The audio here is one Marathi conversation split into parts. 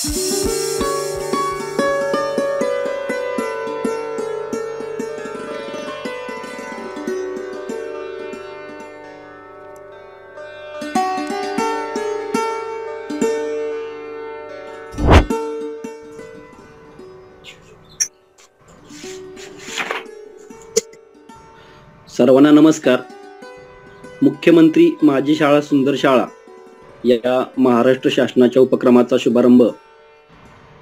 सर्वांना नमस्कार. मुख्यमंत्री माझी शाळा सुंदर शाळा या महाराष्ट्र शासनाच्या उपक्रमाचा शुभारंभ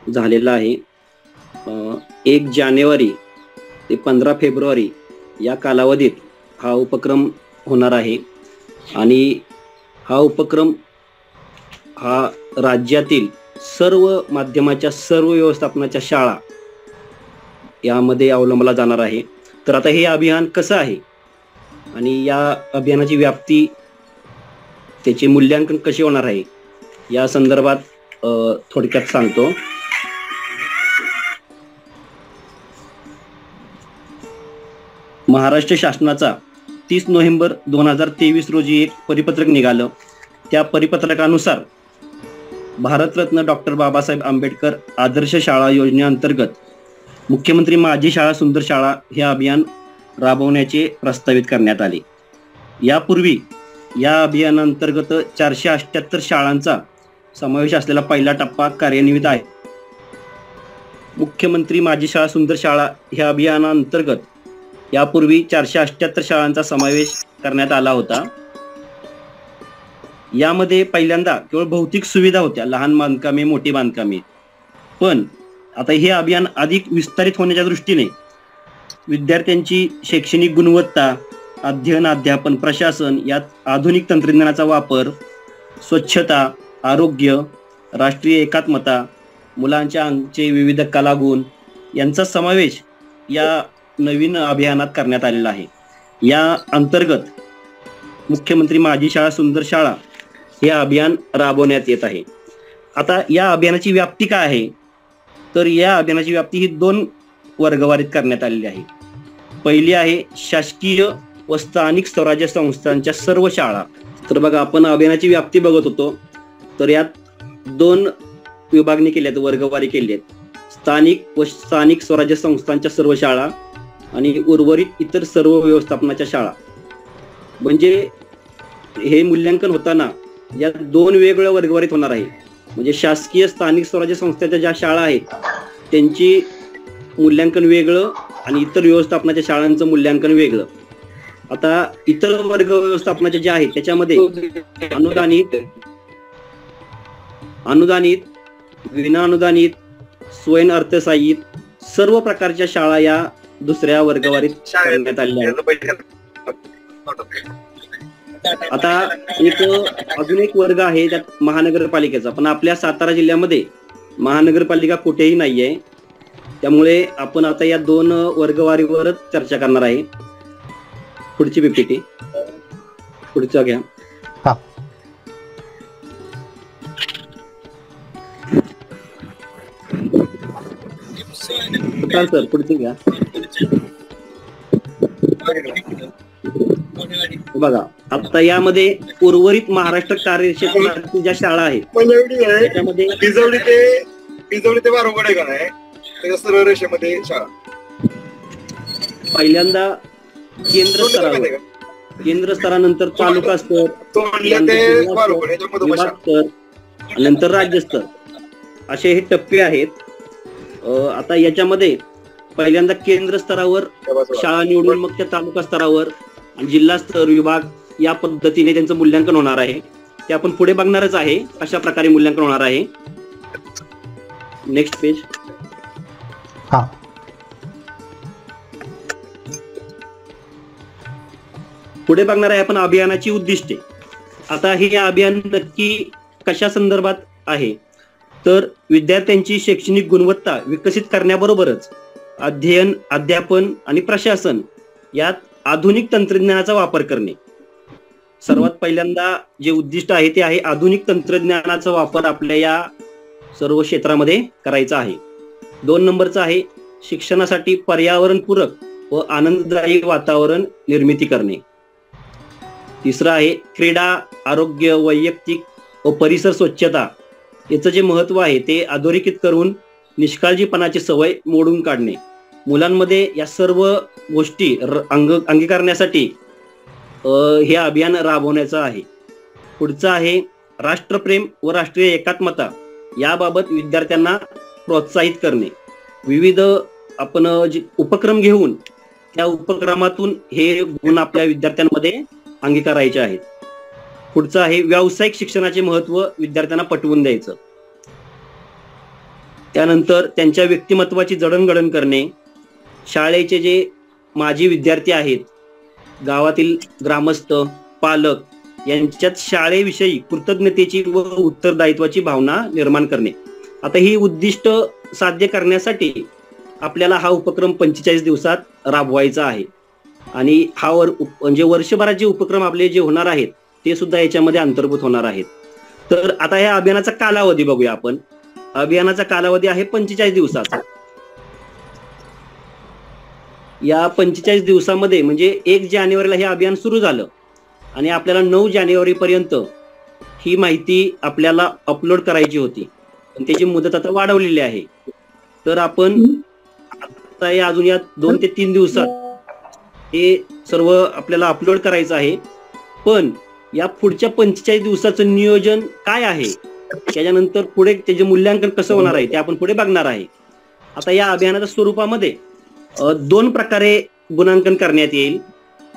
झालेला आहे. 1 जानेवारी ते 15 फेब्रुवारी या कालावधीत हा उपक्रम होणार आहे आणि हा उपक्रम हा राज्यातील सर्व माध्यमाच्या सर्व व्यवस्थापनाच्या शाळा यामध्ये अवलंबला जाणार आहे. तर आता हे अभियान कसं आहे आणि या अभियानाची व्याप्ती, त्याचे मूल्यांकन कसे होणार आहे या संदर्भात थोडक्यात सांगतो. महाराष्ट्र शासनाचा 30 नोव्हेंबर 2023 रोजी एक परिपत्रक निघालं. त्या परिपत्रकानुसार भारतरत्न डॉक्टर बाबासाहेब आंबेडकर आदर्श शाळा योजनेअंतर्गत मुख्यमंत्री माझी शाळा सुंदर शाळा हे अभियान राबवण्याचे प्रस्तावित करण्यात आले. यापूर्वी या अभियानांतर्गत 478 शाळांचा समावेश असलेला पहिला टप्पा कार्यान्वित आहे. मुख्यमंत्री माझी शाळा सुंदर शाळा ह्या अभियानांतर्गत यापूर्वी 478 शाळांचा समावेश करण्यात आला होता. यामध्ये पहिल्यांदा केवळ भौतिक सुविधा होत्या, लहान बांधकामे, मोठी बांधकामे. पण आता हे अभियान अधिक विस्तारित होण्याच्या दृष्टीने विद्यार्थ्यांची शैक्षणिक गुणवत्ता, अध्ययन, अध्यापन, प्रशासन यात आधुनिक तंत्रज्ञानाचा वापर, स्वच्छता, आरोग्य, राष्ट्रीय एकात्मता, मुलांच्या अंगचे विविध कलागुण यांचा समावेश या नवीन अभियानात करण्यात आलेला आहे. या अंतर्गत मुख्यमंत्री माझी शाळा सुंदर शाळा हे अभियान राबवण्यात येत आहे. आता या अभियानाची व्याप्ती काय आहे, तर या अभियानाची व्याप्ती ही 2 वर्गवारीत करण्यात आलेली आहे. पहिली आहे शासकीय व स्थानिक स्वराज्य संस्थांच्या सर्व शाळा. तर बघा, आपण अभियानाची व्याप्ती बघत होतो, तर यात 2 विभागणी केली आहेत, वर्गवारी केली आहेत. स्थानिक व स्थानिक स्वराज्य संस्थांच्या सर्व शाळा आणि उर्वरित इतर सर्व व्यवस्थापनाच्या शाळा. म्हणजे हे मूल्यांकन होताना या 2 वेगवेगळ्या वर्गवारीत होणार आहे. म्हणजे शासकीय स्थानिक स्वराज्य संस्थेच्या ज्या शाळा आहेत त्यांची मूल्यांकन वेगळं आणि इतर व्यवस्थापनाच्या शाळांचं मूल्यांकन वेगळं. आता इतर वर्ग व्यवस्थापनाचे जे आहेत त्याच्यामध्ये अनुदानित, विना अनुदानित, स्वयं अर्थसहाय्यित सर्व प्रकारच्या शाळा या दुसऱ्या वर्गवारीत करण्यात आलेल्या आहेत. आता अजून एक वर्ग आहे त्यात महानगरपालिकेचा, पण आपल्या सातारा जिल्ह्यामध्ये महानगरपालिका कुठेही नाहीये. त्यामुळे आपण आता या 2 वर्गवारीवरच चर्चा करणार आहे. पुढची PPT पुढचा घ्या. सर पुढची घ्या. बघा, आता यामध्ये उर्वरित महाराष्ट्र कार्यक्षेत्रातील ज्या शाळा आहेत त्याच्यामध्ये पिजवडी ते वारोगडे का नाही त्याच्या सरळ रेषेमध्ये शाळा. पहिल्यांदा केंद्र स्तरानंतर तालुका स्तर, विभाग स्तर, नंतर राज्यस्तर असे हे टप्पे आहेत. आता याच्यामध्ये पहिल्यांदा केंद्र स्तरावर शाळा निवडून मग त्या तालुका स्तरावर आणि जिल्हा स्तर, विभाग या पद्धतीने त्यांचं मूल्यांकन होणार आहे. ते आपण पुढे बघणारच आहे, अशा प्रकारे मूल्यांकन होणार आहे. Next page. पुढे बघणार आहे आपण अभियानाची उद्दिष्टे. आता हे अभियान नक्की कशा संदर्भात आहे, तर विद्यार्थ्यांची शैक्षणिक गुणवत्ता विकसित करण्याबरोबरच अध्ययन, अध्यापन आणि प्रशासन यात आधुनिक तंत्रज्ञानाचा वापर करणे. सर्वात पहिल्यांदा जे उद्दिष्ट आहे ते आहे आधुनिक तंत्रज्ञानाचा वापर आपल्या या सर्व क्षेत्रामध्ये करायचा आहे. 2 नंबरचा आहे शिक्षणासाठी पर्यावरणपूरक व आनंददायी वातावरण निर्मिती करणे. तिसरा आहे क्रीडा, आरोग्य, वैयक्तिक व परिसर स्वच्छता याचं जे महत्व आहे ते अधोरेखित करून निष्काळजीपणाची सवय मोडून काढणे. मुलांमध्ये या सर्व गोष्टी अंगीकारण्यासाठी हे अभियान राबवण्याचं आहे. पुढचं आहे राष्ट्रप्रेम व राष्ट्रीय एकात्मता याबाबत विद्यार्थ्यांना प्रोत्साहित करणे. विविध आपण जे उपक्रम घेऊन त्या उपक्रमातून हे गुण आपल्या विद्यार्थ्यांमध्ये अंगीकारायचे आहेत. पुढचं आहे व्यावसायिक शिक्षणाचे महत्व विद्यार्थ्यांना पटवून द्यायचं. त्यानंतर त्यांच्या व्यक्तिमत्वाची जडणघडण करणे. शाळेचे जे माजी विद्यार्थी आहेत, गावातील ग्रामस्थ, पालक यांच्यात शाळेविषयी कृतज्ञतेची व उत्तरदायित्वाची भावना निर्माण करणे. आता ही उद्दिष्ट साध्य करण्यासाठी आपल्याला हा उपक्रम 45 दिवसात राबवायचा आहे. आणि हा म्हणजे वर्षभरात जे उपक्रम आपले जे होणार आहेत ते सुद्धा याच्यामध्ये अंतर्भूत होणार आहेत. तर आता या अभियानाचा कालावधी बघूया आपण. अभियानाचा कालावधी आहे 45 दिवसाचा. या 45 दिवसामध्ये म्हणजे 1 जानेवारीला हे अभियान सुरू झालं आणि आपल्याला 9 जानेवारी पर्यंत ही माहिती आपल्याला अपलोड करायची होती, पण त्याची मुदत आता वाढवलेली आहे. तर आपण आता अजून या 2 ते 3 दिवसात हे सर्व आपल्याला अपलोड करायचं आहे. पण या पुढच्या 45 दिवसाचं नियोजन काय आहे, त्याच्यानंतर पुढे त्याचे मूल्यांकन कसं होणार आहे ते आपण पुढे बघणार आहे. आता या अभियानाच्या स्वरूपामध्ये 2 प्रकारे गुणांकन करण्यात येईल.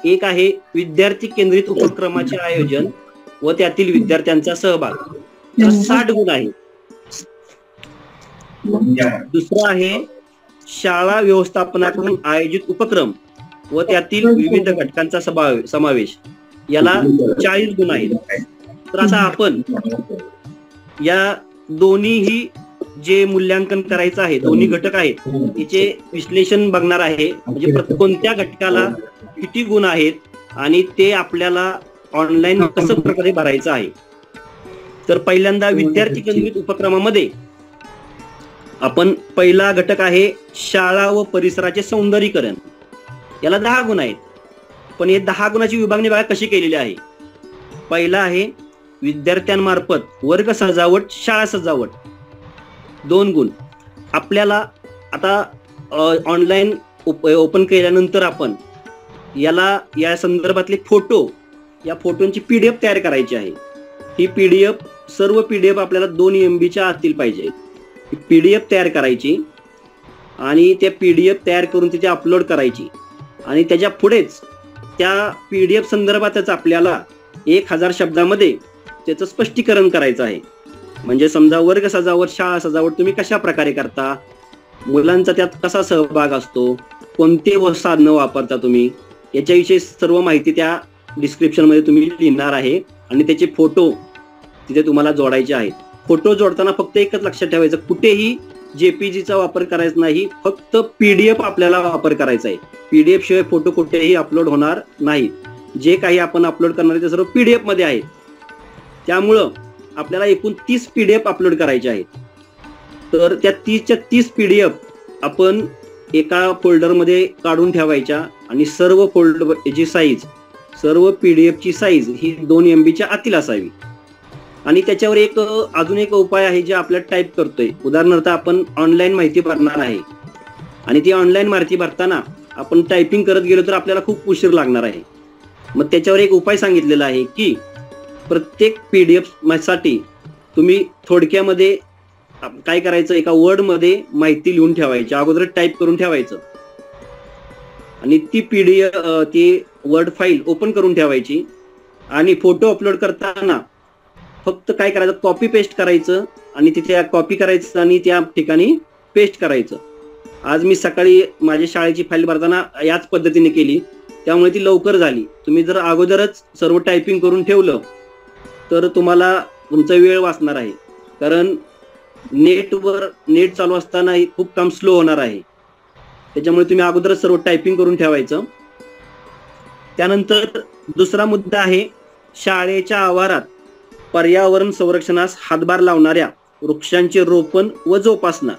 एक आहे विद्यार्थी केंद्रित उपक्रमाचे आयोजन व त्यातील विद्यार्थ्यांचा सहभाग, 60 गुण आहे. दुसरं आहे शाळा व्यवस्थापनाकडून आयोजित उपक्रम व त्यातील विविध घटकांचा समावेश, याला 40 गुण आहेत. तर आता आपण या दोन्हीही जे मूल्यांकन करायचं आहे, दोन्ही घटक आहेत, याचे विश्लेषण बघणार आहे. म्हणजे कोणत्या घटकाला किती गुण आहेत आणि ते आपल्याला ऑनलाईन कसं प्रकारे भरायचं आहे. तर पहिल्यांदा विद्यार्थी केंद्रित उपक्रमामध्ये आपण पहिला घटक आहे शाळा व परिसराचे सौंदर्यीकरण, याला 10 गुण आहेत. पण हे 10 गुणाची विभागणी बघा कशी केलेली आहे. पहिला आहे विद्यार्थ्यांमार्फत वर्ग सजावट, शाळा सजावट, 2 गुण. आपल्याला आता ऑनलाईन ओपन केल्यानंतर आपण या संदर्भातले फोटो, या फोटोंची PDF तयार करायची आहे. ही PDF सर्व PDF आपल्याला 2 MBच्या आतील पाहिजे. PDF तयार करायची आणि त्या PDF तयार करून तिथे अपलोड करायची आणि त्याच्या पुढेच त्या PDF संदर्भातच आपल्याला 1000 शब्दामध्ये त्याचं स्पष्टीकरण करायचं आहे. म्हणजे समजा वर्ग सजावट, शाळा सजावट तुम्ही कशा प्रकारे करता, मुलांचा त्यात कसा सहभाग असतो, कोणते साधनं वापरता तुम्ही, याच्याविषयी सर्व माहिती त्या डिस्क्रिप्शन मध्ये तुम्ही लिहिणार आहे आणि त्याचे फोटो तिथे तुम्हाला जोडायचे आहेत. फोटो जोडताना फक्त एकच लक्षात ठेवायचं, कुठेही JPGचा वापर करायचा नाही, फक्त PDF आपल्याला वापर करायचा आहे. PDF शिवाय फोटो कुठेही अपलोड होणार नाही. जे काही आपण अपलोड करणार आहे ते सर्व PDF मध्ये आहे. त्यामुळं आपल्याला एकूण 30 PDF अपलोड करायचे आहेत. तर त्या 30च्या 30 PDF आपण एका फोल्डरमध्ये काढून ठेवायच्या आणि सर्व फोल्डरची साईज, सर्व PDFची साईज ही 2 MBच्या आतील असावी. आणि त्याच्यावर अजून एक उपाय आहे जे आपल्याला टाईप करतोय. उदाहरणार्थ आपण ऑनलाईन माहिती भरणार आहे आणि ती ऑनलाईन माहिती भरताना आपण टायपिंग करत गेलो तर आपल्याला खूप उशीर लागणार आहे. मग त्याच्यावर एक उपाय सांगितलेला आहे की प्रत्येक PDF साठी तुम्ही थोडक्यामध्ये काय करायचं, एका वर्डमध्ये माहिती लिहून ठेवायची, अगोदर टाईप करून ठेवायचं आणि ती वर्ड फाईल ओपन करून ठेवायची आणि फोटो अपलोड करताना फक्त काय करायचं, कॉपी पेस्ट करायचं आणि तिथे कॉपी करायचं आणि त्या ठिकाणी पेस्ट करायचं. आज मी सकाळी माझ्या शाळेची फाईल भरताना याच पद्धतीने केली, त्यामुळे ती लवकर झाली. तुम्ही जर अगोदरच सर्व टायपिंग करून ठेवलं तर तुम्हाला तुमचा वेळ वाचणार आहे, कारण नेट चालू असताना खूप काम स्लो होणार आहे. त्याच्यामुळे तुम्ही अगोदरच सर्व टायपिंग करून ठेवायचं. त्यानंतर दुसरा मुद्दा आहे शाळेच्या आवारात पर्यावरण संरक्षणास हातभार लावणाऱ्या वृक्षांचे रोपण व जोपासना.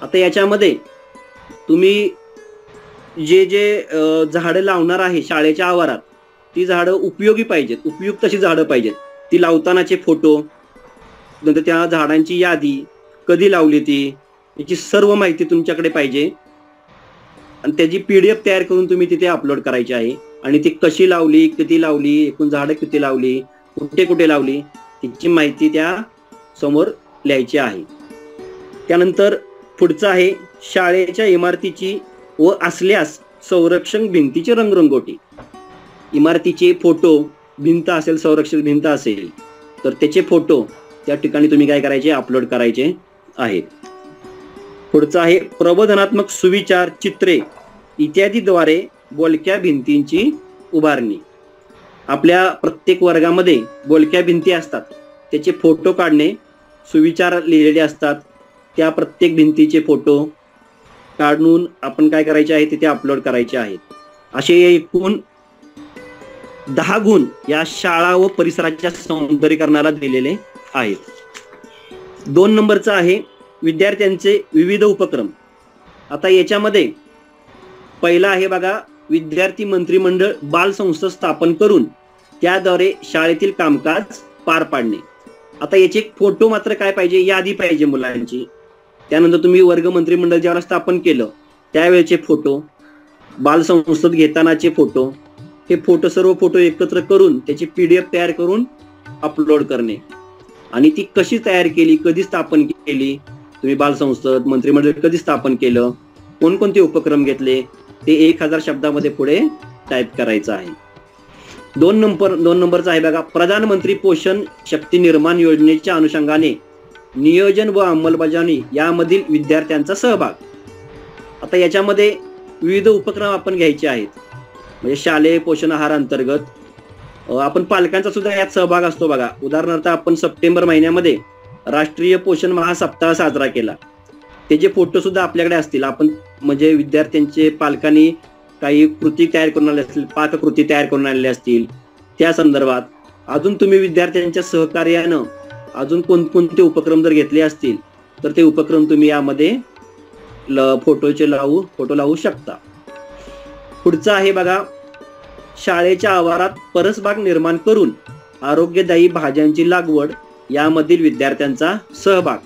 आता याच्यामध्ये तुम्ही जे झाडं लावणार आहे शाळेच्या आवारात, ती झाडं उपयोगी पाहिजेत, उपयुक्त अशी झाडं पाहिजेत. ती लावतानाचे फोटो, नंतर त्या झाडांची यादी, कधी लावली ती, याची सर्व माहिती तुमच्याकडे पाहिजे आणि त्याची PDF तयार करून तुम्ही तिथे अपलोड करायची आहे. आणि ती कशी लावली, किती लावली, एकूण झाडं किती लावली, कुठे कुठे लावली, तिची माहिती त्या समोर लिहायची आहे. त्यानंतर पुढचं आहे शाळेच्या इमारतीची व असल्यास संरक्षण भिंतीची रंगरंगोटी. इमारतीचे फोटो, भिंत असेल, संरक्षण भिंत असेल तर त्याचे फोटो त्या ठिकाणी तुम्ही काय करायचे, अपलोड करायचे आहेत. पुढचं आहे प्रबोधनात्मक सुविचार, चित्रे इत्यादीद्वारे बोलक्या भिंतींची उभारणी. आपल्या प्रत्येक वर्गामध्ये बोलक्या भिंती असतात, त्याचे फोटो काढणे, सुविचार लिहिलेले असतात, त्या प्रत्येक भिंतीचे फोटो काढून आपण काय करायचे आहे, तिथे अपलोड करायचे आहेत. असे एकूण 10 गुण या शाळा व परिसराच्या सौंदर्यीकरणाला दिलेले आहेत. 2 नंबरचा आहे विद्यार्थ्यांचे विविध उपक्रम. आता याच्यामध्ये पहिला आहे बघा, विद्यार्थी मंत्रिमंडळ बालसंस्था स्थापन करून त्याद्वारे शाळेतील कामकाज पार पाडणे. आता याचे फोटो मात्र काय पाहिजे, यादी पाहिजे मुलांची. त्यानंतर तुम्ही वर्ग मंत्रिमंडळ ज्यावेळेला स्थापन केलं त्यावेळेचे फोटो, बालसंस्थेत घेतानाचे फोटो, हे फोटो सर्व फोटो एकत्र करून त्याची PDF तयार करून अपलोड करणे. आणि ती कशी तयार केली, कधी स्थापन केली, तुम्ही बालसंस्थेत मंत्रिमंडळ कधी स्थापन केलं, कोणकोणते उपक्रम घेतले, ते 1000 शब्दामध्ये पुढे टाईप करायचं आहे. 2 नंबरचा आहे बघा, प्रधानमंत्री पोषण शक्ती निर्माण योजनेच्या अनुषंगाने नियोजन व अंमलबजावणी यामधील विद्यार्थ्यांचा सहभाग. आता याच्यामध्ये विविध उपक्रम आपण घ्यायचे आहेत. म्हणजे शालेय पोषण आहार अंतर्गत आपण पालकांचा सुद्धा यात सहभाग असतो बघा. उदाहरणार्थ आपण सप्टेंबर महिन्यामध्ये राष्ट्रीय पोषण महासप्ताह साजरा केला, त्याचे फोटो सुद्धा आपल्याकडे असतील. आपण म्हणजे विद्यार्थ्यांचे पालकांनी काही कृती तयार करून आले असतील, पाककृती तयार करून आणले असतील, त्या संदर्भात अजून तुम्ही विद्यार्थ्यांच्या सहकार्यानं अजून कोणकोणते उपक्रम जर घेतले असतील तर ते उपक्रम तुम्ही यामध्ये फोटो लावू शकता. पुढचं आहे बघा, शाळेच्या आवारात परसबाग निर्माण करून आरोग्यदायी भाज्यांची लागवड यामधील विद्यार्थ्यांचा सहभाग.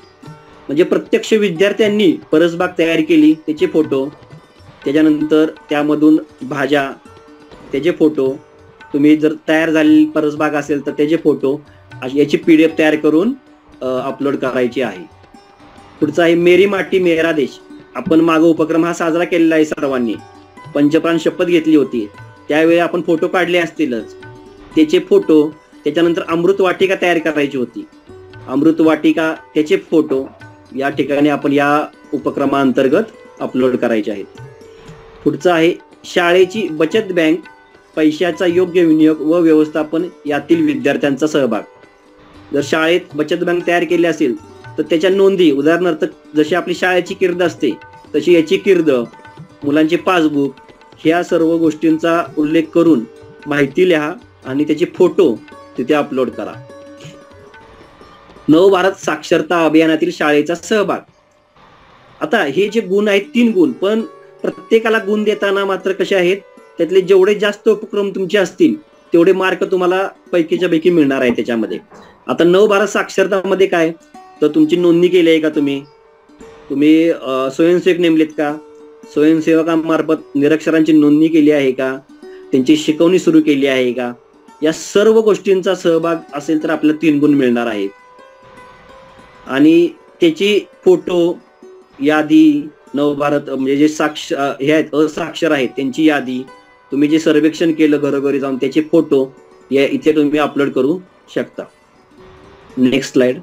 म्हणजे प्रत्यक्ष विद्यार्थ्यांनी परसबाग तयार केली, त्याचे फोटो, त्याच्यानंतर त्यामधून भाज्या, त्याचे फोटो, तुम्ही जर तयार झालेली परसबाग असेल तर त्याचे फोटो, याची PDF तयार करून अपलोड करायची आहे. पुढचा आहे मेरी माती मेरा देश. आपण मागं उपक्रम हा साजरा केलेला आहे सर्वांनी, पंचप्राण शपथ घेतली होती, त्यावेळी आपण फोटो काढले असतीलच, त्याचे फोटो. त्याच्यानंतर अमृत वाटिका तयार करायची होती, अमृत वाटिका, त्याचे फोटो या ठिकाणी आपण या उपक्रमाअंतर्गत अपलोड करायचे आहेत. पुढचं आहे शाळेची बचत बँक, पैशाचा योग्य विनियोग व व्यवस्थापन यातील विद्यार्थ्यांचा सहभाग. जर शाळेत बचत बँक तयार केली असेल तर त्याच्या नोंदी, उदाहरणार्थ जशी आपली शाळेची कीर्द असते तशी याची कीर्द, मुलांचे पासबुक, ह्या सर्व गोष्टींचा उल्लेख करून माहिती लिहा आणि त्याचे फोटो तिथे अपलोड करा. नवभारत साक्षरता अभियानातील शाळेचा सहभाग. आता हे जे गुण आहेत 3 गुण, पण प्रत्येकाला गुण देताना मात्र कसे आहेत, त्यातले जेवढे जास्त उपक्रम तुमचे असतील तेवढे मार्क तुम्हाला पैकीच्या पैकी मिळणार आहे त्याच्यामध्ये. आता नवभारत साक्षरतामध्ये काय, तर तुमची नोंदणी केली आहे का, तुम्ही स्वयंसेवक नेमलेत का, स्वयंसेवकांमार्फत निरक्षरांची नोंदणी केली आहे का, त्यांची शिकवणी सुरू केली आहे का, या सर्व गोष्टींचा सहभाग असेल तर आपल्याला 3 गुण मिळणार आहेत. आणि त्याची फोटो, यादी, नवभारत म्हणजे जे हे आहेत असाक्षर आहेत त्यांची यादी, तुम्ही जे सर्वेक्षण केलं घरोघरी जाऊन त्याचे फोटो या इथे तुम्ही अपलोड करू शकता. Next slide.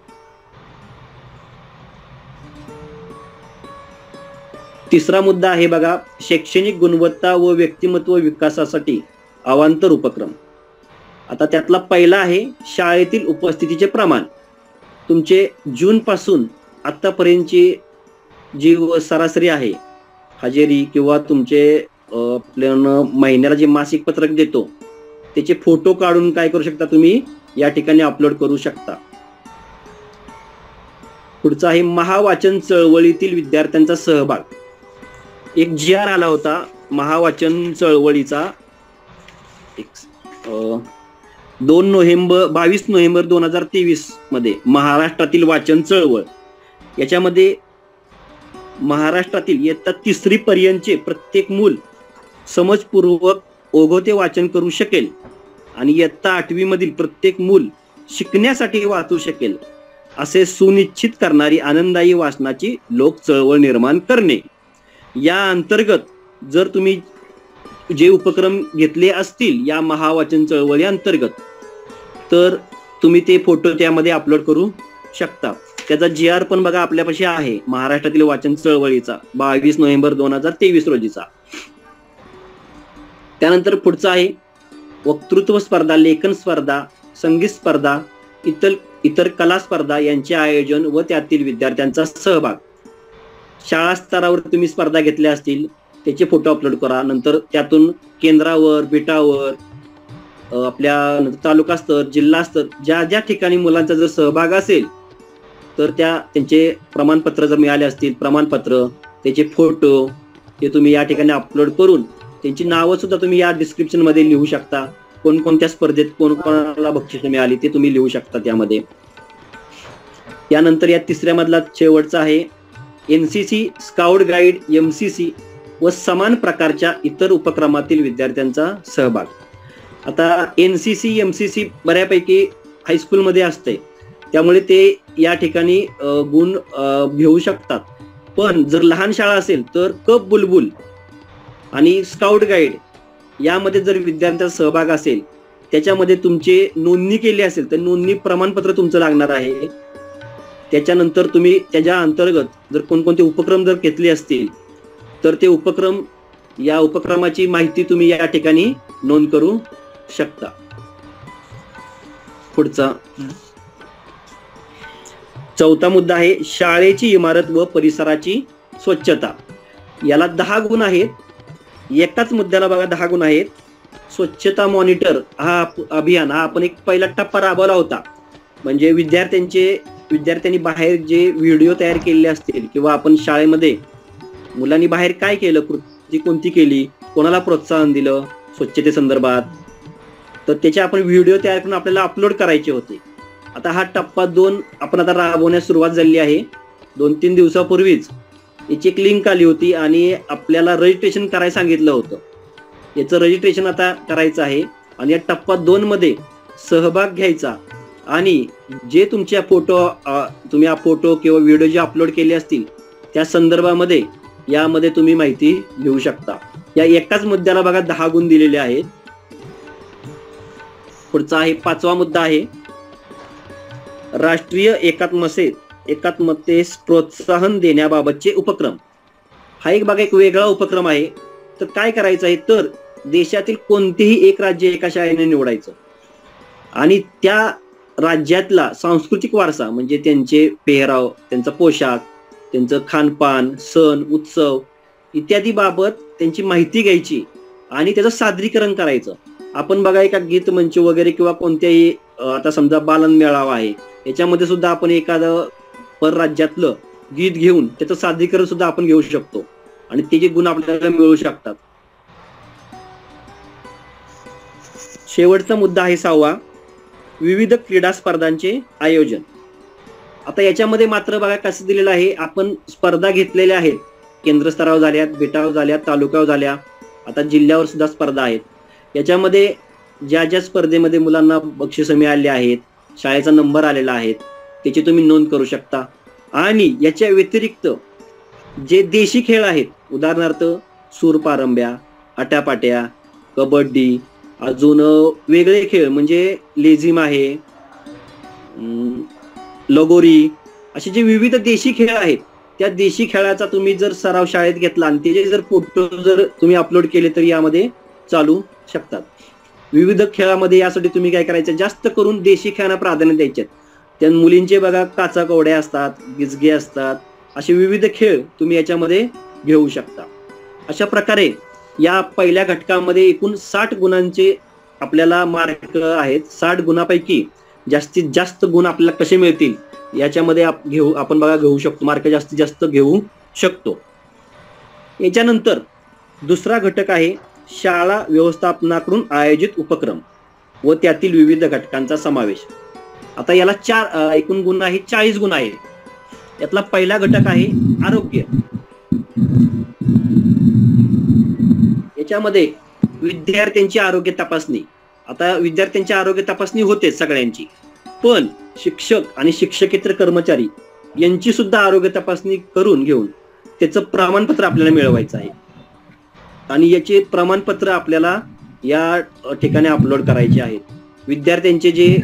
तिसरा मुद्दा आहे बघा, शैक्षणिक गुणवत्ता व व्यक्तिमत्व विकासासाठी अवांतर उपक्रम. आता त्यातला पहिला आहे शाळेतील उपस्थितीचे प्रमाण. तुमचे जून पासून आतापर्यंतची जी सरासरी आहे हजेरी किंवा तुमचे महिन्याला जे मासिक पत्रक देतो त्याचे फोटो काढून काय करू शकता, तुम्ही या ठिकाणी अपलोड करू शकता. पुढचा आहे महावाचन चळवळीतील विद्यार्थ्यांचा सहभाग. एक GR आला होता महावाचन चळवळीचा, 22 नोव्हेंबर 2023 मध्ये महाराष्ट्रातील वाचन चळवळ, याच्यामध्ये महाराष्ट्रातील इयत्ता 3री पर्यंतचे प्रत्येक मूल समजपूर्वक ओघवते वाचन करू शकेल आणि इयत्ता 8वी मधील प्रत्येक मूल शिकण्यासाठी वाचू शकेल असे सुनिश्चित करणारी आनंददायी वाचनाची लोक चळवळ निर्माण करणे. या अंतर्गत जर तुम्ही जे उपक्रम घेतले असतील या महावाचन चळवळी अंतर्गत, तर तुम्ही ते फोटो त्यामध्ये अपलोड करू शकता. त्याचा GR पण बघा आपल्यापाशी आहे, महाराष्ट्रातील वाचन चळवळीचा 22 नोव्हेंबर 2023 रोजीचा. त्यानंतर पुढचा आहे वक्तृत्व स्पर्धा, लेखन स्पर्धा, संगीत स्पर्धा, इतर कला स्पर्धा यांचे आयोजन व त्यातील विद्यार्थ्यांचा सहभाग. शाळा स्तरावर तुम्ही स्पर्धा घेतल्या असतील त्याचे फोटो अपलोड करा. नंतर त्यातून केंद्रावर, बेटावर, आपल्या तालुका स्तर, जिल्हा स्तर, ज्या ज्या ठिकाणी मुलांचा जर सहभाग असेल तर त्यांचे प्रमाणपत्र जर मिळाले असतील, प्रमाणपत्र, त्याचे फोटो ते तुम्ही या ठिकाणी अपलोड करून त्यांची नावं सुद्धा तुम्ही या डिस्क्रिप्शन मध्ये लिहू शकता. कोणकोणत्या स्पर्धेत कोणाला बक्षीस मिळाली ते तुम्ही लिहू शकता त्यामध्ये. यानंतर या 3ऱ्या मधला शेवटचा आहे NCC, स्काउट गाईड, MCC व समान प्रकारच्या इतर उपक्रमातील विद्यार्थ्यांचा सहभाग. आता NCC, MCC बऱ्यापैकी हायस्कूलमध्ये असते, त्यामुळे ते या ठिकाणी गुण घेऊ शकतात. पण जर लहान शाळा असेल तर कप बुलबुल आणि स्काउट गाईड यामध्ये जर विद्यार्थ्यांचा सहभाग असेल, त्याच्यामध्ये तुमची नोंदणी केली असेल तर नोंदणी प्रमाणपत्र तुमचं लागणार आहे. त्याच्यानंतर तुम्ही त्याच्या अंतर्गत जर कोणकोणते उपक्रम जर घेतले असतील तर ते या उपक्रमाची माहिती तुम्ही या ठिकाणी नोंद करू शकता. पुढचा 4था मुद्दा आहे शाळेची इमारत व परिसराची स्वच्छता. याला 10 गुण आहेत. एकाच मुद्द्याला बघा 10 गुण आहेत. स्वच्छता मॉनिटर हा अभियान हा आपण एक पहिला टप्पा राबवला होता. म्हणजे विद्यार्थ्यांनी बाहेर जे व्हिडिओ तयार केलेले असतील किंवा आपण शाळेमध्ये मुलांनी बाहेर काय केलं, कृती कोणती केली, कोणाला प्रोत्साहन दिलं स्वच्छतेसंदर्भात, तर त्याचे आपण व्हिडिओ तयार करून आपल्याला अपलोड करायचे होते. आता हा टप्पा 2 आपण आता राबवण्यास सुरुवात झाली आहे. 2-3 दिवसापूर्वीच याची एक लिंक आली होती आणि आपल्याला रजिस्ट्रेशन करायला सांगितलं होतं. याचं रजिस्ट्रेशन आता करायचं आहे आणि या टप्पा 2 मध्ये सहभाग घ्यायचा आणि जे तुमच्या तुम्ही फोटो किंवा व्हिडिओ जे अपलोड केले असतील त्या संदर्भामध्ये यामध्ये तुम्ही माहिती लिहू शकता. या एकाच मुद्द्याला बघा 10 गुण दिलेले आहेत. पुढचा आहे 5वा मुद्दा आहे राष्ट्रीय एकात्मतेस प्रोत्साहन देण्याबाबतचे उपक्रम. हा एक वेगळा उपक्रम आहे. तर काय करायचं आहे तर देशातील कोणतेही एक राज्य एका शाळेने निवडायचं आणि त्या राज्यातला सांस्कृतिक वारसा म्हणजे त्यांचे पेहराव, त्यांचा पोशाख, त्यांचं खानपान, सण, उत्सव इत्यादी बाबत त्यांची माहिती घ्यायची आणि त्याचं सादरीकरण करायचं. आपण बघा एका गीत मंच वगैरे किंवा कोणत्याही आता समजा बालन मेळावा आहे याच्यामध्ये सुद्धा आपण एखादं परराज्यातलं गीत घेऊन त्याचं सादरीकरण सुद्धा आपण घेऊ शकतो आणि त्याचे गुण आपल्याला मिळू शकतात. शेवटचा मुद्दा आहे 6वा विविध क्रीडा स्पर्धांचे आयोजन. आता याच्यामध्ये मात्र बघा कसं दिलेलं आहे, आपण स्पर्धा घेतलेल्या आहेत, केंद्र स्तरावर झाल्यात, बेटावर झाल्या, तालुक्यावर झाल्या, आता जिल्ह्यावर सुद्धा स्पर्धा आहेत. याच्यामध्ये ज्या स्पर्धेमध्ये मुलांना बक्षिसं मिळाली आहेत, शाळेचा नंबर आलेला आहे, त्याची तुम्ही नोंद करू शकता. आणि याच्या व्यतिरिक्त जे देशी खेळ आहेत, उदाहरणार्थ सूरपारंब्या, आट्यापाट्या, कबड्डी, अजून वेगळे खेळ म्हणजे लेझिम आहे, लगोरी, असे जे विविध देशी खेळ आहेत त्या देशी खेळाचा तुम्ही जर सराव शाळेत घेतला आणि त्याचे जर फोटो जर तुम्ही अपलोड केले तर यामध्ये चालू शकतात. विविध खेळामध्ये यासाठी तुम्ही काय करायचं, जास्त करून देशी खेळांना प्राधान्य द्यायचे. त्या मुलींचे बघा काचा कवड्या असतात, गिजगे असतात, असे विविध खेळ तुम्ही याच्यामध्ये घेऊ शकता. अशा प्रकारे या पहिल्या घटकामध्ये एकूण 60 गुणांचे आपल्याला मार्क आहेत. 60 गुणापैकी जास्तीत जास्त गुण आपल्याला कसे मिळतील याच्यामध्ये आपण बघा घेऊ शकतो, मार्क जास्तीत जास्त घेऊ शकतो. याच्यानंतर दुसरा घटक आहे शाळा व्यवस्थापनाकडून आयोजित उपक्रम. व त्यातील विविध घटकांचा समावेश. आता याला एकूण गुण आहेत, 40 गुण आहेत. यातला पहिला घटक आहे आरोग्य. याच्यामध्ये विद्यार्थ्यांची आरोग्य तपासणी. आता विद्यार्थ्यांची आरोग्य तपासणी होते सगळ्यांची, पण शिक्षक आणि शिक्षकेतर कर्मचारी यांची सुद्धा आरोग्य तपासणी करून घेऊन त्याचं प्रमाणपत्र आपल्याला मिळवायचं आहे. आणि याचे प्रमाणपत्र आपल्याला या ठिकाणी अपलोड करायचे आहेत. विद्यार्थ्यांचे जे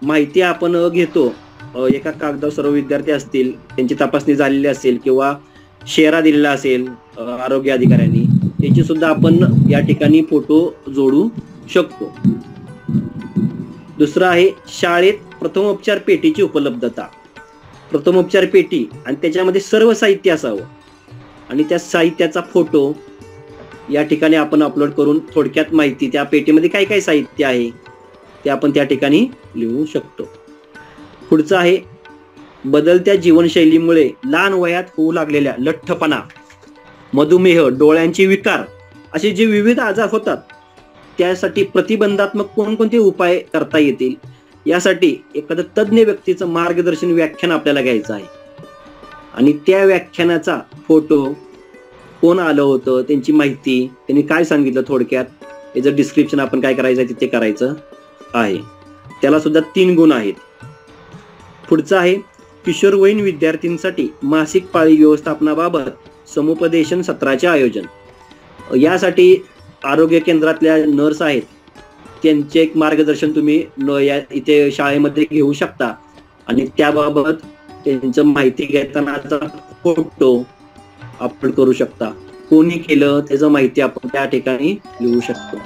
माहिती आपण घेतो, एका कागदावर सर्व विद्यार्थी असतील, त्यांची तपासणी झालेली असेल किंवा शेरा दिलेला असेल आरोग्य अधिकाऱ्यांनी, त्याची सुद्धा आपण या ठिकाणी फोटो जोडू शकतो. दुसरं आहे शाळेत प्रथमोपचार पेटीची उपलब्धता. प्रथमोपचार पेटी आणि त्याच्यामध्ये सर्व साहित्य असावं आणि त्या साहित्याचा फोटो या ठिकाणी आपण अपलोड करून थोडक्यात माहिती, त्या पेटीमध्ये काय काय साहित्य आहे ते आपण त्या ठिकाणी लिहू शकतो. पुढचं आहे बदलत्या जीवनशैलीमुळे लहान वयात होऊ लागलेल्या लठ्ठपणा, मधुमेह, डोळ्यांचे विकार असे जे विविध आजार होतात त्यासाठी प्रतिबंधात्मक कोणकोणते उपाय करता येतील यासाठी एखादं तज्ज्ञ व्यक्तीचं मार्गदर्शन व्याख्यान आपल्याला घ्यायचं आहे. आणि त्या व्याख्यानाचा फोटो, कोण आलं होतं, त्यांची माहिती, त्यांनी काय सांगितलं थोडक्यात, याचं डिस्क्रिप्शन आपण काय करायचं आहे ते करायचं आहे. त्याला सुद्धा 3 गुण आहेत. पुढचं आहे किशोरवयीन विद्यार्थ्यांसाठी मासिक पाळी व्यवस्थापनाबाबत समुपदेशन सत्राचे आयोजन. यासाठी आरोग्य केंद्रातल्या नर्स आहेत, त्यांचे एक मार्गदर्शन तुम्ही इथे शाळेमध्ये घेऊ शकता आणि त्याबाबत त्यांचं माहिती घेतानाचा फोटो अपलोड करू शकता. कोणी केलं त्याचं माहिती आपण त्या ठिकाणी लिहू शकतो.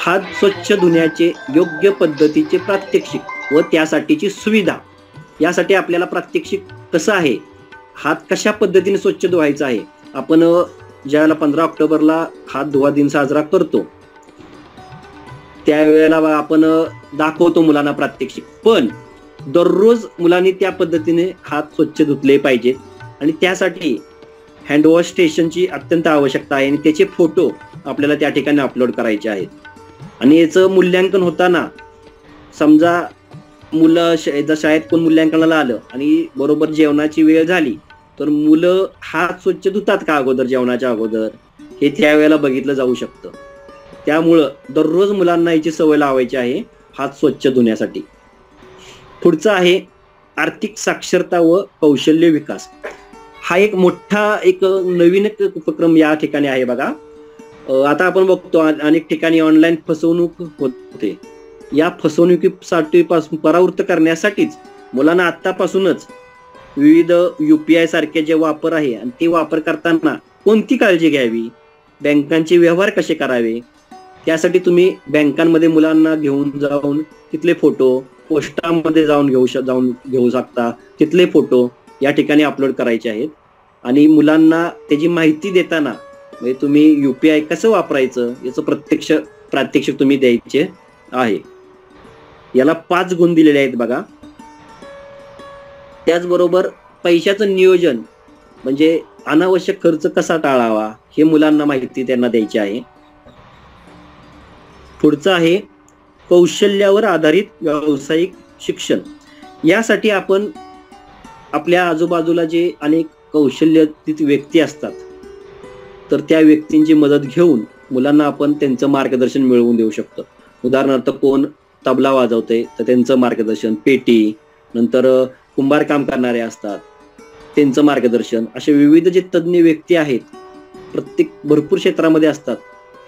हात स्वच्छ धुण्याचे योग्य पद्धतीचे प्रात्यक्षिक व त्यासाठीची सुविधा. यासाठी आपल्याला प्रात्यक्षिक कसं आहे, हात कशा पद्धतीने स्वच्छ धुवायचा आहे. आपण ज्यावेळेला 15 ऑक्टोबरला हात धुवा दिन साजरा करतो त्यावेळेला आपण दाखवतो मुलांना प्रात्यक्षिक, पण दररोज मुलांनी त्या पद्धतीने हात स्वच्छ धुतले पाहिजेत आणि त्यासाठी हँडवॉश स्टेशनची अत्यंत आवश्यकता आहे आणि त्याचे फोटो आपल्याला त्या ठिकाणी अपलोड करायचे आहेत. आणि याचं मूल्यांकन होताना समजा मुलं जर शाळेत कोण मूल्यांकनाला आलं आणि बरोबर जेवणाची वेळ झाली तर मुलं हात स्वच्छ धुतात का अगोदर, जेवणाच्या अगोदर, हे त्यावेळेला बघितलं जाऊ शकतं. त्यामुळं दररोज मुलांना याची सवय लावायची आहे हात स्वच्छ धुण्यासाठी. पुढचं आहे आर्थिक साक्षरता व कौशल्य विकास. हा एक मोठा नवीन उपक्रम या ठिकाणी आहे बघा. आता आपण बघतो अनेक ठिकाणी ऑनलाईन फसवणूक होते. या फसवणुकीसाठी परावृत्त करण्यासाठीच मुलांना आतापासूनच विविध UPI सारखे जे वापर आहे आणि ते वापर करताना कोणती काळजी घ्यावी, बँकांचे व्यवहार कसे करावे, त्यासाठी तुम्ही बँकांमध्ये मुलांना घेऊन जाऊन तिथले फोटो, पोस्टामध्ये जाऊन घेऊ शकता, तिथले फोटो या ठिकाणी अपलोड करायचे आहेत. आणि मुलांना त्याची माहिती देताना म्हणजे तुम्ही UPI कसं वापरायचं याचं प्रात्यक्षिक तुम्ही द्यायचे आहे. याला 5 गुण दिलेले आहेत बघा. त्याचबरोबर पैशाचं नियोजन म्हणजे अनावश्यक खर्च कसा टाळावा हे मुलांना माहिती त्यांना द्यायची आहे. पुढचं आहे कौशल्यावर आधारित व्यावसायिक शिक्षण. यासाठी आपण आपल्या आजूबाजूला जे अनेक कौशल्यातीत व्यक्ती असतात तर त्या व्यक्तींची मदत घेऊन मुलांना आपण त्यांचं मार्गदर्शन मिळवून देऊ शकतो. उदाहरणार्थ कोण तबला वाजवते तर त्यांचं मार्गदर्शन, पेटी, नंतर कुंभारकाम करणारे असतात त्यांचं मार्गदर्शन, असे विविध जे तज्ज्ञ व्यक्ती आहेत भरपूर क्षेत्रामध्ये असतात,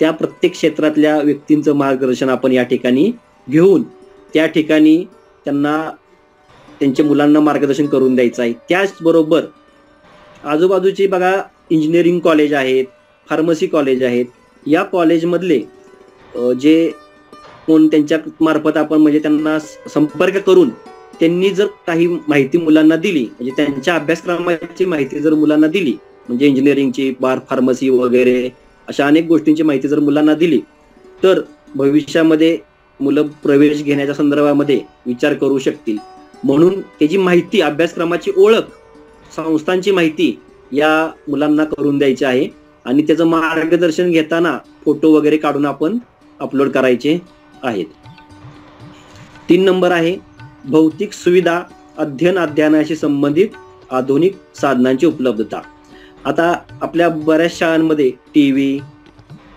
त्या प्रत्येक क्षेत्रातल्या व्यक्तींचं मार्गदर्शन आपण या ठिकाणी घेऊन त्या ठिकाणी त्यांच्या मुलांना मार्गदर्शन करून द्यायचं आहे. त्याचबरोबर आजूबाजूची बघा इंजिनिअरिंग कॉलेज आहेत, फार्मसी कॉलेज आहेत, या कॉलेजमधले जे कोण त्यांच्या मार्फत आपण म्हणजे त्यांना संपर्क करून त्यांनी जर काही माहिती मुलांना दिली, म्हणजे त्यांच्या अभ्यासक्रमाची माहिती जर मुलांना दिली, म्हणजे इंजिनिअरिंगची, फार्मसी वगैरे अशा अनेक गोष्टींची माहिती जर मुलांना दिली तर भविष्यामध्ये मुलं प्रवेश घेण्याच्या संदर्भामध्ये विचार करू शकतील. म्हणून त्याची माहिती, अभ्यासक्रमाची ओळख, संस्थांची माहिती या मुलांना करून द्यायची आहे आणि त्याचं मार्गदर्शन घेताना फोटो वगैरे काढून आपण अपलोड करायचे आहेत. 3 नंबर आहे भौतिक सुविधा, अध्ययनाशी संबंधित आधुनिक साधनांची उपलब्धता. आता आपल्या बऱ्याच शाळांमध्ये टीव्ही,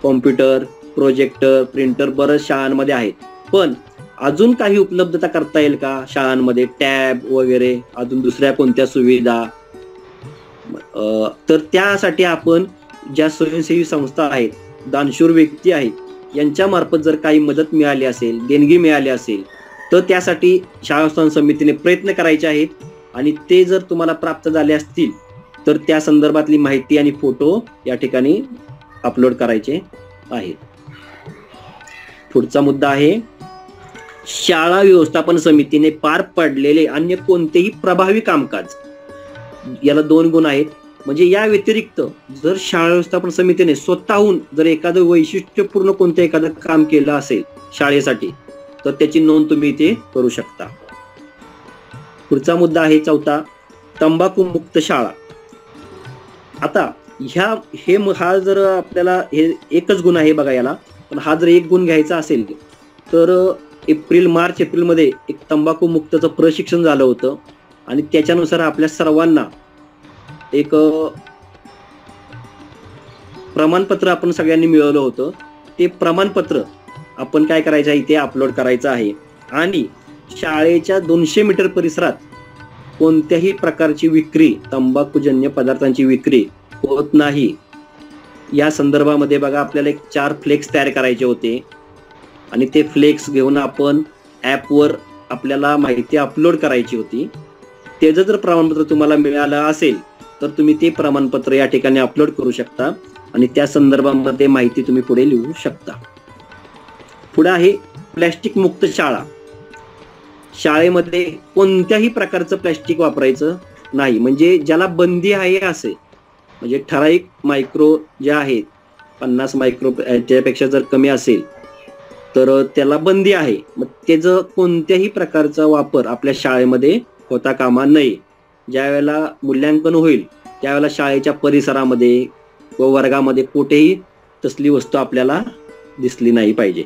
कॉम्प्युटर, प्रोजेक्टर, प्रिंटर बऱ्याच शाळांमध्ये आहेत. पण अजून काही उपलब्धता करता येईल का शाळांमध्ये? टॅब वगैरे, अजून दुसऱ्या कोणत्या सुविधा? तर त्यासाठी आपण ज्या स्वयंसेवी संस्था आहेत, दानशूर व्यक्ती आहेत, यांच्या मार्फत जर काही मदत मिळाली असेल, देणगी मिळाली असेल, तर त्यासाठी शाळा स्थान समितीने प्रयत्न करायचे आहेत. आणि ते जर तुम्हाला प्राप्त झाले असतील तर त्या संदर्भातली माहिती आणि फोटो या ठिकाणी अपलोड करायचे आहेत. पुढचा मुद्दा आहे शाळा व्यवस्थापन समितीने पार पाडलेले अन्य कोणतेही प्रभावी कामकाज. याला 2 गुण आहेत. म्हणजे या व्यतिरिक्त जर शाळा व्यवस्थापन समितीने स्वतःहून जर एखादं वैशिष्ट्यपूर्ण कोणतं एखादं काम केलं असेल शाळेसाठी, तर त्याची नोंद तुम्ही इथे करू शकता. पुढचा मुद्दा आहे 4, तंबाखू मुक्त शाळा. आता हा जर आपल्याला हे एकच गुण आहे बघा याला, पण हा जर एक गुण घ्यायचा असेल तर मार्च एप्रिलमध्ये एक तंबाखू मुक्तचं प्रशिक्षण झालं होतं. आणि त्याच्यानुसार आपल्या सर्वांना एक प्रमाणपत्र आपण सगळ्यांनी मिळवलं होतं. ते प्रमाणपत्र आपण काय करायचं आहे, इथे अपलोड करायचं आहे. आणि शाळेच्या 200 मीटर परिसरात कोणत्याही प्रकारची विक्री, तंबाखूजन्य पदार्थांची विक्री होत नाही. या संदर्भामध्ये बघा आपल्याला एक 4 फ्लेक्स तयार करायचे होते. आणि ते फ्लेक्स घेऊन आपण ॲपवर आपल्याला माहिती अपलोड करायची होती. त्याचं जर प्रमाणपत्र तुम्हाला मिळालं असेल तर तुम्ही ते प्रमाणपत्र या ठिकाणी अपलोड करू शकता आणि त्या संदर्भामध्ये माहिती तुम्ही पुढे लिहू शकता. पुढे आहे प्लॅस्टिक मुक्त शाळा. शाळेमध्ये कोणत्याही प्रकारचं प्लॅस्टिक वापरायचं नाही. म्हणजे ज्याला बंदी आहे असे, म्हणजे ठराविक मायक्रो जे आहेत 50 मायक्रो त्यापेक्षा जर कमी असेल तर त्याला बंदी आहे. मग त्याचं कोणत्याही प्रकारचा वापर आपल्या शाळेमध्ये होता कामा नये. ज्या वेळेला मूल्यांकन होईल त्यावेळेला शाळेच्या परिसरामध्ये व वर्गामध्ये कुठेही तसली वस्तू आपल्याला दिसली नाही पाहिजे.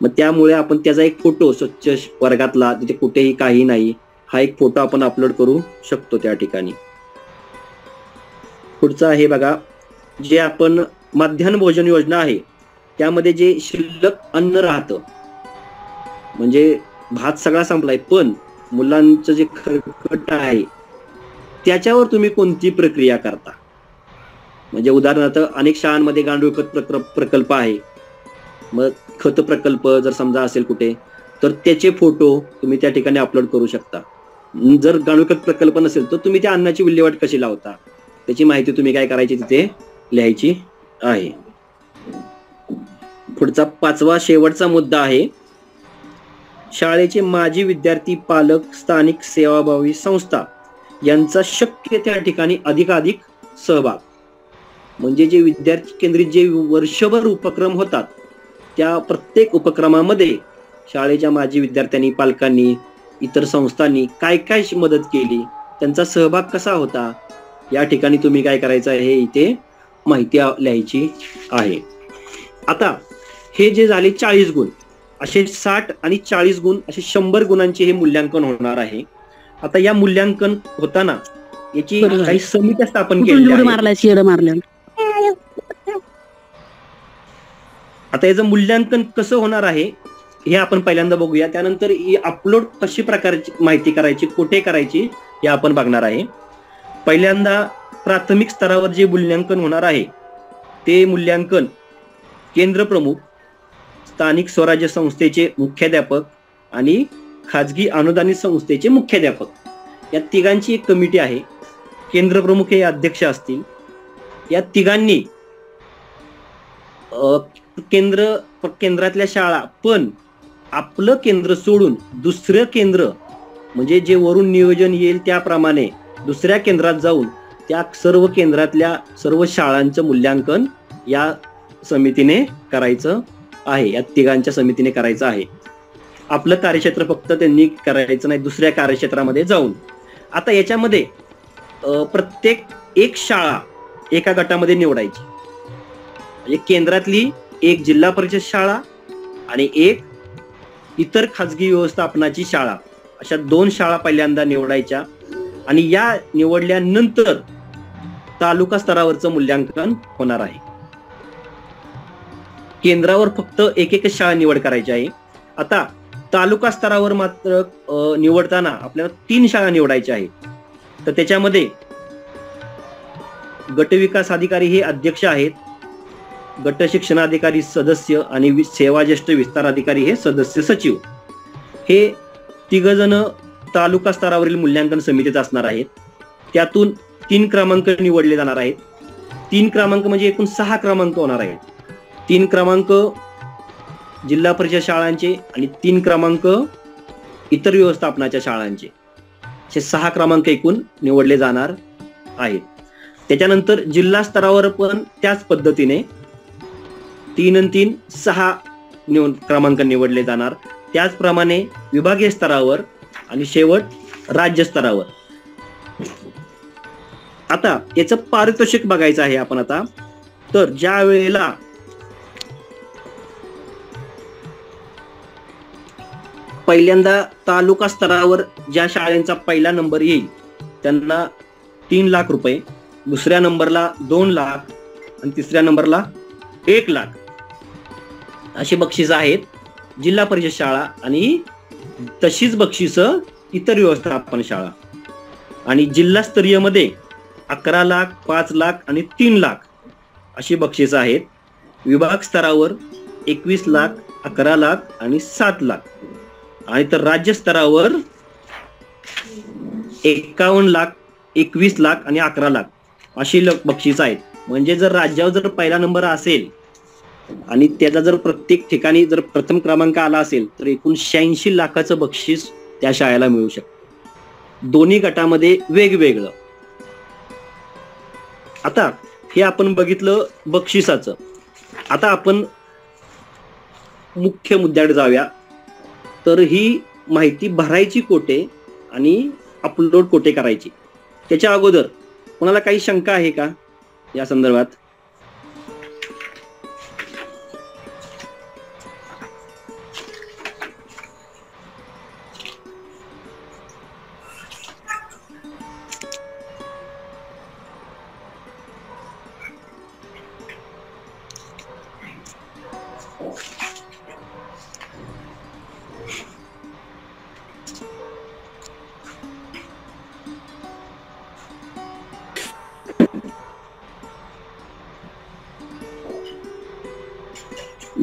मग त्यामुळे आपण त्याचा एक फोटो स्वच्छ वर्गातला, तिथे कुठेही काही नाही, हा एक फोटो आपण अपलोड करू शकतो त्या ठिकाणी. पुढचं आहे बघा, जे आपण मध्यान्ह भोजन योजना आहे त्यामध्ये जे शिल्लक अन्न राहतं, म्हणजे भात सगळा संपलाय पण मुलांचं जे खरकट आहे त्याच्यावर तुम्ही कोणती प्रक्रिया करता. म्हणजे उदाहरणार्थ अनेक शाळांमध्ये गांडूळ खत प्रकल्प आहे. मग खत प्रकल्प जर समजा असेल कुठे तर त्याचे फोटो तुम्ही त्या ठिकाणी अपलोड करू शकता. जर गांडूळ खत प्रकल्प नसेल तर तुम्ही त्या अन्नाची विल्हेवाट कशी लावता त्याची माहिती तुम्ही काय करायची तिथे लिहायची आहे. पुढचा 5वा शेवटचा मुद्दा आहे शाळेचे माजी विद्यार्थी, पालक, स्थानिक सेवाभावी संस्था यांचा शक्य त्या ठिकाणी अधिकाधिक सहभाग. म्हणजे जे विद्यार्थी केंद्रित जे वर्षभर उपक्रम होतात त्या प्रत्येक उपक्रमामध्ये शाळेच्या माजी विद्यार्थ्यांनी, पालकांनी, इतर संस्थांनी काय काय मदत केली, त्यांचा सहभाग कसा होता, या ठिकाणी तुम्ही काय करायचं आहे इथे माहिती लिहायची आहे. आता हे जे झाले 40 गुण, असे 60 आणि 40 गुण असे 100 गुणांचे हे मूल्यांकन होणार आहे. आता या मूल्यांकन होताना याची काही समित्या स्थापन केली आहे. आता याचं मूल्यांकन कसं होणार आहे हे आपण पहिल्यांदा बघूया. त्यानंतर अपलोड कशी प्रकारची माहिती करायची, कुठे करायची हे आपण बघणार आहे. पहिल्यांदा प्राथमिक स्तरावर जे मूल्यांकन होणार आहे ते मूल्यांकन केंद्र प्रमुख, स्थानिक स्वराज्य संस्थेचे मुख्याध्यापक आणि खाजगी अनुदानित संस्थेचे मुख्याध्यापक या तिघांची एक कमिटी आहे. केंद्र प्रमुख हे अध्यक्ष असतील. या तिघांनी केंद्रातल्या शाळा पण आपलं केंद्र सोडून दुसरं केंद्र, म्हणजे जे वरून नियोजन येईल त्याप्रमाणे दुसऱ्या केंद्रात जाऊन त्या सर्व केंद्रातल्या सर्व शाळांचं मूल्यांकन या समितीने करायचं आहे, या तिघांच्या समितीने करायचं आहे. आपलं कार्यक्षेत्र फक्त त्यांनी करायचं नाही, दुसऱ्या कार्यक्षेत्रामध्ये जाऊन. आता याच्यामध्ये प्रत्येक एक शाळा एका गटामध्ये निवडायची. म्हणजे केंद्रातली एक जिल्हा परिषद शाळा आणि एक इतर खाजगी व्यवस्थापनाची शाळा अशा 2 शाळा पहिल्यांदा निवडायच्या आणि या निवडल्यानंतर तालुका स्तरावरचं मूल्यांकन होणार आहे. केंद्रावर फक्त एकच शाळा निवड करायची आहे. आता तालुका स्तरावर मात्र निवडताना आपल्याला 3 शाळा निवडायच्या आहेत. तर त्याच्यामध्ये गट विकास अधिकारी हे अध्यक्ष आहेत, गट शिक्षणाधिकारी सदस्य आणि सेवा ज्येष्ठ विस्तार अधिकारी हे सदस्य सचिव. हे 3 जण तालुका स्तरावरील मूल्यांकन समितीत असणार आहेत. त्यातून 3 क्रमांक निवडले जाणार आहेत. 3 क्रमांक म्हणजे एकूण 6 क्रमांक होणार आहेत. 3 क्रमांक जिल्हा परिषद शाळांचे आणि 3 क्रमांक इतर व्यवस्थापनाच्या शाळांचे, असे 6 क्रमांक एकूण निवडले जाणार आहेत. त्याच्यानंतर जिल्हा स्तरावर पण त्याच पद्धतीने 3 आणि 3 6 क्रमांक निवडले जाणार. त्याचप्रमाणे विभागीय स्तरावर आणि शेवट राज्य स्तरावर. आता याचं पारितोषिक बघायचं आहे आपण आता. तर ज्या वेळेला पहिल्यांदा तालुका स्तरावर ज्या शाळेचा पहिला नंबर येईल त्यांना 3 लाख रुपये, दुसऱ्या नंबरला 2 लाख आणि तिसऱ्या नंबरला 1 लाख अशी बक्षिसं आहेत जिल्हा परिषद शाळा आणि तशीच बक्षिसं इतर व्यवस्थापन शाळा. आणि जिल्हास्तरीय मध्ये 11 लाख, 5 लाख आणि 3 लाख अशी बक्षिसं आहेत. विभाग स्तरावर 21 लाख, 11 लाख आणि 7 लाख आणि तर राज्य स्तरावर 51 लाख, 21 लाख आणि 11 लाख अशी बक्षिसं आहेत. म्हणजे जर राज्यावर जर पहिला नंबर असेल आणि त्याचा जर प्रत्येक ठिकाणी जर प्रथम क्रमांक आला असेल तर एकूण 86 लाखाचं बक्षीस त्या शाळेला मिळू शकतं. दोन्ही गटामध्ये वेगवेगळं. आता हे आपण बघितलं बक्षिसाचं. आता आपण मुख्य मुद्द्याकडे जाऊया. तर ही माहिती भरायची कोठे आणि अपलोड कोठे करायची. त्याच्या अगोदर कोणाला काही शंका आहे का या संदर्भात?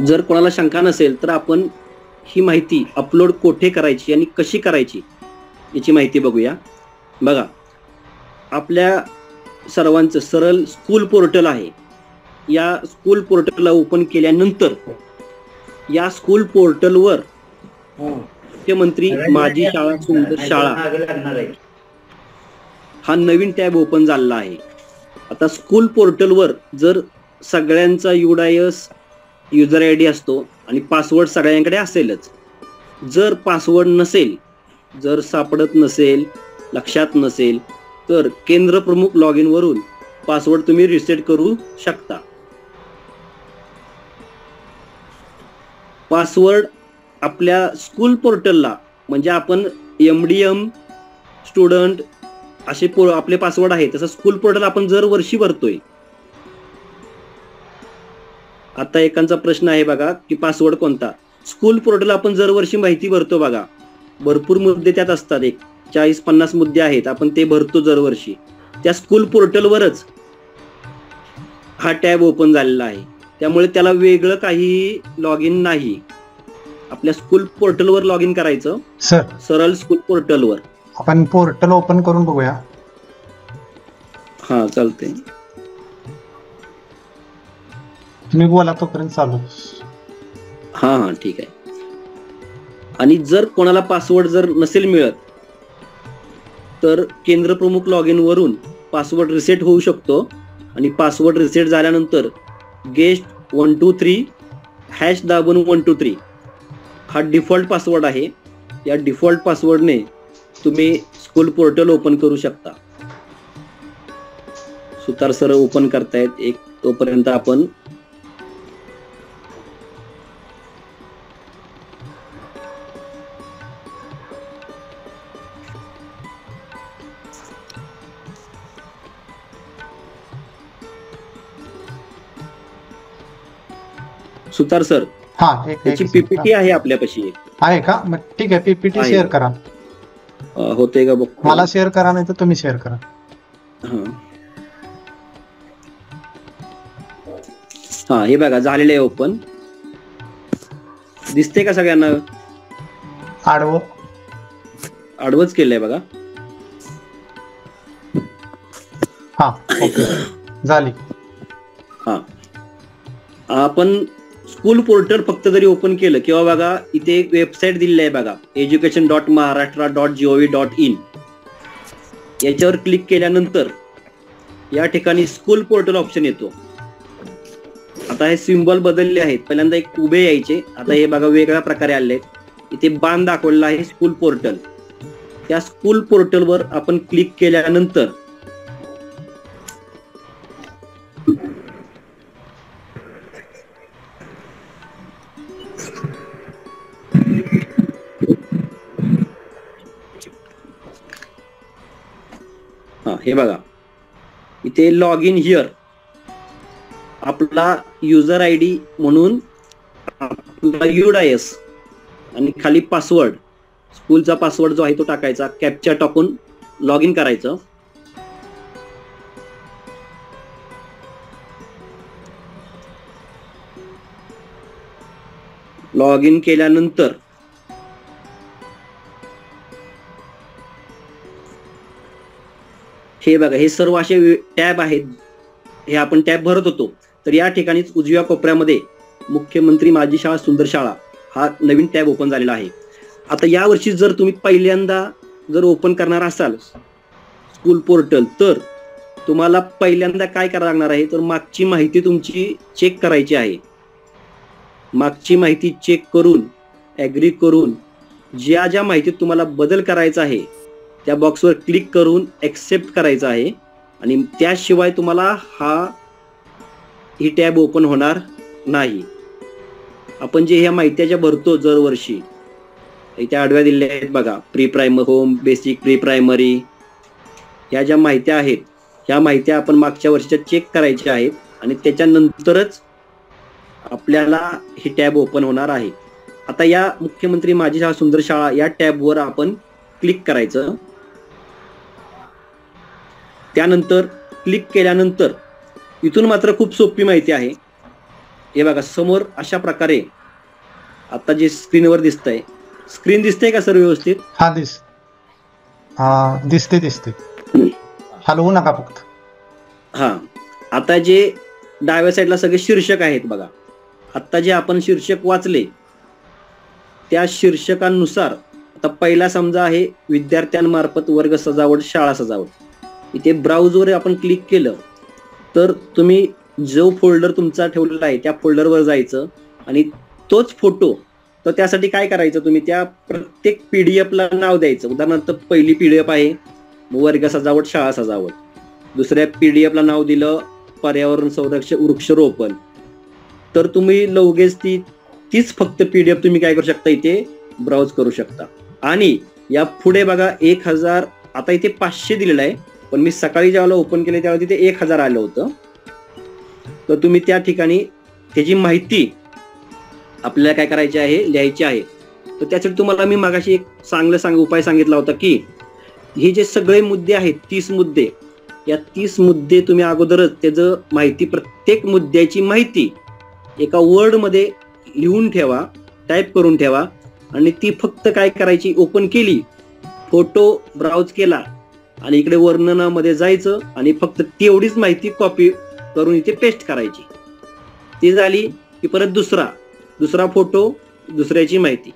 जर कोणाला शंका नसेल तर आपण ही माहिती अपलोड कोठे करायची आणि कशी करायची याची माहिती बघूया. बघा, आपल्या सर्वांचं सरळ स्कूल पोर्टल आहे. या स्कूल पोर्टलला ओपन केल्यानंतर या स्कूल पोर्टलवर मुख्यमंत्री माझी शाळा सुंदर शाळा हा नवीन टॅब ओपन झालेला आहे. आता स्कूल पोर्टलवर जर सगळ्यांचा UDIS युजर ID असतो आणि पासवर्ड सगळ्यांकडे असेलच. जर पासवर्ड नसेल, जर सापडत नसेल, लक्षात नसेल तर केंद्र प्रमुख लॉग इन वरून पासवर्ड तुम्ही रिसेट करू शकता. पासवर्ड आपल्या स्कूल पोर्टलला म्हणजे आपण MDM स्टुडंट असे आपले पासवर्ड आहे तसं स्कूल पोर्टल आपण दर वर्षी भरतोय. आता एकांचा प्रश्न आहे बघा की पासवर्ड कोणता. स्कूल पोर्टल आपण दरवर्षी माहिती भरतो बघा. भरपूर मुद्दे त्यात असतात, एक 40-50 मुद्दे आहेत, आपण ते भरतो दरवर्षी. त्या स्कूल पोर्टलवरच हा टॅब ओपन झालेला आहे. त्यामुळे त्याला वेगळं काही लॉग इन नाही. आपल्या स्कूल पोर्टलवर लॉग इन करायचं सर. सरळ स्कूल पोर्टलवर. आपण पोर्टल ओपन करून बघूया. हा चालते. तुम्ही बोला तोपर्यंत चालू. हा ठीक आहे. आणि जर कोणाला पासवर्ड जर नसेल मिळत तर केंद्र प्रमुख लॉग इन वरून पासवर्ड रिसेट होऊ शकतो. आणि पासवर्ड रिसेट झाल्यानंतर गेस्ट 123 हॅश दाबून 123 हा डिफॉल्ट पासवर्ड आहे. या डिफॉल्ट पासवर्डने तुम्ही स्कूल पोर्टल ओपन करू शकता. सुतार सर ओपन करतायत एक, तोपर्यंत आपण सुतार सर, हा एक त्याची एक पीपीटी आहे आपल्यापाशी एक. आहे का? मग ठीक आहे, पीपीटी आहे. शेअर करा. होते का बघ. मला शेअर करा, नाही तर तुम्ही शेअर करा. हा हे बघा झालेलं आहे ओपन. दिसते का सगळ्यांना? आडवं आडवंच केलंय बघा. हा ओके झाली. हा आपण स्कूल पोर्टल फक्त जरी ओपन केलं किंवा बघा इथे एक वेबसाईट दिलेली आहे बघा, education.maharashtra.gov.in. याच्यावर क्लिक केल्यानंतर या ठिकाणी स्कूल पोर्टल ऑप्शन येतो. आता हे सिम्बॉल बदलले आहेत. पहिल्यांदा एक उभे यायचे, आता हे बघा वेगळ्या प्रकारे आले आहेत. इथे बाण दाखवलेला आहे स्कूल पोर्टल. त्या स्कूल पोर्टलवर आपण क्लिक केल्यानंतर हे बघा इथे लॉग इन हिअर आपला युजर आय डी म्हणून आपला UDIS आणि खाली पासवर्ड, स्कूलचा पासवर्ड जो आहे तो टाकायचा, कॅप्चा टाकून लॉग इन करायचं. लॉग इन केल्यानंतर हे बघा हे सर्व असे टॅब आहेत. हे आपण टॅब भरत होतो. तर या ठिकाणीच उजव्या कोपऱ्यामध्ये मुख्यमंत्री माझी शाळा सुंदर शाळा हा नवीन टॅब ओपन झालेला आहे. आता या वर्षी जर तुम्ही पहिल्यांदा जर ओपन करणार असाल स्कूल पोर्टल, तर तुम्हाला पहिल्यांदा काय करावं लागणार आहे, तर मागची माहिती तुमची चेक करायची आहे. मागची माहिती चेक करून ॲग्री करून ज्या ज्या माहितीत तुम्हाला बदल करायचा आहे त्या बॉक्सवर क्लिक करून ॲक्सेप्ट करायचं आहे. आणि त्याशिवाय तुम्हाला ही टॅब ओपन होणार नाही. आपण जे ह्या माहित्या ज्या भरतो दरवर्षी, इथे आडव्या दिलेल्या आहेत बघा, pre primary, home basic, pre primary, ह्या ज्या माहित्या आहेत ह्या माहित्या आपण मागच्या वर्षीच्या चेक करायच्या आहेत आणि त्याच्यानंतरच आपल्याला ही टॅब ओपन होणार आहे. आता या मुख्यमंत्री माझी शाळा सुंदर शाळा या टॅबवर आपण क्लिक करायचं. त्यानंतर क्लिक केल्यानंतर इथून मात्र खूप सोपी माहिती आहे. हे बघा समोर अशा प्रकारे आता जे स्क्रीनवर दिसतंय, स्क्रीन दिसते का सर व्यवस्थित? हा दिसते. हलवू नका फक्त. हा आता जे डाव्या साईडला सगळे शीर्षक आहेत बघा, आता जे आपण शीर्षक वाचले त्या शीर्षकांनुसार आता पहिला समजा आहे विद्यार्थ्यांमार्फत वर्ग सजावट, शाळा सजावट. इथे ब्राउजवर आपण क्लिक केलं तर तुम्ही जो फोल्डर तुमचा ठेवलेला आहे त्या फोल्डरवर जायचं आणि तोच फोटो, तर त्यासाठी काय करायचं, तुम्ही त्या प्रत्येक PDF ला नाव द्यायचं. उदाहरणार्थ पहिली PDF आहे वर्ग सजावट, शाळा सजावट. दुसऱ्या PDF ला नाव दिलं पर्यावरण संरक्षण, वृक्षारोपण. तर तुम्ही लगेच तीच फक्त PDF तुम्ही काय करू शकता, इथे ब्राउज करू शकता. आणि या पुढे बघा 1000, आता इथे 500 दिलेलं आहे, पण मी सकाळी ज्यावेळेला ओपन केले त्यावेळेला तिथे 1000 आलं होतं. तर तुम्ही त्या ठिकाणी त्याची माहिती आपल्याला काय करायची आहे, लिहायची आहे. तर त्यासाठी तुम्हाला मी मागाशी एक उपाय सांगितला होता की हे जे सगळे मुद्दे आहेत 30 मुद्दे, या 30 मुद्दे तुम्ही अगोदरच त्याचं माहिती, प्रत्येक मुद्द्याची माहिती एका वर्डमध्ये लिहून ठेवा, टाईप करून ठेवा. आणि ती फक्त काय करायची, ओपन केली, फोटो ब्राउज केला आणि इकडे वर्णनामध्ये जायचं आणि फक्त तेवढीच माहिती कॉपी करून इथे पेस्ट करायची. ती झाली की परत दुसरा फोटो, दुसऱ्याची माहिती.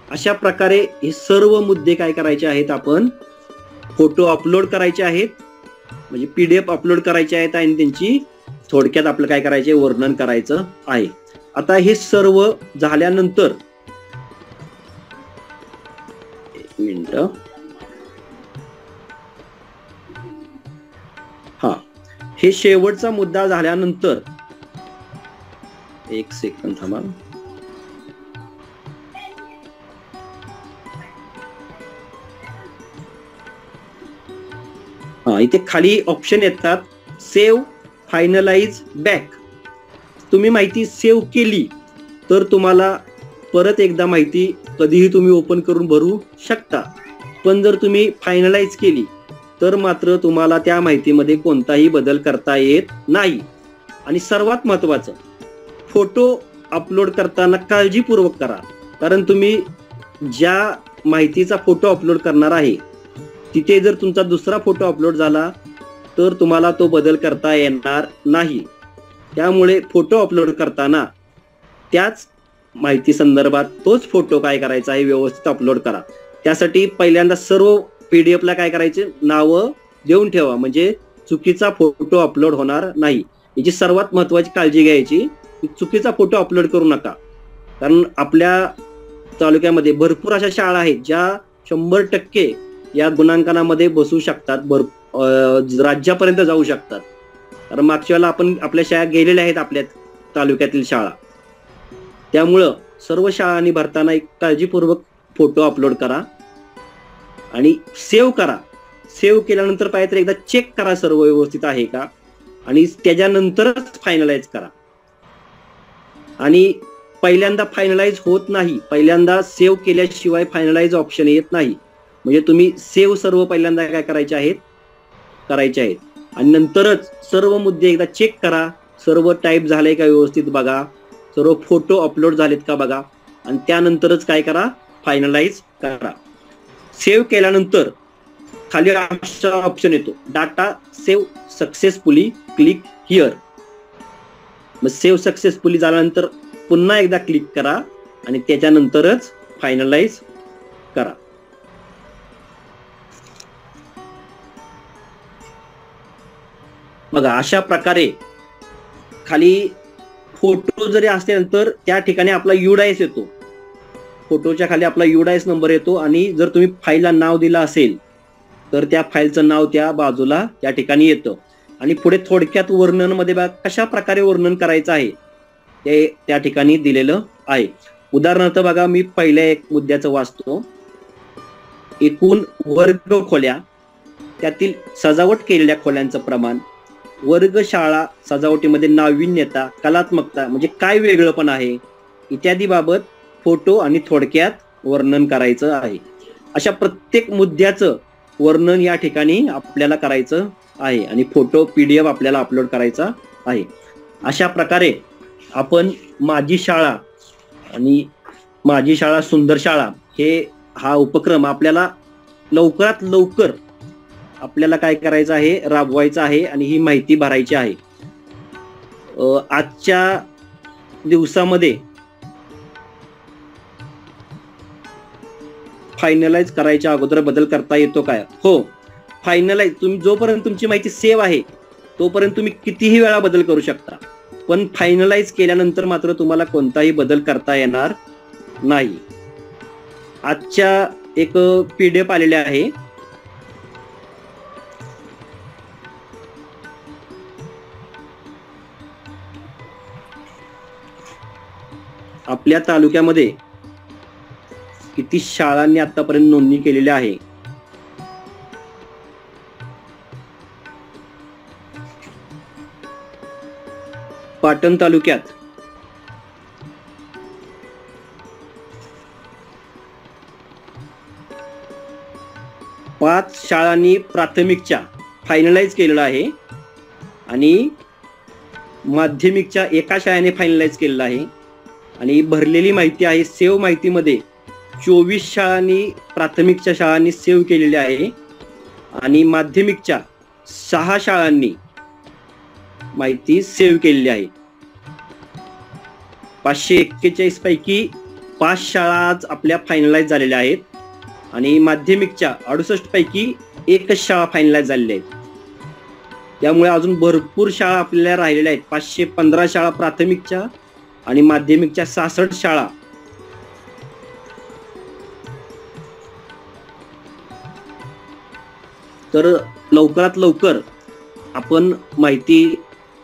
अशा प्रकारे हे सर्व मुद्दे काय करायचे आहेत, आपण फोटो अपलोड करायचे आहेत, म्हणजे PDF अपलोड करायचे आहेत आणि त्यांची थोडक्यात आपलं काय करायचे, वर्णन करायचं आहे. आता हे सर्व झाल्यानंतर एक मिनिट, हे शेवटचा मुद्दा झाल्यानंतर एक सेकंद थांबा. इथे खाली ऑप्शन येतात सेव्ह, फायनलाइज, बॅक. तुम्ही माहिती सेव्ह केली तर तुम्हाला परत एकदा माहिती कधीही तुम्ही ओपन करून भरू शकता. पण जर तुम्ही फायनलाइज केली तर मात्र तुम्हाला त्या माहितीमध्ये कोणताही बदल करता येत नाही. आणि सर्वात महत्त्वाचं, फोटो अपलोड करताना काळजीपूर्वक करा. कारण तुम्ही ज्या माहितीचा फोटो अपलोड करणार आहे तिथे जर तुमचा दुसरा फोटो अपलोड झाला तर तुम्हाला तो बदल करता येणार नाही. त्यामुळे फोटो अपलोड करताना त्याच माहिती संदर्भात तोच फोटो काय करायचा आहे, व्यवस्थित अपलोड करा. त्यासाठी पहिल्यांदा सर्व PDF ला काय करायचे, नावं देऊन ठेवा, म्हणजे चुकीचा फोटो अपलोड होणार नाही. याची सर्वात महत्वाची काळजी घ्यायची, चुकीचा फोटो अपलोड करू नका. कारण आपल्या तालुक्यामध्ये भरपूर अशा शाळा आहेत ज्या 100% या गुणांकनामध्ये बसू शकतात, राज्यापर्यंत जाऊ शकतात. कारण मागच्या वेळेला आपण आपल्या शाळा गेलेल्या आहेत, आपल्या तालुक्यातील शाळा. त्यामुळं सर्व शाळांनी भरताना एक काळजीपूर्वक फोटो अपलोड करा आणि सेव्ह करा. सेव्ह केल्यानंतर पाहिजे तर एकदा चेक करा सर्व व्यवस्थित आहे का, आणि त्याच्यानंतरच फायनलाइज करा. आणि पहिल्यांदा फायनलाइज होत नाही, पहिल्यांदा सेव्ह केल्याशिवाय फायनलाइज ऑप्शन येत नाही. म्हणजे तुम्ही सेव्ह सर्व पहिल्यांदा काय करायचे आहेत आणि नंतरच सर्व मुद्दे एकदा चेक करा. सर्व टाईप झाले का व्यवस्थित बघा, सर्व फोटो अपलोड झालेत का बघा, आणि त्यानंतरच काय करा, फायनलाइज करा. सेव्ह केल्यानंतर खाली असा ऑप्शन येतो, data save successfully, click here. मग सेव्ह सक्सेसफुली झाल्यानंतर पुन्हा एकदा क्लिक करा आणि त्याच्यानंतरच फायनलाइज करा. बघा, अशा प्रकारे खाली फोटो जरी असल्यानंतर त्या ठिकाणी आपला UDIS येतो. फोटोच्या खाली आपला UDIS नंबर येतो, आणि जर तुम्ही फाईलला नाव दिलं असेल तर त्या फाईलचं नाव त्या बाजूला त्या ठिकाणी येतं. आणि पुढे थोडक्यात वर्णन मध्ये बघा कशा प्रकारे वर्णन करायचं आहे ते त्या ठिकाणी दिलेलं आहे. उदाहरणार्थ बघा, मी पहिल्या एक मुद्द्याचं वाचतो. एकूण वर्ग खोल्या, त्यातील सजावट केलेल्या खोल्यांचं प्रमाण, वर्गशाळा सजावटीमध्ये नाविन्यता, कलात्मकता म्हणजे काय वेगळंपण आहे इत्यादी बाबत फोटो आणि थोडक्यात वर्णन करायचं आहे. अशा प्रत्येक मुद्द्याचं वर्णन या ठिकाणी आपल्याला करायचं आहे आणि फोटो PDF आपल्याला अपलोड करायचा आहे. अशा प्रकारे आपण माझी शाळा आणि माझी शाळा सुंदर शाळा हा उपक्रम आपल्याला लवकरात लवकर आपल्याला काय करायचं आहे, राबवायचं आहे आणि ही माहिती भरायची आहे. आजच्या दिवसामध्ये फायनलाइज करायच्या अगोदर बदल करता येतो काय? हो, फायनलाइज तुम्ही जोपर्यंत तुमची माहिती सेव्ह आहे तोपर्यंत तुम्ही कितीही वेळा बदल करू शकता, पण फायनलाइज केल्यानंतर मात्र तुम्हाला कोणताही बदल करता येणार नाही. आजच्या एक PDF आलेल्या आहे. आपल्या तालुक्यामध्ये किती शाळांनी आतापर्यंत नोंदणी केलेली आहे. पाटण तालुक्यात 5 शाळांनी प्राथमिकच्या फायनलाइज केलेलं आहे आणि माध्यमिकच्या एका शाळेने फायनलाइज केलेलं आहे. आणि भरलेली माहिती आहे सेव्ह माहितीमध्ये 24 शाळांनी प्राथमिकच्या शाळांनी सेव्ह केलेली आहे आणि माध्यमिकच्या 6 शाळांनी माहिती सेव्ह केलेली आहे. 541 पैकी 5 शाळा आज आपल्या फायनलाइज झालेल्या आहेत आणि माध्यमिकच्या 68 पैकी एकच शाळा फायनलाइज झालेल्या आहेत. त्यामुळे अजून भरपूर शाळा आपल्याला राहिलेल्या आहेत. 515 शाळा प्राथमिकच्या आणि माध्यमिकच्या 66 शाळा. तर लवकरात लवकर आपण माहिती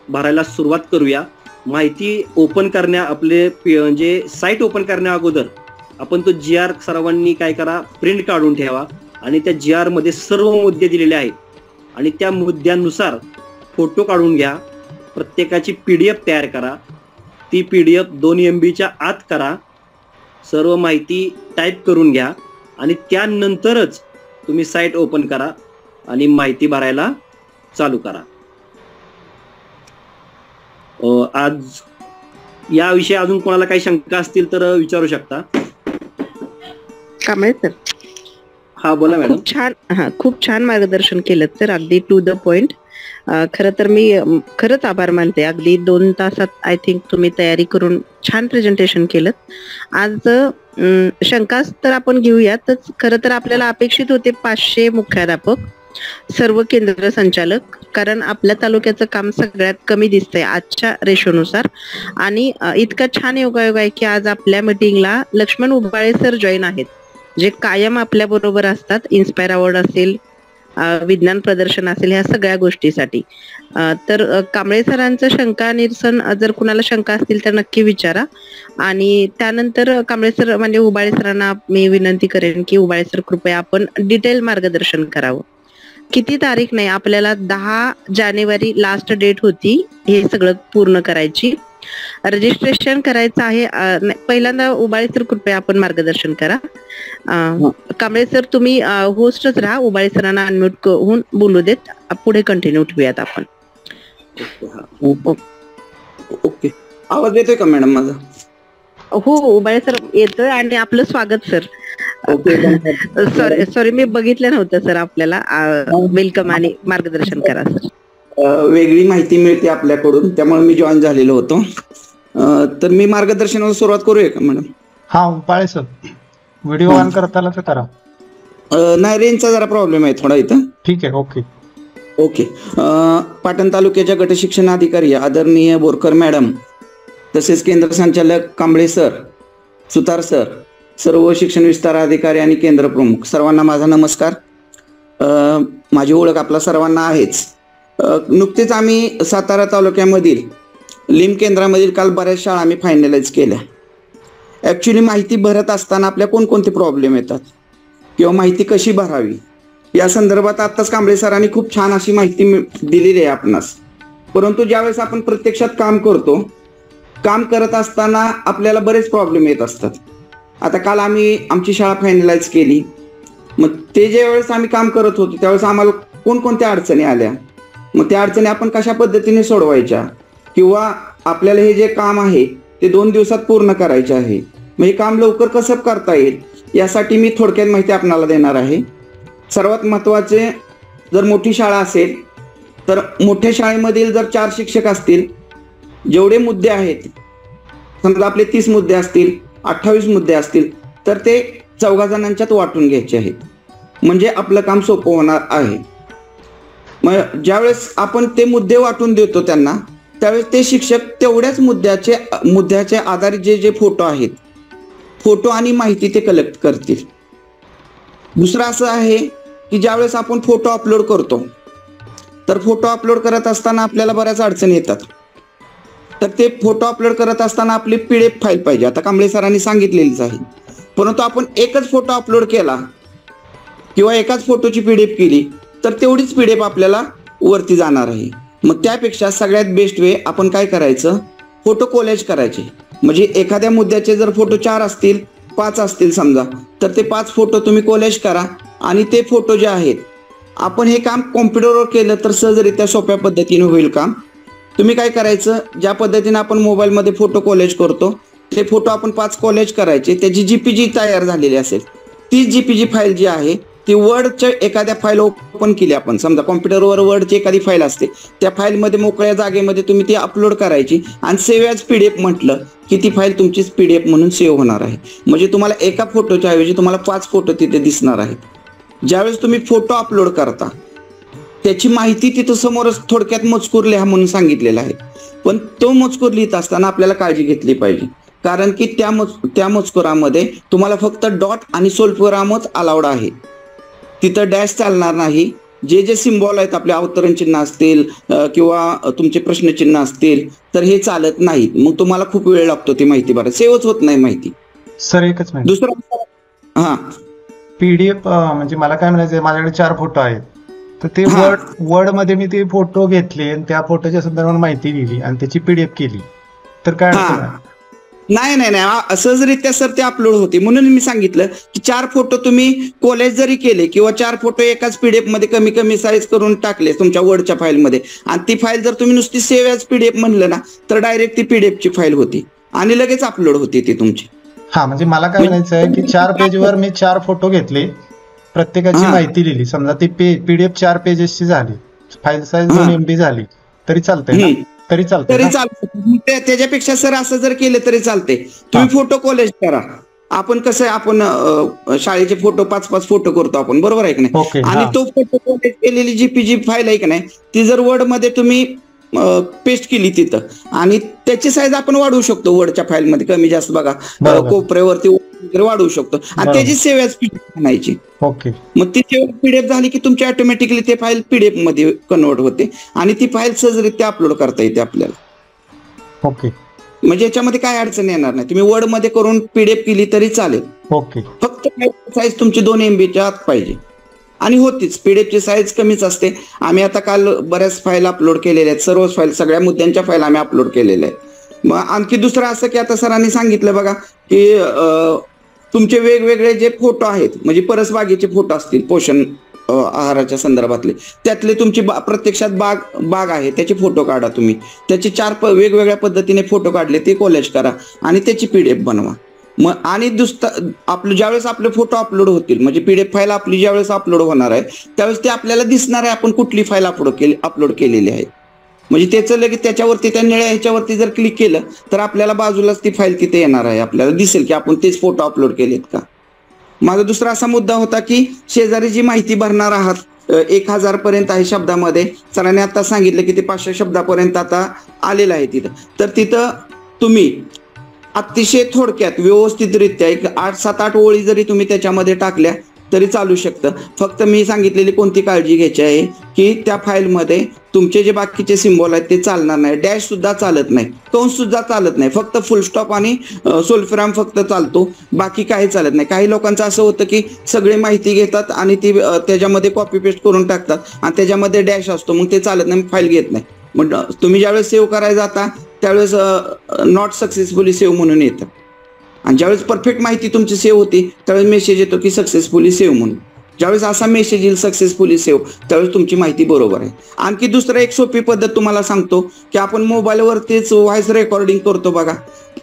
भरायला सुरुवात करूया. माहिती ओपन म्हणजे साईट ओपन करण्या अगोदर आपण तो GR सर्वांनी काय करा, प्रिंट काढून ठेवा आणि त्या GR मध्ये सर्व मुद्दे दिलेले आहेत आणि त्या मुद्द्यानुसार फोटो काढून घ्या. प्रत्येकाची PDF तयार करा. ती PDF 2 MB आत करा, सर्व माहिती टाईप करून घ्या आणि त्यानंतरच तुम्ही साईट ओपन करा आणि माहिती भरायला चालू करा. आज याविषयी अजून कोणाला काही शंका असतील तर विचारू शकता. कांबळे सर. हा बोला मॅडम. खूप छान मार्गदर्शन केलं सर, अगदी टू द पॉइंट. खरं तर मी खरंच आभार मानते. अगदी 2 तासात आय थिंक तुम्ही तयारी करून छान प्रेझेंटेशन केलं. आज शंका तर आपण घेऊयातच. खरं तर आपल्याला अपेक्षित होते 500 मुख्याध्यापक, सर्व केंद्र संचालक, कारण आपल्या तालुक्याचं काम सगळ्यात कमी दिसतंय आजच्या रेशोनुसार. आणि इतका छान योगायोग आहे की आज आपल्या मीटिंगला लक्ष्मण उबाळे सर जॉईन आहेत, जे कायम आपल्या बरोबर असतात. इन्स्पायर अवॉर्ड असेल, विज्ञान प्रदर्शन असेल, ह्या सगळ्या गोष्टीसाठी. तर कांबळे सरांचं शंका निरसन जर कुणाला शंका असतील तर नक्की विचारा. आणि त्यानंतर कांबळे सर म्हणजे उबाळे सरांना मी विनंती करेन की उबाळे सर कृपया आपण डिटेल मार्गदर्शन करावं. किती तारीख नाही, आपल्याला 10 जानेवारी लास्ट डेट होती हे सगळं पूर्ण करायची. रजिस्ट्रेशन करायचं आहे. पहिल्यांदा उबाळे सर कृपया आपण मार्गदर्शन करा. कांबळे सर तुम्ही होस्टच राहा, उबाळे सरांना अनम्यूट होऊन बोलू देत. पुढे कंटिन्यू ठेवूयात आपण. ओके, आवाज येतोय का मॅडम माझा? हो, उबाळे सर येतोय आणि आपलं स्वागत सर. सॉरी मी बघितलं नव्हतं सर आपल्याला. वेलकम आणि मार्गदर्शन करा सर. वेगळी माहिती मिळते आपल्याकडून, त्यामुळे मी जॉईन झालेलो होतो. तर मी मार्गदर्शनाला सुरुवात करूया का मॅडम? हा उपाळे सर, व्हिडिओ ऑन करताना तर करा. नाही, रेंजचा जरा प्रॉब्लेम आहे थोडा इथं. ठीक आहे, ओके ओके. पाटण तालुक्याच्या गट शिक्षण अधिकारी आदरणीय बोरकर मॅडम, तसेच केंद्र संचालक कांबळे सर, सुतार सर, सर्व शिक्षण विस्तार अधिकारी आणि केंद्र प्रमुख, सर्वांना माझा नमस्कार. माझी ओळख आपला सर्वांना आहेच. नुकतेच आम्ही सातारा तालुक्यामधील लिम केंद्रामधील काल बऱ्याच शाळा आम्ही फायनलाइज केल्या. ॲक्च्युली माहिती भरत असताना आपल्या कोणकोणते प्रॉब्लेम येतात किंवा माहिती कशी भरावी या संदर्भात आत्ताच कांबळे सरांनी खूप छान अशी माहिती दिलेली आहे आपणास. परंतु ज्यावेळेस आपण प्रत्यक्षात काम करतो, काम करत असताना आपल्याला बरेच प्रॉब्लेम येत असतात. आता काल आम्ही आमची शाळा फायनलाइज केली. मग ते ज्यावेळेस आम्ही काम करत होतो त्यावेळेस आम्हाला कोणकोणत्या अडचणी आल्या, मग त्या अडचणी आपण कशा पद्धतीने सोडवायच्या, किंवा आपल्याला हे जे काम आहे ते 2 दिवसात पूर्ण करायचे आहे, मग हे काम लवकर कसं करता येईल यासाठी मी थोडक्यात माहिती आपणाला देणार आहे. सर्वात महत्त्वाचे, जर मोठी शाळा असेल तर मोठ्या शाळेमधील जर 4 शिक्षक असतील, जेवढे मुद्दे आहेत, समजा आपले 30 मुद्दे असतील, 28 मुद्दे असतील, तर ते 4 जणांच्यात वाटून घ्यायचे आहेत, म्हणजे आपलं काम सोपं होणार आहे. मग ज्यावेळेस आपण ते मुद्दे वाटून देतो त्यांना, त्यावेळेस ते शिक्षक तेवढ्याच मुद्द्याचे आधारित जे फोटो आहेत, फोटो आणि माहिती ते कलेक्ट करतील. दुसरं असं आहे की ज्यावेळेस आपण फोटो अपलोड करतो, तर फोटो अपलोड करत असताना आपल्याला बऱ्याच अडचणी येतात. तर ते फोटो अपलोड करत असताना आपली PDF फाईल पाहिजे. आता कांबळे सरांनी सांगितलेलीच आहे. परंतु आपण एकच फोटो अपलोड केला किंवा एकाच फोटोची PDF केली तर तेवढीच PDF आपल्याला वरती जाणार आहे. मग त्यापेक्षा सगळ्यात बेस्ट वे आपण काय करायचं, फोटो कोलेज करायचे. म्हणजे एखाद्या मुद्द्याचे जर फोटो 4 असतील, 5 असतील समजा, तर ते 5 फोटो तुम्ही कोलेज करा आणि ते फोटो जे आहेत, आपण हे काम कॉम्प्युटरवर केलं तर सहजरित्या सोप्या पद्धतीने होईल काम. तुम्ही काय करायचं, ज्या पद्धतीने आपण मोबाईलमध्ये फोटो कोलेज करतो ते फोटो आपण 5 कोलेज करायचे. त्याची GPG तयार झालेली असेल, ती GPG फाईल जी आहे ती वर्डच्या एखाद्या फाईल ओपन केली आपण, समजा कॉम्प्युटरवर वर्डची एखादी फाईल असते, त्या फाईलमध्ये मोकळ्या जागेमध्ये तुम्ही ती अपलोड करायची आणि सेव्ह ॲज PDF म्हटलं की ती फाईल तुमचीच PDF म्हणून सेव्ह होणार आहे. म्हणजे तुम्हाला एका फोटोच्या ऐवजी तुम्हाला 5 फोटो तिथे दिसणार आहेत. ज्यावेळेस तुम्ही फोटो अपलोड करता त्याची माहिती तिथं समोरच थोडक्यात मजकूर लिहा म्हणून सांगितलेला आहे. पण तो मजकूर लिहित असताना आपल्याला काळजी घेतली पाहिजे, कारण की त्या मजकुरामध्ये तुम्हाला फक्त डॉट आणि स्वल्पविरामच अलाउड आहे. तिथं डॅश चालणार नाही. जे सिम्बॉल आहेत, आपले अवतरण चिन्ह असतील किंवा तुमचे प्रश्नचिन्ह असतील, तर हे चालत नाही. मग तुम्हाला खूप वेळ लागतो ती माहिती भरायला, सेव्हच होत नाही माहिती. सर एकच मिनिट. दुसरं PDF म्हणजे मला काय म्हणायचं, माझ्याकडे 4 फोटो आहेत, तर ते वर्ड मध्ये मी ते फोटो घेतले आणि त्या फोटोच्या संदर्भात माहिती लिहिली आणि त्याची PDF केली. तर काय अडचण हा. आहे? नाही सहजरित्या सर ते अपलोड होते. म्हणून मी सांगितलं की 4 फोटो तुम्ही कोलेज जरी केले किंवा 4 फोटो एकाच पीडीएफ मध्ये कमी कमी साईज करून टाकले तुमच्या वर्डच्या फाईलमध्ये आणि ती फाईल जर तुम्ही नुसती सेव्ह ॲज पीडीएफ म्हणलं ना तर डायरेक्ट ती पीडीएफची फाईल होती आणि लगेच अपलोड होती ती तुमची. हा म्हणजे मला काय म्हणायचं आहे की 4 पेजवर मी 4 फोटो घेतले, प्रत्येकाची हा. माहिती लिहिली, समजा ती पीडीएफ 4 पेजेसची झाली, फाईल साईज हा. 2 MB झाली तरी चालतंय ना? तरी चालतंय तरी ना? चालतं. त्याच्यापेक्षा सर असं जर केलं तरी चालते. तुम्ही फोटो कोलेज करा. आपण कसं आहे, आपण शाळेचे फोटो 5-5 फोटो करतो आपण, बरोबर आहे की नाही? ओके. आणि तो फोटो कोलेज केलेली जीपीजी फाईल आहे की नाही ती जर वर्ड मध्ये तुम्ही पेस्ट केली तिथं आणि त्याची साईज आपण वाढवू शकतो वर्डच्या फाईलमध्ये कमी जास्त बघा बरोबर. कोपऱ्यावरती वगैरे वाढवू शकतो आणि बरोबर. त्याची सेव्ह ॲज पीडीएफ बनायची. ओके. मग ती पीडीएफ झाली की तुमची ऑटोमॅटिकली ते फाईल पीडीएफ मध्ये कन्वर्ट होते आणि ती फाईल सहजरित्या अपलोड करता येते आपल्याला. ओके. म्हणजे याच्यामध्ये काय अडचण येणार नाही. तुम्ही वर्ड मध्ये करून पीडीएफ केली तरी चालेल. ओके. फक्त साईज तुमची 2 MB आत पाहिजे आणि होतीच. पीडीएफची साईज कमीच असते. आम्ही आता काल बऱ्याच फाईल अपलोड केलेल्या आहेत, सर्वच फाईल सगळ्या मुद्द्यांच्या फाईल आम्ही अपलोड केलेल्या आहेत. मग आणखी दुसरं असं की आता सरांनी सांगितलं बघा की तुमचे वेगवेगळे जे फोटो आहेत म्हणजे परसबागेचे फोटो असतील पोषण आहाराच्या संदर्भातले, त्यातले तुमची प्रत्यक्षात बाग आहे त्याचे फोटो काढा तुम्ही. त्याचे 4 वेगवेगळ्या पद्धतीने फोटो काढले ते कोलेज करा आणि त्याची पीडीएफ बनवा. मग आणि आपलं ज्यावेळेस आपले फोटो अपलोड होतील म्हणजे पीडीएफ फाईल आपली ज्यावेळेस अपलोड होणार आहे त्यावेळेस ते आपल्याला दिसणार आहे आपण कुठली फाईल अपलोड केलेली आहे. म्हणजे त्याचं लगेच त्याच्यावरती त्या निळ्या ह्याच्यावरती जर क्लिक केलं तर आपल्याला बाजूलाच ती फाईल तिथे येणार आहे. आपल्याला दिसेल की आपण तेच फोटो अपलोड केलेत का. माझा दुसरा असा मुद्दा होता की शेजारी जी माहिती भरणार आहात 1000 पर्यंत आहे शब्दामध्ये, सरांनी आता सांगितलं की ते 500 शब्दापर्यंत आता आलेलं आहे तिथं. तर तिथं तुम्ही अतिशय थोडक्यात व्यवस्थितरित्या एक 8-7-8 ओळी जरी तुम्ही त्याच्यामध्ये टाकल्या तरी चालू शकतं. फक्त मी सांगितलेली कोणती काळजी घ्यायची आहे की त्या फाईलमध्ये तुमचे जे बाकीचे सिम्बॉल आहेत ते चालणार नाही, डॅश सुद्धा चालत नाही, कंस सुद्धा चालत नाही, फक्त फुल स्टॉप आणि सोल्फ्राम फक्त चालतो, बाकी काही चालत नाही. काही लोकांचं असं होतं की सगळी माहिती घेतात आणि ती त्याच्यामध्ये कॉपी पेस्ट करून टाकतात आणि त्याच्यामध्ये डॅश असतो मग ते चालत नाही, फाईल घेत नाही. मग तुम्ही ज्यावेळेस सेव्ह करायला जाता त्यावेळेस नॉट सक्सेसफुली सेव्ह म्हणून येतं आणि ज्यावेळेस परफेक्ट माहिती तुमची सेव्ह होती त्यावेळेस मेसेज येतो की सक्सेसफुली सेव्ह म्हणून. ज्यावेळेस असा मेसेज येईल सक्सेसफुली सेव्ह त्यावेळेस तुमची माहिती बरोबर आहे. आणखी दुसरं एक सोपी पद्धत तुम्हाला सांगतो की आपण मोबाईलवरतीच व्हॉइस रेकॉर्डिंग करतो बघा,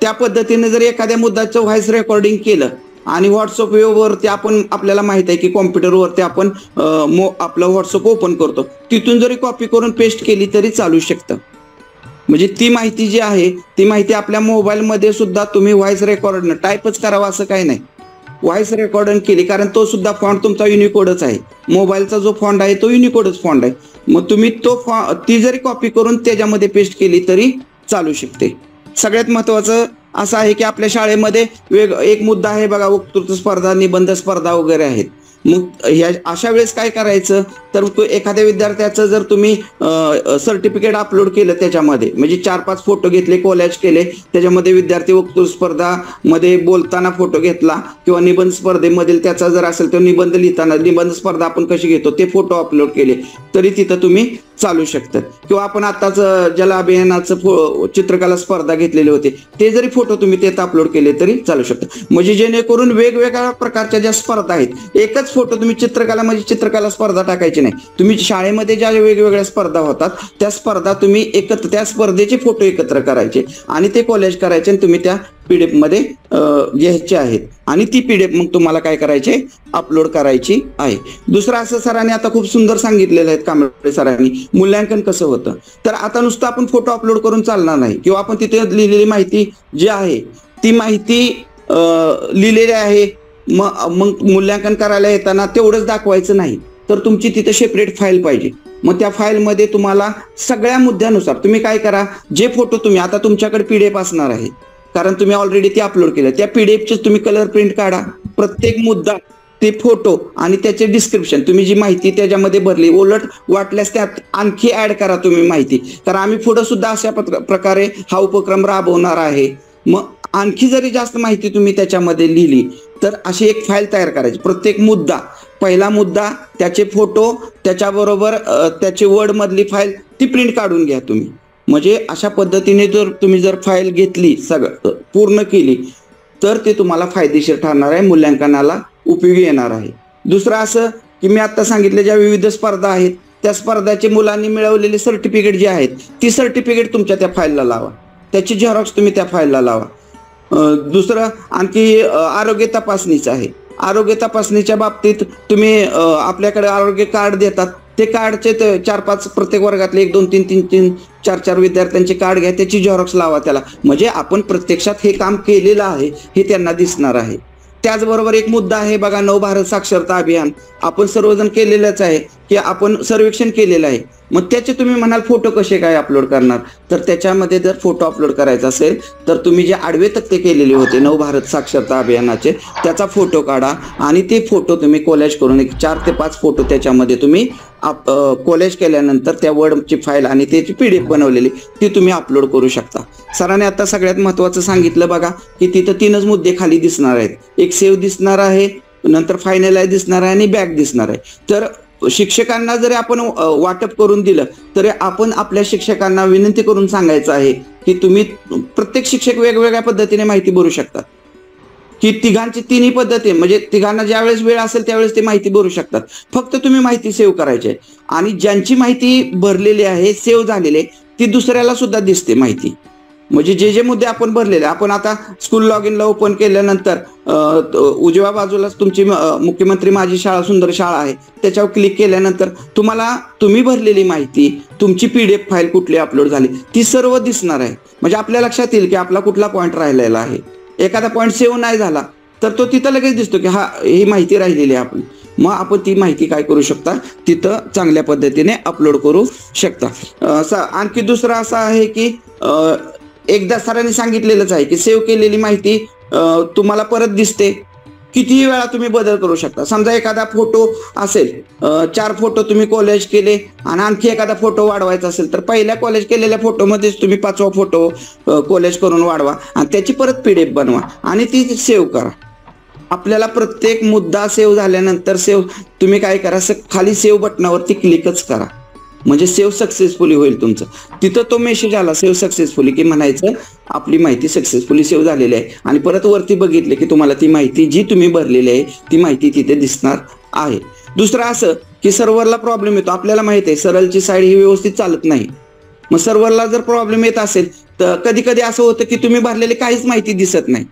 त्या पद्धतीने जर एखाद्या मुद्द्याचं व्हॉइस रेकॉर्डिंग केलं आणि व्हॉट्सअप वेबवरती आपल्याला माहित आहे की कॉम्प्युटरवरती आपण आपलं व्हॉट्सअप ओपन करतो, तिथून जरी कॉपी करून पेस्ट केली तरी चालू शकतं. म्हणजे ती माहिती जी आहे ती माहिती आपल्या मोबाईलमध्ये सुद्धा तुम्ही व्हॉइस रेकॉर्डनं टाईपच करावं असं काही नाही, व्हॉइस रेकॉर्डिंग केली कारण तो सुद्धा फॉन्ट तुमचा युनिकोडच आहे. मोबाईलचा जो फॉन्ट आहे तो युनिकोडच फॉन्ट आहे. मग तुम्ही ती जरी कॉपी करून त्याच्यामध्ये पेस्ट केली तरी चालू शकते. सगळ्यात महत्वाचं असं आहे की आपल्या शाळेमध्ये एक मुद्दा आहे बघा, वक्तृत्व स्पर्धा, निबंध स्पर्धा वगैरे आहेत. मग अशा वेळेस काय करायचं तर एखाद्या विद्यार्थ्याचं जर तुम्ही सर्टिफिकेट अपलोड केलं त्याच्यामध्ये म्हणजे 4-5 फोटो घेतले, कोलॅज केले, त्याच्यामध्ये विद्यार्थी वक्तृत्व स्पर्धा मध्ये बोलताना फोटो घेतला किंवा निबंध स्पर्धेमधील त्याचा जर असेल तर निबंध लिहिताना निबंध स्पर्धा आपण कशी घेतो ते फोटो अपलोड केले तरी तिथं तुम्ही चालू शकतात. किंवा आपण आताच जल अभियानाचं चित्रकला स्पर्धा घेतलेली होती ते जरी फोटो तुम्ही त्यात अपलोड केले तरी चालू शकतात. म्हणजे जेणेकरून वेगवेगळ्या प्रकारच्या ज्या स्पर्धा आहेत एकच फोटो तुम्ही चित्रकला म्हणजे चित्रकला स्पर्धा टाकायची नाही, तुम्ही शाळेमध्ये ज्या वेगवेगळ्या स्पर्धा होतात त्या स्पर्धा तुम्ही एकत्र त्या स्पर्धेचे फोटो एकत्र करायचे आणि ते कॉलेज करायचे आणि तुम्ही त्या पीडीएफ मध्ये घ्यायचे आहेत आणि ती पीडीएफ मग तुम्हाला काय करायचे अपलोड करायची आहे. दुसरं असं सरांनी आता खूप सुंदर सांगितलेलं आहे कांबळे सरांनी, मूल्यांकन कसं होतं. तर आता नुसतं आपण फोटो अपलोड करून चालणार नाही किंवा आपण तिथे लिहिलेली माहिती जी आहे ती माहिती लिहिलेली आहे मग मूल्यांकन करायला येताना तेवढंच दाखवायचं नाही तर तुमची तिथे सेपरेट फाईल पाहिजे. मग त्या फाईलमध्ये तुम्हाला सगळ्या मुद्द्यानुसार तुम्ही काय करा, जे फोटो तुम्ही आता तुमच्याकडे पीडीएफ असणार आहे कारण तुम्ही ऑलरेडी ते अपलोड केलं, त्या पीडीएफचे तुम्ही कलर प्रिंट काढा, प्रत्येक मुद्दा ते फोटो आणि त्याचे डिस्क्रिप्शन तुम्ही जी माहिती त्याच्यामध्ये भरली, उलट वाटल्यास त्यात आणखी ऍड करा तुम्ही माहिती, कारण आम्ही पुढे सुद्धा अशा प्रकारे हा उपक्रम राबवणार आहे. मग आणखी जरी जास्त माहिती तुम्ही त्याच्यामध्ये लिहिली तर अशी एक फाईल तयार करायची. प्रत्येक मुद्दा, पहिला मुद्दा, त्याचे फोटो, त्याच्याबरोबर त्याची वर्ड मधली फाईल ती प्रिंट काढून घ्या तुम्ही. म्हणजे अशा पद्धतीने जर तुम्ही जर फाईल घेतली सगळं पूर्ण केली तर ते तुम्हाला फायदेशीर ठरणार आहे, मूल्यांकनाला उपयोगी येणार आहे. दुसरं असं की मी आता सांगितले ज्या विविध स्पर्धा आहेत त्या स्पर्धाचे मुलांनी मिळवलेले सर्टिफिकेट जे आहेत ती सर्टिफिकेट तुमच्या त्या फाईलला लावा, त्याची झेरॉक्स तुम्ही त्या फाईलला लावा. दुसरं आणखी आरोग्य तपासणीचं आहे. आरोग्य तपासणीच्या बाबतीत तुम्ही आपल्याकडे आरोग्य कार्ड देतात, ते कार्डचे 4-5 प्रत्येक वर्गातले 1-2-3-3-3 4-4 विद्यार्थ्यांचे कार्ड घ्या, त्याची झेरॉक्स लावा त्याला, म्हणजे आपण प्रत्यक्षात हे काम केलेलं आहे हे त्यांना दिसणार आहे. त्याचबरोबर एक मुद्दा आहे बघा, नव भारत साक्षरता अभियान आपण सर्वजण केलेलंच आहे की आपण सर्वेक्षण केलेलं आहे. मग त्याचे तुम्ही म्हणाल फोटो कसे काय अपलोड करणार, तर त्याच्यामध्ये जर फोटो अपलोड करायचा असेल तर तुम्ही जे आडवे तक्ते केलेले होते नव भारत साक्षरता अभियानाचे त्याचा फोटो काढा आणि ते फोटो तुम्ही कोलॅज करून 4 ते 5 फोटो त्याच्यामध्ये तुम्ही कोलॅज केल्यानंतर त्या वर्डची फाईल आणि त्याची PDF बनवलेली ती तुम्ही अपलोड करू शकता. सरांनी आता सगळ्यात महत्त्वाचं सांगितलं बघा की तिथं 3च मुद्दे खाली दिसणार आहेत, एक सेव्ह दिसणार आहे, नंतर फायनलाइज दिसणार आहे आणि बॅक दिसणार आहे. तर शिक्षकांना जरी आपण वाटप करून दिलं तरी आपण आपल्या शिक्षकांना विनंती करून सांगायचं आहे की तुम्ही प्रत्येक शिक्षक वेगवेगळ्या पद्धतीने माहिती भरू शकतात, की तिघांची तिन्ही पद्धती म्हणजे तिघांना ज्यावेळेस वेळ असेल त्यावेळेस ते माहिती भरू शकतात. फक्त तुम्ही माहिती सेव्ह करायची आहे आणि ज्यांची माहिती भरलेली आहे सेव्ह झालेली आहे ती दुसऱ्याला सुद्धा दिसते माहिती. म्हणजे जे जे मुद्दे आपण भरलेले आपण आता स्कूल लॉग इनला ओपन केल्यानंतर उजव्या बाजूलाच तुमची मुख्यमंत्री माझी शाळा सुंदर शाळा आहे त्याच्यावर क्लिक केल्यानंतर तुम्हाला तुम्ही भरलेली माहिती तुमची PDF फाईल कुठली अपलोड झाली ती सर्व दिसणार आहे. म्हणजे आपल्या लक्षात येईल की आपला कुठला पॉईंट राहिलेला आहे. एखादा पॉईंट सेव्ह नाही झाला तर तो तिथं लगेच दिसतो की हा ही माहिती राहिलेली आहे आपली. मग आपण ती माहिती काय करू शकता तिथं चांगल्या पद्धतीने अपलोड करू शकता. आणखी दुसरा असा आहे की एकदा सरांनी सांगितलेलंच आहे की सेव्ह केलेली माहिती तुम्हाला परत दिसते, कितीही वेळा तुम्ही बदल करू शकता. समजा एखादा फोटो असेल 4 फोटो तुम्ही कोलॅज केले आणि आणखी एखादा फोटो वाढवायचा असेल तर पहिल्या कोलॅज केलेल्या फोटोमध्येच तुम्ही 5वा फोटो कोलॅज करून वाढवा आणि त्याची परत PDF बनवा आणि ती सेव्ह करा. आपल्याला प्रत्येक मुद्दा सेव्ह झाल्यानंतर तुम्ही काय करा, खाली सेव्ह बटनावरती क्लिकच करा म्हणजे सेव्ह सक्सेसफुली होईल तुमचं. तिथं तो मेसेज आला सेव्ह सक्सेसफुली की म्हणायचं आपली माहिती सक्सेसफुली सेव्ह झालेली आहे आणि परत वरती बघितले की तुम्हाला ती माहिती जी तुम्ही भरलेली आहे ती माहिती तिथे दिसणार आहे. दुसरं असं की सर्व्हरला प्रॉब्लेम येतो, आपल्याला माहिती आहे सरलची साईड ही व्यवस्थित चालत नाही. मग सर्व्हरला जर प्रॉब्लेम येत असेल तर कधी कधी असं होतं की तुम्ही भरलेली काहीच माहिती दिसत नाही.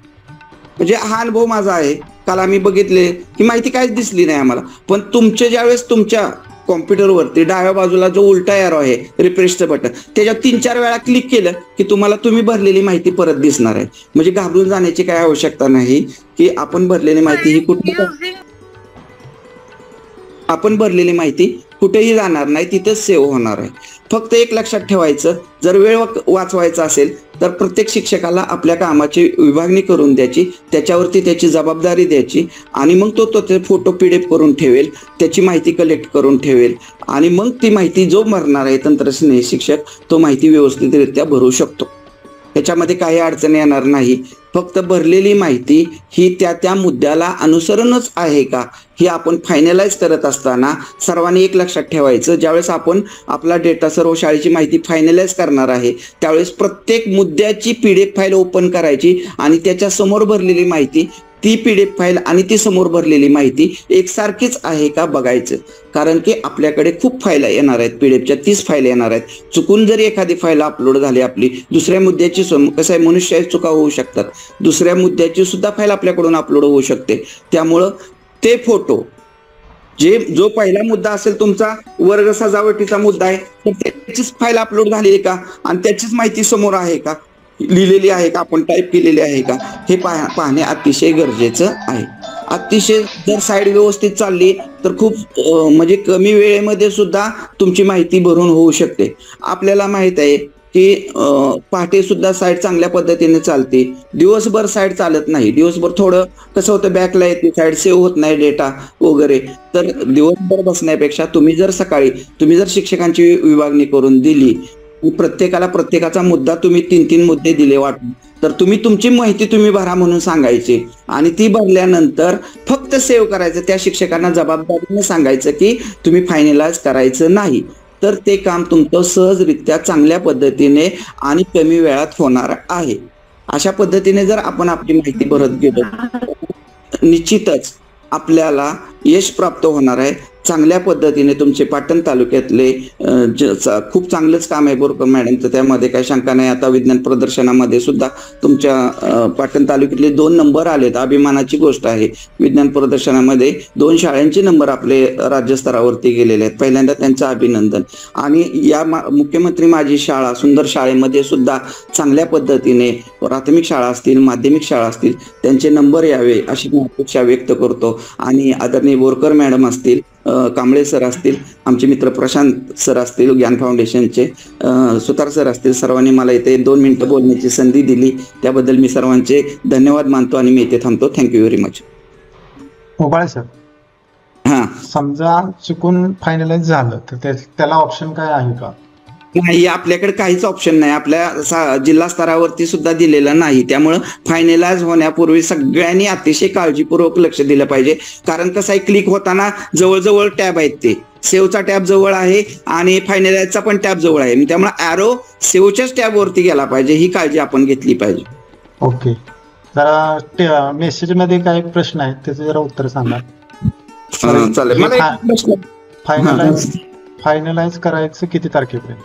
म्हणजे हा अनुभव माझा आहे, काल आम्ही बघितले की माहिती काहीच दिसली नाही आम्हाला. पण तुमच्या ज्यावेळेस तुमच्या कॉम्प्युटरवरती डाव्या बाजूला जो उलटा एरो आहे रिफ्रेशचं बटन त्याच्यावर 3-4 वेळा क्लिक केलं की तुम्हाला तुम्ही भरलेली माहिती परत दिसणार आहे. म्हणजे घाबरून जाण्याची काही आवश्यकता नाही की आपण भरलेली माहिती ही भरलेली माहिती कुठेही जाणार नाही, तिथंच सेव्ह होणार आहे. फक्त एक लक्षात ठेवायचं, जर वेळ वाचवायचा असेल तर प्रत्येक शिक्षकाला आपल्या कामाची विभागणी करून द्यायची, त्याच्यावरती त्याची जबाबदारी द्यायची आणि मग तो ते फोटो PDF करून ठेवेल, त्याची माहिती कलेक्ट करून ठेवेल आणि मग ती माहिती जो भरणार आहे तंत्रस्नेही शिक्षक तो माहिती व्यवस्थितरित्या भरू शकतो. त्याच्यामध्ये काही अडचण येणार नाही. फक्त भरलेली माहिती ही त्या मुद्द्याला अनुसरणच आहे का हे आपण फायनलाइज करत असताना सर्वांनी एक लक्षात ठेवायचं, ज्यावेळेस आपण आपला डेटा सर्व शाळेची माहिती फायनलाइज करणार आहे त्यावेळेस प्रत्येक मुद्द्याची PDF फाईल ओपन करायची आणि त्याच्या समोर भरलेली माहिती ती PDF फाईल आणि ती समोर भरलेली माहिती एकसारखीच आहे का बघायचं. कारण की आपल्याकडे खूप फाईल येणार आहेत, PDFच्या 30 फाईल येणार आहेत. चुकून जरी एखादी फाईल अपलोड झाली आपली दुसऱ्या मुद्द्याची कसं आहे मनुष्य चुका होऊ शकतात, दुसऱ्या मुद्द्याची सुद्धा फाईल आपल्याकडून अपलोड होऊ शकते. त्यामुळं ते फोटो जो पहिला मुद्दा असेल तुमचा वर्ग सजावटीचा मुद्दा आहे तर त्याचीच फाईल अपलोड झाली आहे का आणि त्याचीच माहिती समोर आहे का, लिहिलेली आहे का, आपण टाईप केलेली आहे का हे पाहणे अतिशय गरजेचं आहे. अतिशय जर साईड व्यवस्थित चालली तर खूप म्हणजे कमी वेळेमध्ये सुद्धा तुमची माहिती भरून होऊ शकते. आपल्याला माहित आहे की पहाटे सुद्धा साईट चांगल्या पद्धतीने चालते, दिवसभर साईट चालत नाही. दिवसभर थोडं कसं होतं बॅकला येते साईट, सेव्ह होत नाही डेटा वगैरे. तर दिवसभर बसण्यापेक्षा तुम्ही जर शिक्षकांची विभागणी करून दिली, प्रत्येकाचा मुद्दा तुम्ही 3-3 मुद्दे दिले वाटून तर तुम्ही तुमची माहिती तुम्ही भरा म्हणून सांगायची आणि ती भरल्यानंतर फक्त सेव्ह करायचं. त्या शिक्षकांना जबाबदारीने सांगायचं की तुम्ही फायनलाइज करायचं नाही. तर ते काम तुमचं सहजरित्या चांगल्या पद्धतीने आणि कमी वेळात होणार आहे. अशा पद्धतीने जर आपण आपली माहिती भरत गेलो निश्चितच आपल्याला यश प्राप्त होणार आहे. चांगल्या पद्धतीने तुमचे पाटण तालुक्यातले खूप चांगलंच काम आहे बोरकर मॅडमचं, त्यामध्ये काही शंका नाही. आता विज्ञान प्रदर्शनामध्ये सुद्धा तुमच्या पाटण तालुक्यातले 2 नंबर आलेत, अभिमानाची गोष्ट आहे. विज्ञान प्रदर्शनामध्ये 2 शाळांचे नंबर आपले राज्यस्तरावरती गेलेले आहेत, पहिल्यांदा त्यांचं अभिनंदन. आणि या मुख्यमंत्री माझी शाळा सुंदर शाळेमध्ये सुद्धा चांगल्या पद्धतीने प्राथमिक शाळा असतील, माध्यमिक शाळा असतील, त्यांचे नंबर यावे अशी मी अपेक्षा व्यक्त करतो. आणि आदरणीय बोरकर मॅडम असतील, कांबळे सर असतील, आमचे मित्र प्रशांत सर असतील ज्ञान फाउंडेशनचे, सुतार सर असतील, सर्वांनी मला इथे 2 मिनिटं बोलण्याची संधी दिली त्याबद्दल मी सर्वांचे धन्यवाद मानतो आणि मी इथे थांबतो. Thank you very much. Mobale sir, हा, समजा चुकून फायनलाइज झालं तर त्याला ऑप्शन काय आहे का? नाही, आपल्याकडे काहीच ऑप्शन नाही. आपल्या जिल्हा स्तरावरती सुद्धा दिलेलं नाही. त्यामुळं फायनलाइज होण्यापूर्वी सगळ्यांनी अतिशय काळजीपूर्वक लक्ष दिलं पाहिजे. कारण कसं आहे, क्लिक होताना जवळजवळ टॅब आहेत, ते सेव्हचा टॅब जवळ आहे आणि फायनलाइजचा पण टॅब जवळ आहे. त्यामुळे ॲरो सेव्हच्याच टॅबवरती गेला पाहिजे, ही काळजी आपण घेतली पाहिजे. ओके, जरा मेसेज मध्ये काही प्रश्न आहेत त्याचे जरा उत्तर सांगा. चालेल. मला फायनलाइज करायचं किती तारखेपर्यंत?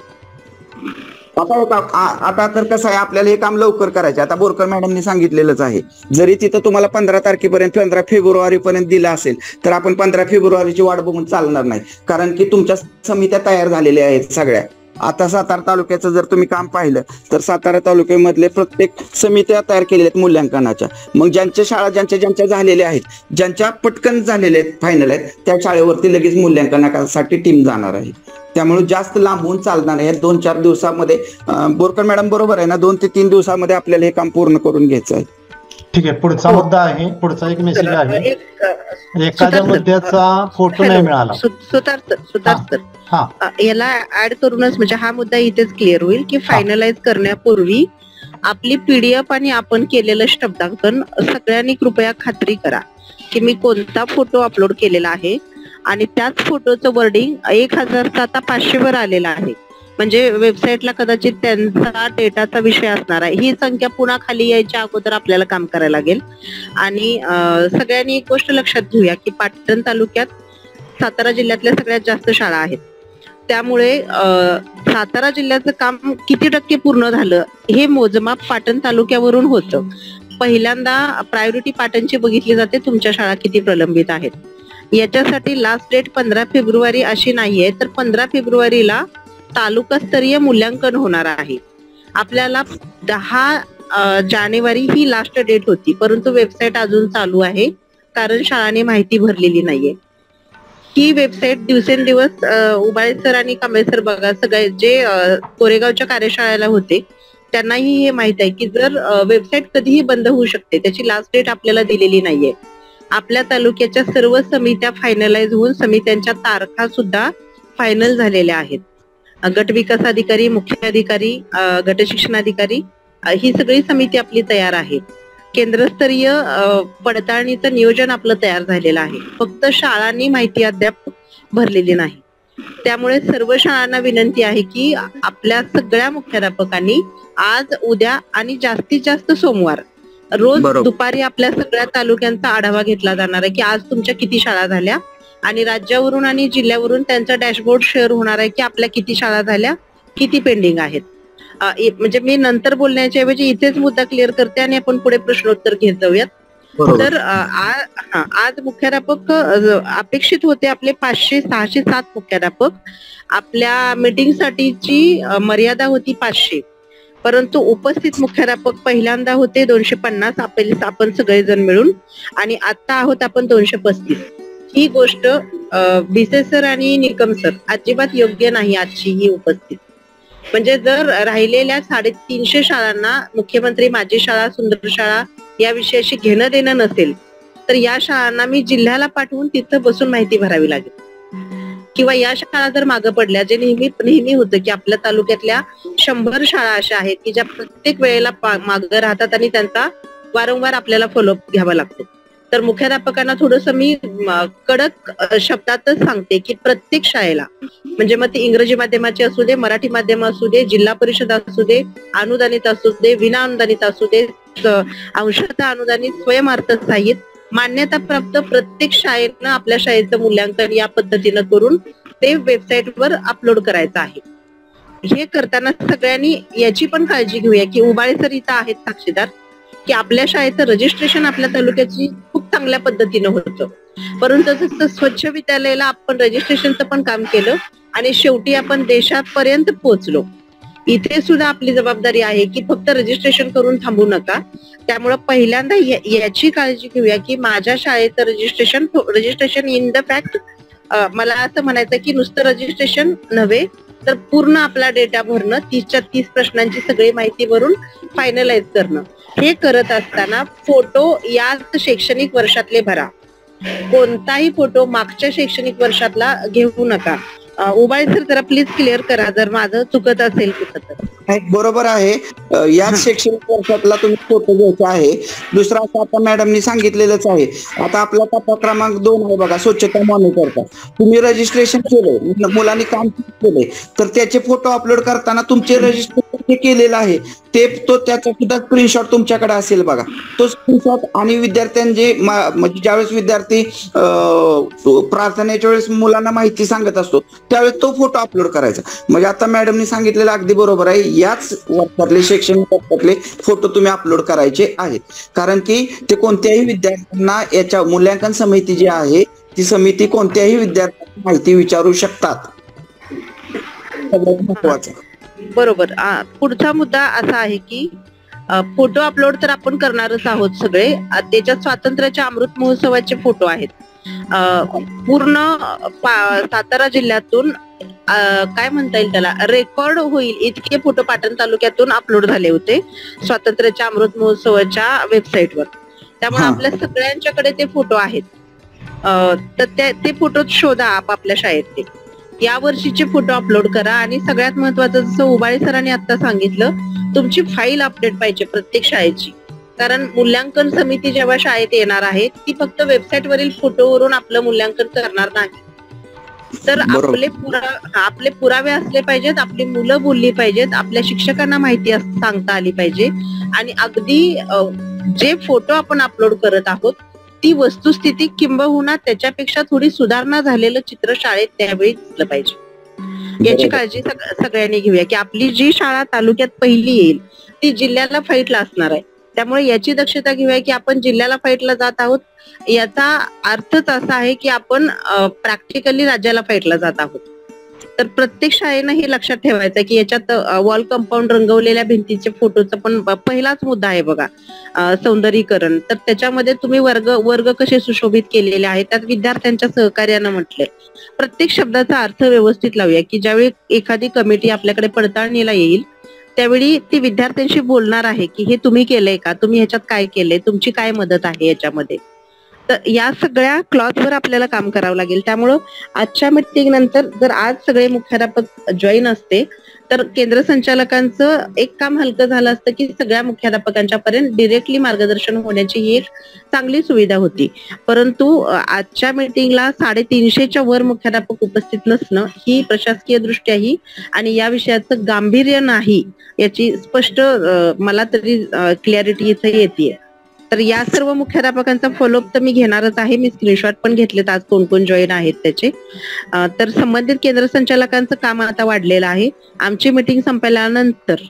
आता तर कसं आहे, आपल्याला हे काम लवकर करायचे. आता बोरकर मॅडमनी सांगितलेलंच आहे, जरी तिथं तुम्हाला 15 तारखेपर्यंत 15 फेब्रुवारीपर्यंत दिलं असेल तर आपण 15 फेब्रुवारीची वाट बघून चालणार नाही. कारण की तुमच्या समित्या तयार झालेल्या आहेत सगळ्या. आता सातारा तालुक्याचं जर तुम्ही काम पाहिलं तर सातारा तालुक्यामधले प्रत्येक समित्या तयार केलेल्या आहेत मूल्यांकनाच्या. मग ज्यांच्या शाळा ज्यांच्या झालेल्या आहेत, ज्यांच्या पटकन झालेल्या आहेत, फायनल आहेत, त्या शाळेवरती लगेच मूल्यांकनासाठी टीम जाणार आहे. त्यामुळे जास्त लांबून चालणार आहे. 2-4 दिवसामध्ये बोरकर मॅडम बरोबर आहे ना, 2 ते 3 दिवसामध्ये आपल्याला हे काम पूर्ण करून घ्यायचं आहे. ठीक आहे. पुढचा मुद्दा आहे, पुढचा एक मेसेज आहे, एखाद्या मुद्द्याचा फोटो नाही मिळाला. सुतार याला ऍड करूनच, म्हणजे हा मुद्दा इथेच क्लिअर होईल की फायनलाइज करण्यापूर्वी आपली पीडीएफ आणि आपण केलेलं शब्दांकन सगळ्यांनी कृपया खात्री करा की मी कोणता फोटो अपलोड केलेला आहे आणि त्याच फोटोचं वर्डिंग 1000चा आता 500 वर आलेला आहे. म्हणजे वेबसाईटला कदाचित त्यांचा डेटाचा विषय असणार आहे. ही संख्या पुन्हा खाली यायच्या अगोदर आपल्याला काम करायला लागेल. आणि सगळ्यांनी एक गोष्ट लक्षात घेऊया की पाटण तालुक्यात सातारा जिल्ह्यातल्या सगळ्यात जास्त शाळा आहेत. त्यामुळे सातारा जिल्ह्याचं काम किती टक्के पूर्ण झालं हे मोजमाप पाटण तालुक्यावरून होतं. पहिल्यांदा प्रायोरिटी पाटणची बघितली जाते, तुमच्या शाळा किती प्रलंबित आहेत. याच्यासाठी लास्ट डेट 15 फेब्रुवारी अशी नाहीये, तर 15 फेब्रुवारीला तालुकास्तरीय मूल्यांकन होणार आहे. आपल्याला 10 जानेवारी ही लास्ट डेट होती, परंतु वेबसाईट अजून चालू आहे कारण शाळांनी माहिती भरलेली नाहीये. ही वेबसाईट दिवसेंदिवस उबाळे सर आणि कांबळे सर बघा, सगळे जे कोरेगावच्या कार्यशाळेला होते त्यांनाही हे माहित आहे की जर वेबसाईट कधीही बंद होऊ शकते, त्याची लास्ट डेट आपल्याला दिलेली नाहीये. आपल्या तालुक्याच्या सर्व समित्या फायनलाइज होऊन समित्यांच्या तारखा सुद्धा फायनल झालेल्या आहेत. गट विकास अधिकारी, मुख्य अधिकारी, गट शिक्षणाधिकारी ही सगळी समिती आपली तयार आहे. केंद्रस्तरीय पडताळणीचं नियोजन आपलं तयार झालेलं आहे. फक्त शाळांनी माहिती अद्याप भरलेली नाही. त्यामुळे सर्व शाळांना विनंती आहे की आपल्या सगळ्या मुख्याध्यापकांनी आज, उद्या आणि जास्तीत जास्त सोमवार रोज दुपारी आपल्या सगळ्या तालुक्यांचा आढावा घेतला जाणार आहे की आज तुमच्या किती शाळा झाल्या आणि राज्यावरून आणि जिल्ह्यावरून त्यांचा डॅशबोर्ड शेअर होणार आहे की आपल्या किती शाळा झाल्या, किती पेंडिंग आहेत. म्हणजे मी नंतर बोलण्याच्या ऐवजी इथेच मुद्दा क्लिअर करते आणि आपण पुढे प्रश्नोत्तर घेत जाऊयात. तर आज मुख्याध्यापक अपेक्षित होते आपले 500, 600, 7 मुख्याध्यापक. आपल्या मीटिंग साठीची मर्यादा होती 500, परंतु उपस्थित मुख्याध्यापक पहिल्यांदा होते 250 आपण सगळेजण मिळून, आणि आता आहोत आपण 235. ही गोष्ट भिसे सर आणि निकम सर अजिबात योग्य नाही आजची ही उपस्थित. म्हणजे जर राहिलेल्या 350 शाळांना मुख्यमंत्री माझी शाळा, सुंदर शाळा या विषयाशी घेणं देणं नसेल तर या शाळांना मी जिल्ह्याला पाठवून तिथं बसून माहिती भरावी लागेल. किंवा या शाळा जर मागं पडल्या, जे नेहमी होतं की आपल्या तालुक्यातल्या 100 शाळा अशा आहेत की ज्या प्रत्येक वेळेला मागं राहतात आणि त्यांचा वारंवार आपल्याला फॉलोअप घ्यावा लागतो. तर मुख्याध्यापकांना थोडंसं मी कडक शब्दातच सांगते की प्रत्येक शाळेला, म्हणजे मग ती इंग्रजी माध्यमाची असू दे, मराठी माध्यम असू दे, जिल्हा परिषद असू दे, अनुदानित असू दे, विना अनुदानित असू दे, अंशतः अनुदानित, स्वयंअर्थसहाय्यित, मान्यताप्राप्त, प्रत्येक शाळेनं आपल्या शाळेचं मूल्यांकन या पद्धतीनं करून ते वेबसाईटवर अपलोड करायचं आहे. हे करताना सगळ्यांनी याची पण काळजी घेऊया की उबाळे सर इथं आहेत साक्षीदार, की आपल्या शाळेचं रजिस्ट्रेशन आपल्या तालुक्याची खूप चांगल्या पद्धतीनं होतं, परंतु जसं स्वच्छ विद्यालयाला आपण रजिस्ट्रेशनचं पण काम केलं आणि शेवटी आपण देशापर्यंत पोहोचलो. इथे सुद्धा आपली जबाबदारी आहे की फक्त रजिस्ट्रेशन करून थांबू नका. त्यामुळे पहिल्यांदा याची काळजी घेऊया की माझ्या शाळेचं रजिस्ट्रेशन इन द फॅक्ट, मला असं म्हणायचं की नुसतं रजिस्ट्रेशन नव्हे तर पूर्ण आपला डेटा भरणं, 30च्या 30 प्रश्नांची सगळी माहिती भरून फायनलाइज करणं. हे करत असताना फोटो याच शैक्षणिक वर्षातले भरा. कोणताही फोटो मागच्या शैक्षणिक वर्षातला घेऊ नका. उबाळे सर जरा प्लीज क्लिअर करा जर माझं चुकत असेल कुठं तर. बरोबर आहे. याच शैक्षणिक वर्षातला तुम्ही फोटो घ्यायचा आहे. दुसरा असं आता मॅडमनी सांगितलेलंच आहे. आता आपला टप्पा क्रमांक 2 आहे बघा, स्वच्छता मॉनिटरचा. तुम्ही रजिस्ट्रेशन केलंय, मुलांनी काम केलंय, तर त्याचे फोटो अपलोड करताना तुमचे रजिस्ट्रेशन जे केलेलं आहे त्याचा सुद्धा स्क्रीनशॉट तुमच्याकडे असेल बघा. तो स्क्रीनशॉट आणि विद्यार्थ्यांचे म्हणजे ज्यावेळेस विद्यार्थी प्रार्थनेच्या वेळेस मुलांना माहिती सांगत असतो त्यावेळेस तो फोटो अपलोड करायचा. म्हणजे आता मॅडमनी सांगितलेलं अगदी बरोबर आहे. याच वर्षातले शैक्षणिक वर्षातले फोटो तुम्ही अपलोड करायचे आहेत, कारण की ते कोणत्याही विद्यार्थ्यांना याच्या मूल्यांकन समिती जी आहे ती समिती कोणत्याही विद्यार्थ्यांना माहिती विचारू शकतात. सगळ्यात महत्वाचं. बरोबर. पुढचा मुद्दा असा आहे की फोटो अपलोड तर आपण करणारच आहोत सगळे. त्याच्यात स्वातंत्र्याच्या अमृत महोत्सवाचे फोटो आहेत. पूर्ण सातारा जिल्ह्यातून काय म्हणता येईल त्याला, रेकॉर्ड होईल इतके फोटो पाटण तालुक्यातून अपलोड झाले होते स्वातंत्र्याच्या अमृत महोत्सवाच्या वेबसाईटवर. त्यामुळे आपल्या सगळ्यांच्याकडे ते फोटो आहेत. तर ते फोटो शोधा आपापल्या शाळेतले, या वर्षीचे फोटो अपलोड करा. आणि सगळ्यात महत्वाचं, जसं उबाळे सरांनी आता सांगितलं, तुमची फाईल अपडेट पाहिजे प्रत्येक शाळेची. कारण मूल्यांकन समिती जेव्हा शाळेत येणार आहे ती फक्त वेबसाईट वरील फोटोवरून आपलं मूल्यांकन करणार नाही. तर आपले पुरावे असले पाहिजेत, आपली मुलं बोलली पाहिजेत, आपल्या शिक्षकांना माहिती सांगता आली पाहिजे. आणि अगदी जे फोटो आपण अपलोड करत आहोत ती वस्तुस्थिती किंबहुना त्याच्यापेक्षा थोडी सुधारणा झालेलं चित्र शाळेत त्यावेळी दिसलं पाहिजे. याची काळजी सगळ्यांनी घेऊया की आपली जी शाळा तालुक्यात पहिली येईल ती जिल्ह्याला फाईटला असणार आहे. त्यामुळे याची दक्षता घेऊया की आपण जिल्ह्याला फाईटला जात आहोत, याचा अर्थच असा आहे की आपण प्रॅक्टिकली राज्याला फाईटला जात आहोत. तर प्रत्येक शाळेनं हे लक्षात ठेवायचं की याच्यात वॉल कंपाऊंड रंगवलेल्या भिंतीचे फोटोचा पण पहिलाच मुद्दा आहे बघा, सौंदर्यीकरण. तर त्याच्यामध्ये तुम्ही वर्ग कसे सुशोभित केलेले आहेत, त्यात विद्यार्थ्यांच्या सहकार्यानं म्हटलंय. प्रत्येक शब्दाचा अर्थ व्यवस्थित लावूया की ज्यावेळी एखादी कमिटी आपल्याकडे पडताळणीला येईल त्यावेळी ती विद्यार्थ्यांशी बोलणार आहे की हे तुम्ही केलंय का, तुम्ही ह्याच्यात काय केलंय, तुमची काय मदत आहे याच्यामध्ये. तर या सगळ्या क्लॉजवर आपल्याला काम करावं लागेल. त्यामुळं आजच्या मीटिंग नंतर जर आज सगळे मुख्याध्यापक जॉईन असते तर केंद्र संचालकांचं एक काम हलकं झालं असतं की सगळ्या मुख्याध्यापकांच्या पर्यंत डिरेक्टली मार्गदर्शन होण्याची ही एक चांगली सुविधा होती. परंतु आजच्या मीटिंगला 350च्या वर मुख्याध्यापक उपस्थित नसणं ही प्रशासकीय दृष्ट्याही आणि या विषयाचं गांभीर्य नाही याची स्पष्ट मला तरी क्लॅरिटी इथे येते. तर या सर्व मुख्याध्यापकांचा फॉलोअप तर मी घेणारच आहे. मी स्क्रीनशॉट पण घेतलेत आज कोण कोण जॉईन आहेत त्याचे. तर संबंधित केंद्र संचालकांचं काम आता वाढलेलं आहे. आमची मीटिंग संपल्यानंतर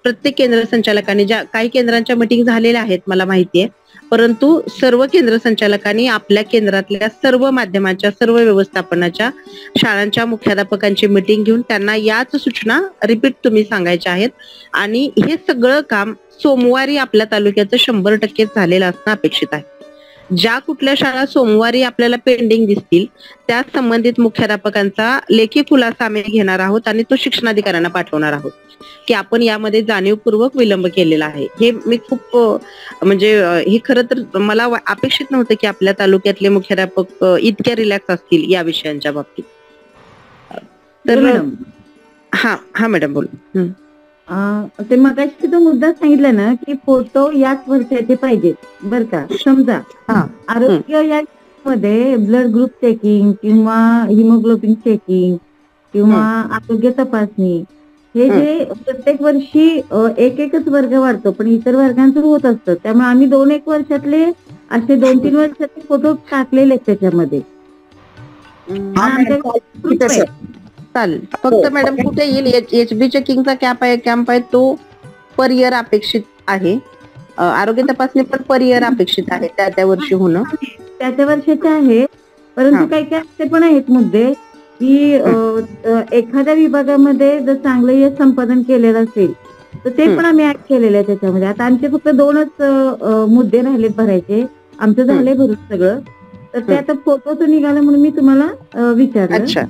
प्रत्येक केंद्र संचालकांनी, ज्या काही केंद्रांच्या मीटिंग झालेल्या आहेत मला माहिती आहे, परंतु सर्व केंद्र संचालकांनी आपल्या केंद्रातल्या सर्व माध्यमाच्या, सर्व व्यवस्थापनाच्या शाळांच्या मुख्याध्यापकांची मीटिंग घेऊन त्यांना याच सूचना रिपीट तुम्ही सांगायच्या आहेत. आणि हे सगळं काम सोमवारी आपल्या तालुक्याचं 100% झालेलं असणं अपेक्षित आहे. ज्या कुठल्या शाळा सोमवारी आपल्याला पेंडिंग दिसतील त्या संबंधित मुख्याध्यापकांचा लेखी खुलासा आम्ही घेणार आहोत आणि तो शिक्षणाधिकाऱ्यांना पाठवणार आहोत की आपण यामध्ये जाणीवपूर्वक विलंब केलेला आहे. हे मी खूप म्हणजे हे खरं तर मला अपेक्षित नव्हतं की आपल्या तालुक्यातले मुख्याध्यापक इतक्या रिलॅक्स असतील या विषयांच्या बाबतीत. तर हा मॅडम बोला. ते मगाशी तो मुद्दा सांगितला ना की फोटो याच वर्षाचे पाहिजेत, बर का, समजा हा. आरोग्य या मध्ये ब्लड ग्रुप चेकिंग किंवा हिमोग्लोबिन चेकिंग किंवा आरोग्य तपासणी हे जे प्रत्येक वर्षी एकच वर्ग वाढतो, पण इतर वर्गांचं होत असतं. त्यामुळे आम्ही 2-1 वर्षातले असे 2-3 वर्षातले फोटो टाकलेले त्याच्यामध्ये. चालेल. फक्त मॅडम कुठे येईल HB चेकिंगचा कॅम्प आहे तो पर इयर अपेक्षित आहे. आरोग्य तपासणी पण पर इयर अपेक्षित आहे त्या वर्षी होणं. त्या वर्षाचे आहे, परंतु काही काही असे पण आहेत मुद्दे की एखाद्या विभागामध्ये जर चांगलं यश संपादन केलेलं असेल तर ते पण आम्ही ऍड केलेलं आहे त्याच्यामध्ये. आता आमचे फक्त 2च मुद्दे राहिलेत भरायचे, आमचं झालंय भरून सगळं. तर ते आता फोटोचं निघालं म्हणून मी तुम्हाला विचारलं. अच्छा,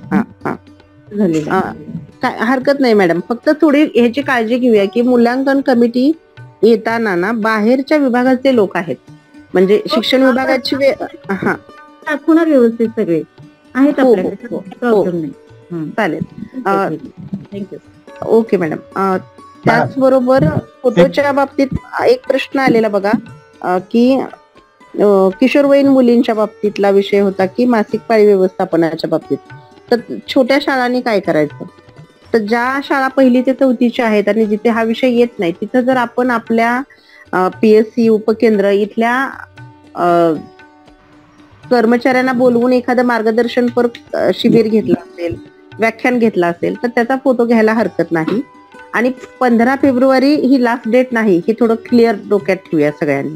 काय हरकत नाही मॅडम. फक्त थोडी ह्याची काळजी घेऊया की मूल्यांकन कमिटी येताना ना बाहेरच्या विभागाचे लोक आहेत, म्हणजे शिक्षण विभागाची दाखवणार व्यवस्थित सगळे आहेत आपल्याकडे, प्रॉब्लेम नाही. चालेल, थँक्यू. Okay madam. त्याचबरोबर फोटोच्या बाबतीत एक प्रश्न आलेला बघा की किशोरवयीन मुलींच्या बाबतीतला विषय होता की मासिक पाळी व्यवस्थापनाच्या बाबतीत. तर छोट्या शाळांनी काय करायचं? तर ज्या शाळा 1ली ते 4थीच्या आहेत आणि जिथे हा विषय येत नाही तिथं जर आपण आपल्या PSC उपकेंद्र इथल्या कर्मचाऱ्यांना बोलवून एखादं मार्गदर्शनपर शिबिर घेतलं असेल, व्याख्यान घेतलं असेल तर त्याचा फोटो घ्यायला हरकत नाही. आणि 15 फेब्रुवारी ही लास्ट डेट नाही, हे थोडं क्लिअर डोक्यात ठेवूया सगळ्यांनी.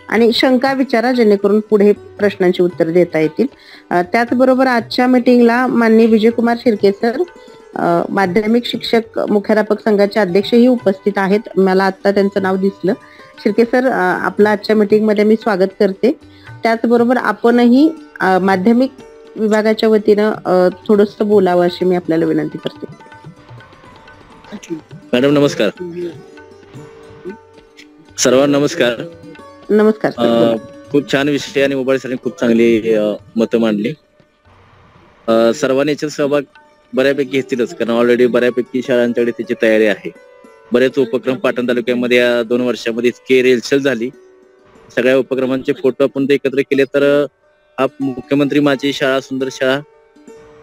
आणि शंका विचारा जेणेकरून पुढे प्रश्नांची उत्तर देता येतील. त्याचबरोबर आजच्या मीटिंगला माननीय विजयकुमार शिर्के सर, माध्यमिक शिक्षक मुख्याध्यापक संघाचे अध्यक्षही उपस्थित आहेत. मला आता त्यांचं नाव दिसलं. शिर्के सर, आपलं आजच्या मीटिंगमध्ये मी स्वागत करते. त्याचबरोबर आपणही माध्यमिक विभागाच्या वतीनं थोडंसं बोलावं अशी मी आपल्याला विनंती करते. मॅडम नमस्कार. सर्वांना नमस्कार. नमस्कार. खूप छान विषय आणि मोबाईल साठी खूप चांगली मतं मांडली. सर्वांनी याच्यात सहभाग बऱ्यापैकी घेतीलच, कारण ऑलरेडी बऱ्यापैकी शाळांच्याकडे त्याची तयारी आहे. बरेच उपक्रम पाटण तालुक्यामध्ये या 2 वर्षामध्ये इतकी रेलचेल झाली. सगळ्या उपक्रमांचे फोटो आपण एकत्र केले तर हा मुख्यमंत्री माझी शाळा सुंदर शाळा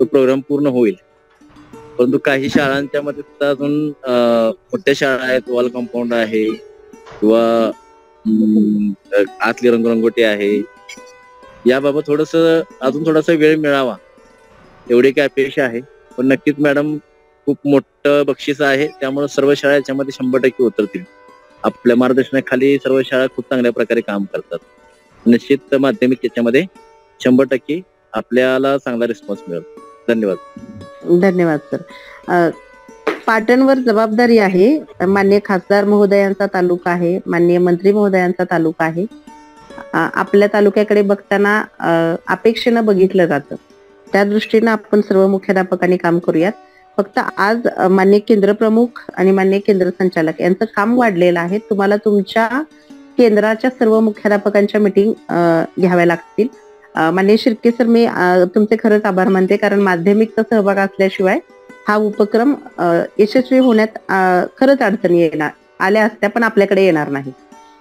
तो प्रोग्राम पूर्ण होईल. परंतु काही शाळांच्या मध्ये सुद्धा अजून मोठ्या शाळा आहेत, वॉल कंपाऊंड आहे किंवा आतली रंगरंगोटी आहे, याबाबत अजून थोडासा वेळ मिळावा एवढी काय अपेक्षा आहे. पण नक्कीच मॅडम खूप मोठं बक्षीस आहे, त्यामुळे सर्व शाळा याच्यामध्ये 100% उतरतील. आपल्या मार्गदर्शनाखाली सर्व शाळा खूप चांगल्या प्रकारे काम करतात. निश्चित माध्यमिक याच्यामध्ये 100% आपल्याला चांगला रिस्पॉन्स मिळेल. धन्यवाद. धन्यवाद सर. पाटणवर जबाबदारी आहे, माननीय खासदार महोदयांचा तालुका आहे, माननीय मंत्री महोदयांचा तालुका आहे. आपल्या तालुक्याकडे बघताना अपेक्षेनं बघितलं जातं, त्या दृष्टीनं आपण सर्व मुख्याध्यापकांनी काम करूयात. फक्त आज माननीय केंद्र प्रमुख आणि माननीय केंद्र संचालक यांचं काम वाढलेलं आहे. तुम्हाला तुमच्या केंद्राच्या सर्व मुख्याध्यापकांच्या मीटिंग घ्याव्या लागतील. माननीय शिर्के सर, मी तुमचे खरंच आभार मानते, कारण माध्यमिकचा सहभाग असल्याशिवाय हा उपक्रम यशस्वी होण्यात खरंच अडचणी आल्या असत्या, पण आपल्याकडे येणार नाही.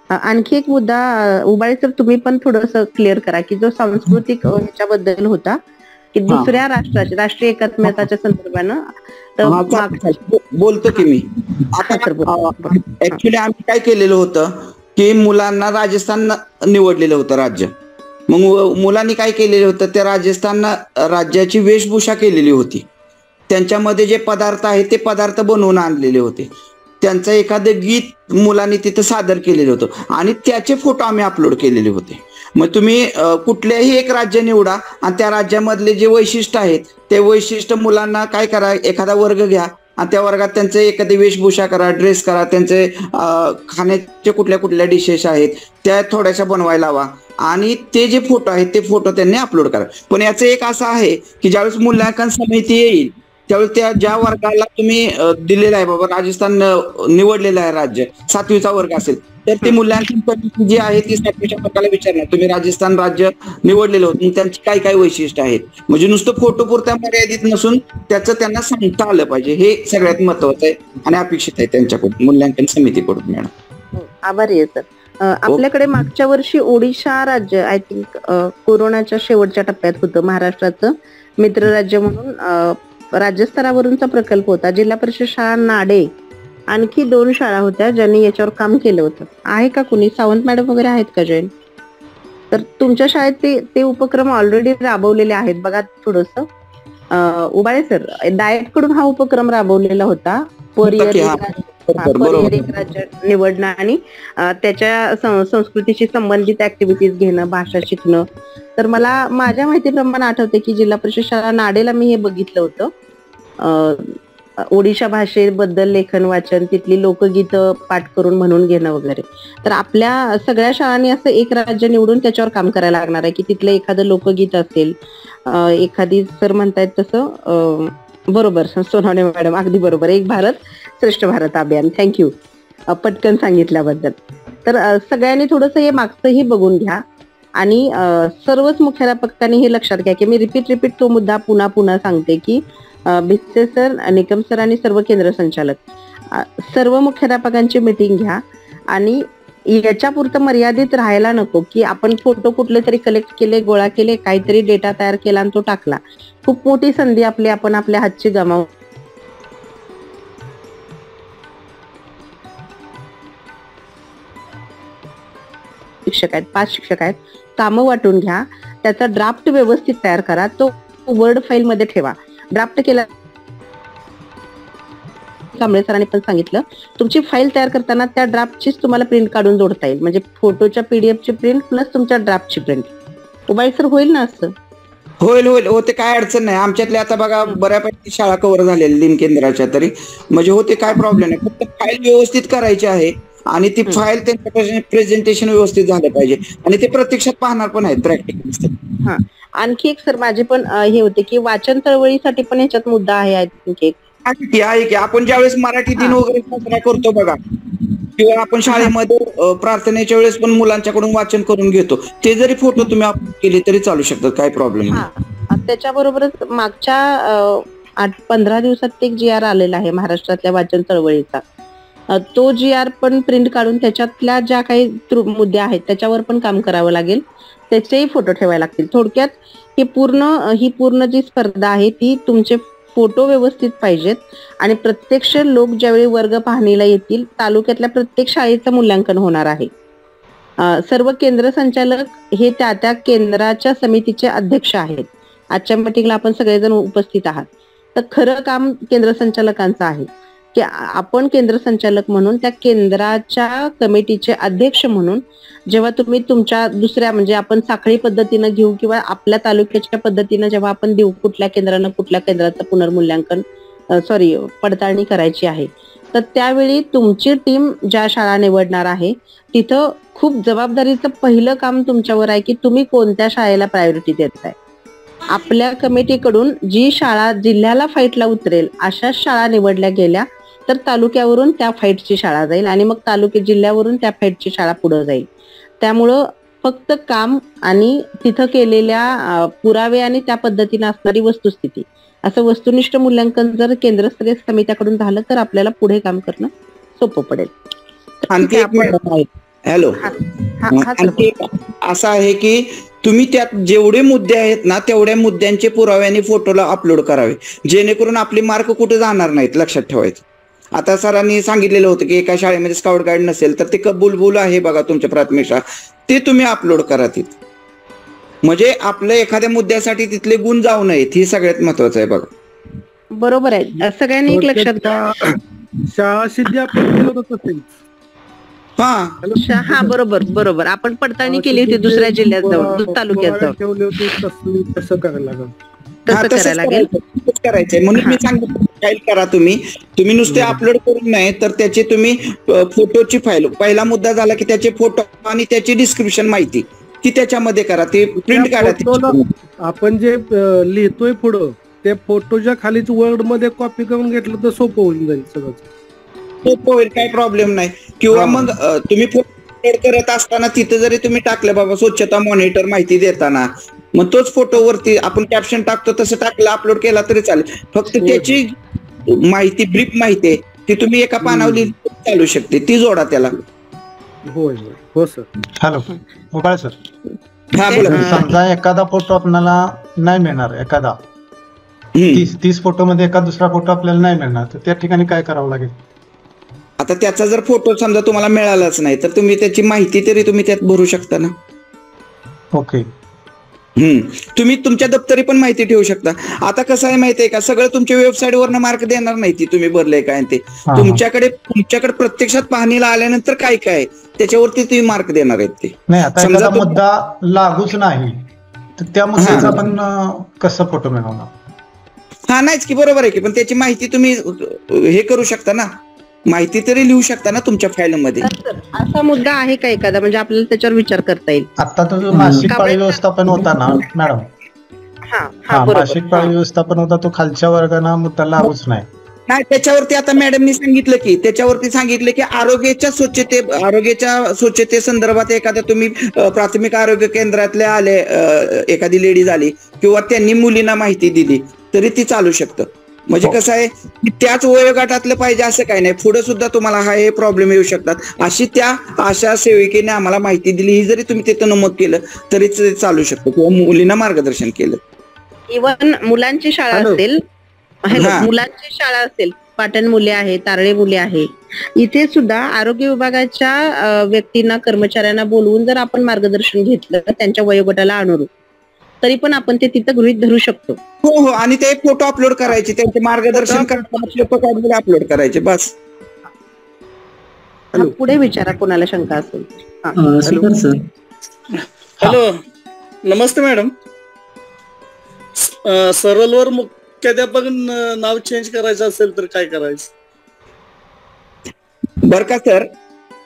आणखी एक मुद्दा उबाळे सर, तुम्ही पण थोडंसं क्लिअर करा की जो सांस्कृतिक ह्याच्याबद्दल होता की दुसऱ्या राष्ट्रीय एकात्मतेच्या संदर्भानं बोलतो की मी आता. ऍक्च्युली आम्ही काय केलेलं होतं की मुलांना राजस्थान निवडलेलं होतं राज्य. मग मुलांनी काय केलेलं होतं, त्या राज्याची वेशभूषा केलेली होती. त्यांच्यामध्ये जे पदार्थ आहेत ते पदार्थ बनवून आणलेले होते. त्यांचं एखादं गीत मुलांनी तिथं सादर केलेलं होतं आणि त्याचे फोटो आम्ही अपलोड केलेले होते. मग तुम्ही कुठल्याही एक राज्य निवडा आणि त्या राज्यामधले जे वैशिष्ट्य आहेत ते वैशिष्ट्य मुलांना काय करा, एखादा वर्ग घ्या आणि त्या वर्गात त्यांचं एखादी वेशभूषा करा, ड्रेस करा, त्यांचे खाण्याचे कुठल्या कुठल्या डिशेस आहेत त्या थोड्याशा बनवायला हवा आणि ते जे फोटो आहेत ते फोटो त्यांनी अपलोड करा. पण याचं एक असं आहे की ज्यावेळेस मूल्यांकन समिती येईल त्यावेळेस त्या ज्या वर्गाला तुम्ही दिलेला आहे, बाबा राजस्थान निवडलेलं आहे राज्य, 7वीचा वर्ग असेल तर ते मूल्यांकन समिती जी आहे ती 7वीच्या वर्गाला विचारणार तुम्ही राजस्थान राज्य निवडलेलं होतं, त्यांची काय काय वैशिष्ट्य आहेत. म्हणजे नुसतं फोटो पुरता मर्यादित नसून त्याचं त्यांना सांगता आलं पाहिजे, हे सगळ्यात महत्वाचं आहे आणि अपेक्षित आहे त्यांच्याकडून मूल्यांकन समितीकडून. मॅडम आभारी आहे सर. आपल्याकडे मागच्या वर्षी ओडिशा राज्य आय थिंक कोरोनाच्या शेवटच्या टप्प्यात होतं, महाराष्ट्राचं मित्र राज्य म्हणून राज्यस्तरावरूनचा प्रकल्प होता. जिल्हा परिषद शाळा नाडे आणखी 2 शाळा होत्या ज्यांनी याच्यावर काम केलं होतं. आहे का कुणी? सावंत मॅडम वगैरे आहेत का जॉईन? तर तुमच्या शाळेत ते उपक्रम ऑलरेडी राबवलेले आहेत बघा. थोडस उबाळे सर डाएट कडून हा उपक्रम राबवलेला होता. पर इयर एक राज्य निवडणं आणि त्याच्या संस्कृतीशी संबंधित ऍक्टिव्हिटीज घेणं, भाषा शिकणं. तर मला माझ्या माहितीप्रमाणे आठवते की जिल्हा परिषद शाळा नाडेला मी हे बघितलं होतं. ओडिशा भाषेबद्दल लेखन वाचन, तिथली लोकगीतं पाठ करून म्हणून घेणं वगैरे. तर आपल्या सगळ्या शाळांनी असं एक राज्य निवडून त्याच्यावर काम करायला लागणार आहे की तिथलं एखादं लोकगीत असेल, एखादी सर म्हणतायत तसं. बरोबर सोनावणे मॅडम, अगदी बरोबर. एक भारत श्रेष्ठ भारत अभियान. थँक्यू पटकन सांगितल्याबद्दल. तर सगळ्यांनी थोडंसं हे मागचंही बघून घ्या आणि सर्वच मुख्याध्यापकांनी हे लक्षात घ्या की मी रिपीट तो मुद्दा पुन्हा सांगते की भिसे सर, निकम सर आणि सर्व केंद्र संचालक सर्व मुख्याध्यापकांची मीटिंग घ्या आणि याच्यापुरतं मर्यादित राहायला नको की आपण फोटो कुठले तरी कलेक्ट केले, गोळा केले, काहीतरी डेटा तयार केला आणि तो टाकला. खूप मोठी संधी आपण आपल्या हातची गमावू. शिक्षक आहेत, 5 शिक्षक आहेत, कामं वाटून घ्या, त्याचा ड्राफ्ट व्यवस्थित तयार करा, तो वर्ड फाईल मध्ये ठेवा. ड्राफ्ट केला कांबळे सरांनी पण सांगितलं, तुमची फाईल तयार करताना त्या ड्राफ्टचीच तुम्हाला प्रिंट काढून जोडता येईल. म्हणजे फोटोच्या पीडीएफची प्रिंट प्लस तुमच्या ड्राफ्टची प्रिंट. उबाळे सर होईल ना असं? होईल होते, काय अडचण नाही. आमच्यातले आता बघा बऱ्यापैकी शाळा कव्हर झालेल्या लिम केंद्राच्या तरी, म्हणजे होते, काय प्रॉब्लेम नाही. फक्त फाईल व्यवस्थित करायची आहे आणि ती फाईल त्यांच्या प्रेझेंटेशन व्यवस्थित झालं पाहिजे आणि ते प्रत्यक्षात पाहणार पण आहेत प्रॅक्टिकल. हा, आणखी एक सर माझे पण हे होते की वाचन चळवळीसाठी पण ह्याच्यात मुद्दा आहे. आय थिंक आहे की आपण ज्यावेळेस मराठी दिन वगैरे साजरा करतो बघा, किंवा आपण शाळेमध्ये प्रार्थनेच्या वेळेस पण मुलांच्याकडून वाचन करून घेतो, ते जरी फोटो तुम्ही अपलोड केले तरी चालू शकतात, काय प्रॉब्लेम नाही. त्याच्याबरोबरच मागच्या 15 दिवसात एक GR आलेला आहे महाराष्ट्रातल्या वाचन चळवळीचा. तो GR पण प्रिंट काढून त्याच्यातल्या ज्या काही मुद्दे आहेत त्याच्यावर पण काम करावं लागेल, त्याचेही फोटो ठेवायला लागतील. थोडक्यात ही पूर्ण जी स्पर्धा आहे ती तुमचे फोटो व्यवस्थित पाहिजेत आणि प्रत्यक्ष लोक ज्यावेळी वर्ग पाहणीला येतील तालुक्यातल्या प्रत्येक शाळेचं मूल्यांकन होणार आहे. सर्व केंद्र संचालक हे त्या केंद्राच्या समितीचे अध्यक्ष आहेत. आजच्या मीटिंगला आपण सगळेजण उपस्थित आहात. तर खरं काम केंद्र संचालकांचं आहे की आपण केंद्र संचालक म्हणून त्या केंद्राच्या कमिटीचे अध्यक्ष म्हणून जेव्हा तुम्ही तुमच्या दुसऱ्या म्हणजे आपण साखळी पद्धतीनं घेऊ किंवा आपल्या तालुक्याच्या पद्धतीनं जेव्हा आपण देऊ कुठल्या केंद्राचं पुनर्मूल्यांकन पडताळणी करायची आहे, तर त्यावेळी तुमची टीम ज्या शाळा निवडणार आहे तिथं खूप जबाबदारीचं पहिलं काम तुमच्यावर आहे की तुम्ही कोणत्या शाळेला प्रायोरिटी देताय. आपल्या कमिटीकडून जी शाळा जिल्ह्याला फाईटला उतरेल अशा शाळा निवडल्या गेल्या तर तालुक्यावरून त्या फाईटची शाळा जाईल आणि मग जिल्ह्यावरून त्या फाईटची शाळा पुढे जाईल. त्यामुळं फक्त काम आणि तिथं केलेल्या पुरावे आणि त्या पद्धतीने असणारी वस्तुस्थिती असं वस्तुनिष्ठ मूल्यांकन जर केंद्रस्तरीय समित्याकडून झालं तर आपल्याला पुढे काम करणं सोपं पडेल. हॅलो, असं आहे की तुम्ही त्यात जेवढे मुद्दे आहेत ना तेवढ्या मुद्द्यांचे पुरावे आणि फोटोला अपलोड करावे जेणेकरून आपले मार्क कुठे जाणार नाहीत, लक्षात ठेवायचं. आता सरांनी सांगितलेलं होतं की एका शाळेमध्ये स्काउट गाईड नसेल तर ते कबूल आहे बघा तुमच्या प्राथमिक शाळा, ते तुम्ही अपलोड करा तिथे, म्हणजे आपल्या एखाद्या मुद्द्यासाठी तिथले गुण जाऊ नयेत, ही सगळ्यात महत्वाचं आहे बघा. बरोबर आहे, सगळ्यांनी एक लक्षात घ्या. शाळा सिद्धी आपण हा बरोबर आपण पडताळणी केली होती दुसऱ्या जिल्ह्यात जाऊन तालुक्यात जाऊन ठेवले होते, तसं करायला लागेल. करायचंय म्हणून मी सांगितलं फाईल करा तुम्ही नुसते अपलोड करून नाही तर त्याचे तुम्ही फोटोची फाईल, पहिला मुद्दा झाला की त्याचे फोटो आणि त्याची डिस्क्रिप्शन माहिती ती त्याच्यामध्ये करा, ती प्रिंट काढा. आपण जे लिहितोय पुढं त्या फोटोच्या खालीच वर्ड मध्ये कॉपी करून घेतलं तर सोपं होऊन जाईल, सगळं सोपं होईल, काही प्रॉब्लेम नाही. किंवा मग तुम्ही फोटो करत असताना तिथे जरी तुम्ही टाकलं बाबा स्वच्छता मॉनिटर माहिती देताना, मग तोच फोटोवरती आपण कॅप्शन टाकतो तसं टाकलं अपलोड केला तरी चालेल. फक्त त्याची माहिती ब्रीफ माहिती आहे ती तुम्ही एका पानावर लिहिली चालू शकते, ती जोडा त्याला. होय होय हो सर. हॅलो मोबाईल सर, हा बोला. समजा एखादा फोटो आपल्याला नाही मिळणार, एखादा हम्म. 30 फोटो मध्ये एखादा दुसरा फोटो आपल्याला नाही मिळणार, तर त्या ठिकाणी काय करावं लागेल? आता त्याचा जर फोटो समजा तुम्हाला मिळालाच नाही तर तुम्ही त्याची माहिती तरी तुम्ही त्यात भरू शकता ना. ओके. तुम्ही तुमच्या दप्तरी पण माहिती ठेवू शकता. आता कसं आहे माहितीये का, सगळं तुमच्या वेबसाईट वरनं मार्क देणार नाही ती तुम्ही भरलंय काय ते. तुमच्याकडे प्रत्यक्षात पाहणीला आल्यानंतर काय काय त्याच्यावरती तुम्ही मार्क देणार आहेत ते. नाही, आता एखादा मुद्दा लागूच नाही तर त्या मुद्द्याचा आपण कसं फोटो मिळवणार? हा नाहीच की, बरोबर आहे की, पण त्याची माहिती तुम्ही हे करू शकता ना, माहिती तरी लिहू शकता ना तुमच्या फाईल मध्ये. असा मुद्दा आहे का एखादा, म्हणजे आपल्याला त्याच्यावर विचार करता येईल? आता तो जो मासिक पाळी व्यवस्थापन होता ना मॅडम, मासिक पाळी व्यवस्थापन होता तो खालच्या वर्गाना मुद्दा लागूच नाही. नाही, त्याच्यावरती आता मॅडमनी सांगितलं की, त्याच्यावरती सांगितलं की आरोग्याच्या स्वच्छते संदर्भात एखाद्या तुम्ही प्राथमिक आरोग्य केंद्रातले आले, एखादी लेडीज आली किंवा त्यांनी मुलींना माहिती दिली तरी ती चालू शकतं. म्हणजे कसं आहे, त्याच वयोगटातलं पाहिजे असं काही नाही, पुढे सुद्धा तुम्हाला हे प्रॉब्लेम येऊ शकतात. अशा सेविकेने आम्हाला माहिती दिली ही जरी तुम्ही तिथं नमूद केलं तरी ते चालू शकतं, किंवा मुलींना मार्गदर्शन केलं. इव्हन मुलांची शाळा असेल, मुलांची शाळा असेल, पाटण मुले आहे, तारळे मुले आहे, इथे सुद्धा आरोग्य विभागाच्या व्यक्तींना, कर्मचाऱ्यांना बोलवून जर आपण मार्गदर्शन घेतलं त्यांच्या वयोगटाला अनुरूप, तरी पण आपण ते तिथं गृहीत धरू शकतो. हो हो, आणि ते फोटो अपलोड करायचे, त्यांचे मार्गदर्शन करताना अपलोड करायचे बस. पुढे विचारा कोणाला शंका असेल. हॅलो, नमस्ते मॅडम. सरलवर मुख्याध्यापक नाव चेंज करायचं असेल तर काय करायचं? बर का सर,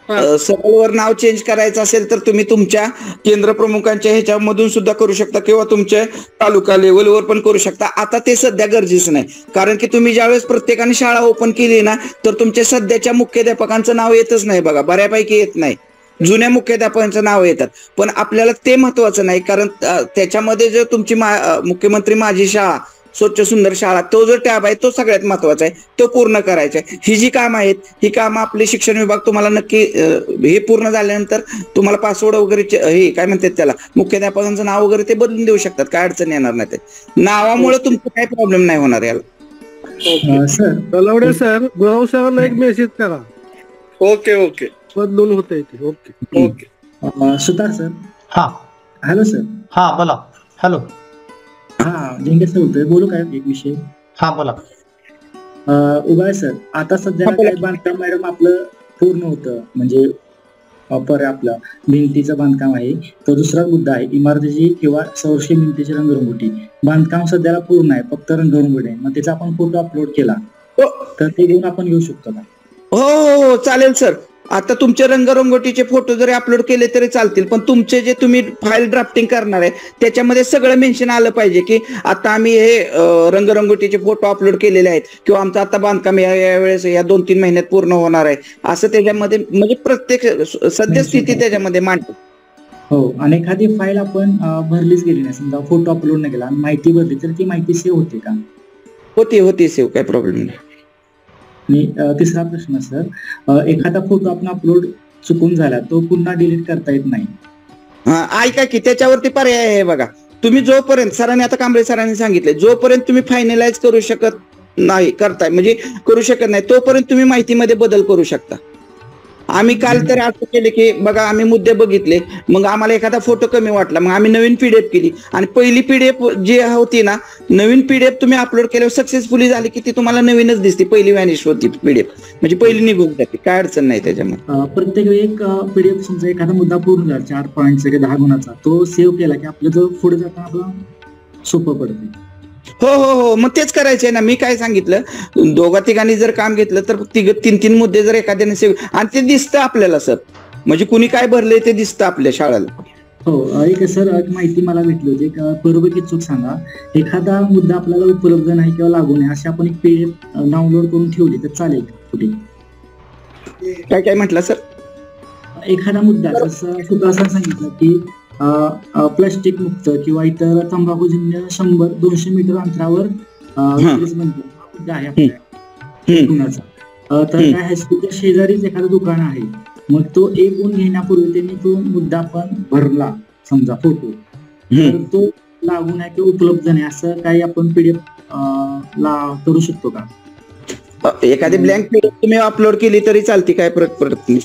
सरळवर नाव चेंज करायचं असेल तर तुम्ही तुमच्या केंद्र प्रमुखांच्या ह्याच्यामधून सुद्धा करू शकता किंवा तुमच्या तालुका लेवलवर पण करू शकता. आता ते सध्या गरजेचं नाही, कारण की तुम्ही ज्यावेळेस प्रत्येकाने शाळा ओपन केली ना तर तुमच्या सध्याच्या मुख्याध्यापकांचं नाव येतच नाही बघा, बऱ्यापैकी येत नाही, जुन्या मुख्याध्यापकांचं नाव येतात. पण आपल्याला ते महत्वाचं नाही, कारण त्याच्यामध्ये जो तुमची मुख्यमंत्री माझी शाळा, स्वच्छ सुंदर शाळा, तो जो टॅब आहे तो सगळ्यात महत्वाचा आहे, तो पूर्ण करायचा आहे. ही जी कामं आहेत ही कामं आपले शिक्षण विभाग तुम्हाला नक्की हे पूर्ण झाल्यानंतर तुम्हाला पासवर्ड वगैरे हे काय म्हणतात त्याला, मुख्याध्यापकांचं नाव वगैरे ते बदलून देऊ शकतात, काय अडचण येणार नाही. ते नावामुळे तुमचा काही प्रॉब्लेम नाही होणार याला. तलवडे सर, गुरव सरांना एक मेसेज करा. ओके ओके, बदलून होते. Okay okay. सुतार सर. हा हॅलो सर. हा बोला. हॅलो. हा झेंगे सर बोलतोय, बोलू काय एक विषय? हा बोला. उभा सर, आता सध्या बांधकाम मॅडम आपलं पूर्ण होतं, म्हणजे आपलं भिंतीचं बांधकाम आहे. तो दुसरा मुद्दा आहे इमारतीची किंवा संरक्षित भिंतीची रंगरंगोटी. बांधकाम सध्याला पूर्ण आहे, फक्त रंगरंगोटी आहे. मग त्याचा आपण फोटो अपलोड केला तर ते घेऊन आपण घेऊ शकतो का? हो चालेल सर. आता तुमचे रंगरंगोटीचे फोटो जरी अपलोड केले तरी चालतील, पण तुमचे जे तुम्ही फाईल ड्राफ्टिंग करणार आहे त्याच्यामध्ये सगळं मेन्शन आलं पाहिजे की आता आम्ही हे रंगरंगोटीचे फोटो अपलोड केलेले आहेत किंवा आमचं आता बांधकाम या वेळेस या 2-3 महिन्यात पूर्ण होणार आहे, असं त्याच्यामध्ये म्हणजे प्रत्येक सद्यस्थिती त्याच्यामध्ये मांडतो. हो, आणि एखादी फाईल आपण भरलीच गेली नाही, समजा फोटो अपलोड नाही केला आणि माहिती भरली तर ती माहिती सेव्ह होते का? होती सेव्ह, काही प्रॉब्लेम नाही. आणि तिसरा प्रश्न सर, एखादा फोटो आपण अपलोड चुकून झाला तो पुन्हा डिलीट करता येत नाही. ऐका की, त्याच्यावरती पर्याय आहे बघा. तुम्ही जोपर्यंत सरांनी, आता कांबळे सरांनी सांगितले, जोपर्यंत तुम्ही फायनलाइज करू शकत नाही, करू शकत नाही तोपर्यंत तुम्ही माहितीमध्ये बदल करू शकता. आम्ही काल तर असं केले की बघा, आम्ही मुद्दे बघितले, मग आम्हाला एखादा फोटो कमी वाटला, मग आम्ही नवीन पीडीएफ केली आणि पहिली पीडीएफ जी होती ना, नवीन पीडीएफ तुम्ही अपलोड केल्यावर सक्सेसफुली झाली की ती तुम्हाला नवीनच दिसते, पहिली व्हॅनिश होती पीडीएफ, म्हणजे पहिली निघून जाते, काय अडचण नाही त्याच्यामध्ये. प्रत्येक वेळी एक पीडीएफ समजा एखादा मुद्दा पूर्ण झाला 4 पॉईंटचा किंवा 10 गुणाचा, तो सेव्ह केला की आपलं जो पुढे जाताना आपलं सोपं पडते. हो, मग तेच करायचंय ना. मी काय सांगितलं, 2-3 जर काम घेतलं तर 3 मुद्दे जर एखाद्याने सेव्ह, आणि ते दिसतं आपल्याला सर, म्हणजे कुणी काय भरलंय ते दिसतं आपल्या शाळेला. हो, एक सर माहिती मला भेटली होती, बरोबर की चूक सांगा, एखादा मुद्दा आपल्याला उपलब्ध नाही किंवा लागू नये अशी आपण एक पीडीएफ डाउनलोड करून ठेवली तर चालेल कुठे? काय म्हटलं सर? एखादा मुद्दा जसं सुद्धा असं सांगितलं की प्लास्टिक मुक्त किंवा इतर तंबाखूजन्य 100-200 मीटर अंतरावर मुद्दा आहे आपल्या गुन्ह्याचा, तर त्या हायस्कूलच्या शेजारीच एखादं दुकान आहे मग तो एक गुण घेण्यापूर्वी त्यांनी तो मुद्दा आपण भरला समजा फोटो, तर तो लागू नाही किंवा उपलब्ध नाही असं काही आपण पीडीएफ करू शकतो का? एखादी ब्लँक पीडीएफ तुम्ही अपलोड केली तरी चालते, काय फरक पडत नाही.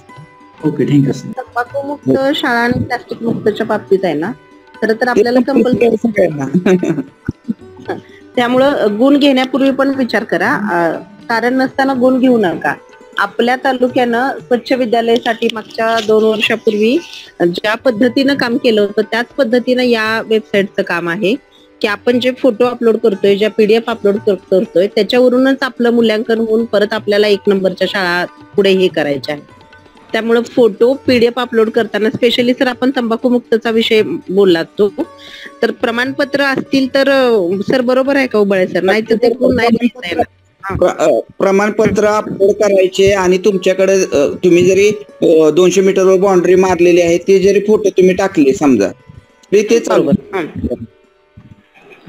Okay, thank you sir. तंबाखू मुक्त शाळा आणि प्लास्टिक मुक्तच्या बाबतीत आहे ना, खरं तर आपल्याला कंपल्सरी त्यामुळं गुण घेण्यापूर्वी पण विचार करा. कारण नसताना गुण घेऊ नका. आपल्या तालुक्यानं स्वच्छ विद्यालयासाठी मागच्या 2 वर्षापूर्वी ज्या पद्धतीनं काम केलं होतं त्याच पद्धतीनं या वेबसाईटचं काम आहे की आपण जे फोटो अपलोड करतोय, ज्या पीडीएफ अपलोड करतोय त्याच्यावरूनच आपलं मूल्यांकन होऊन परत आपल्याला 1 नंबरच्या शाळा पुढे हे करायच्या आहे. त्यामुळे फोटो पीडीएफ अपलोड करताना स्पेशली सर आपण तंबाखू मुक्तचा विषय बोलला तो, तर प्रमाणपत्र असतील तर सर बरोबर आहे का उबाळे सर? नाही तर ते पूर्ण नाही. प्रमाणपत्र अपलोड करायचे आणि तुमच्याकडे तुम्ही जरी 200 मीटरवर बाउंड्री मारलेली आहे ते जरी फोटो तुम्ही टाकले समजा ते चालू.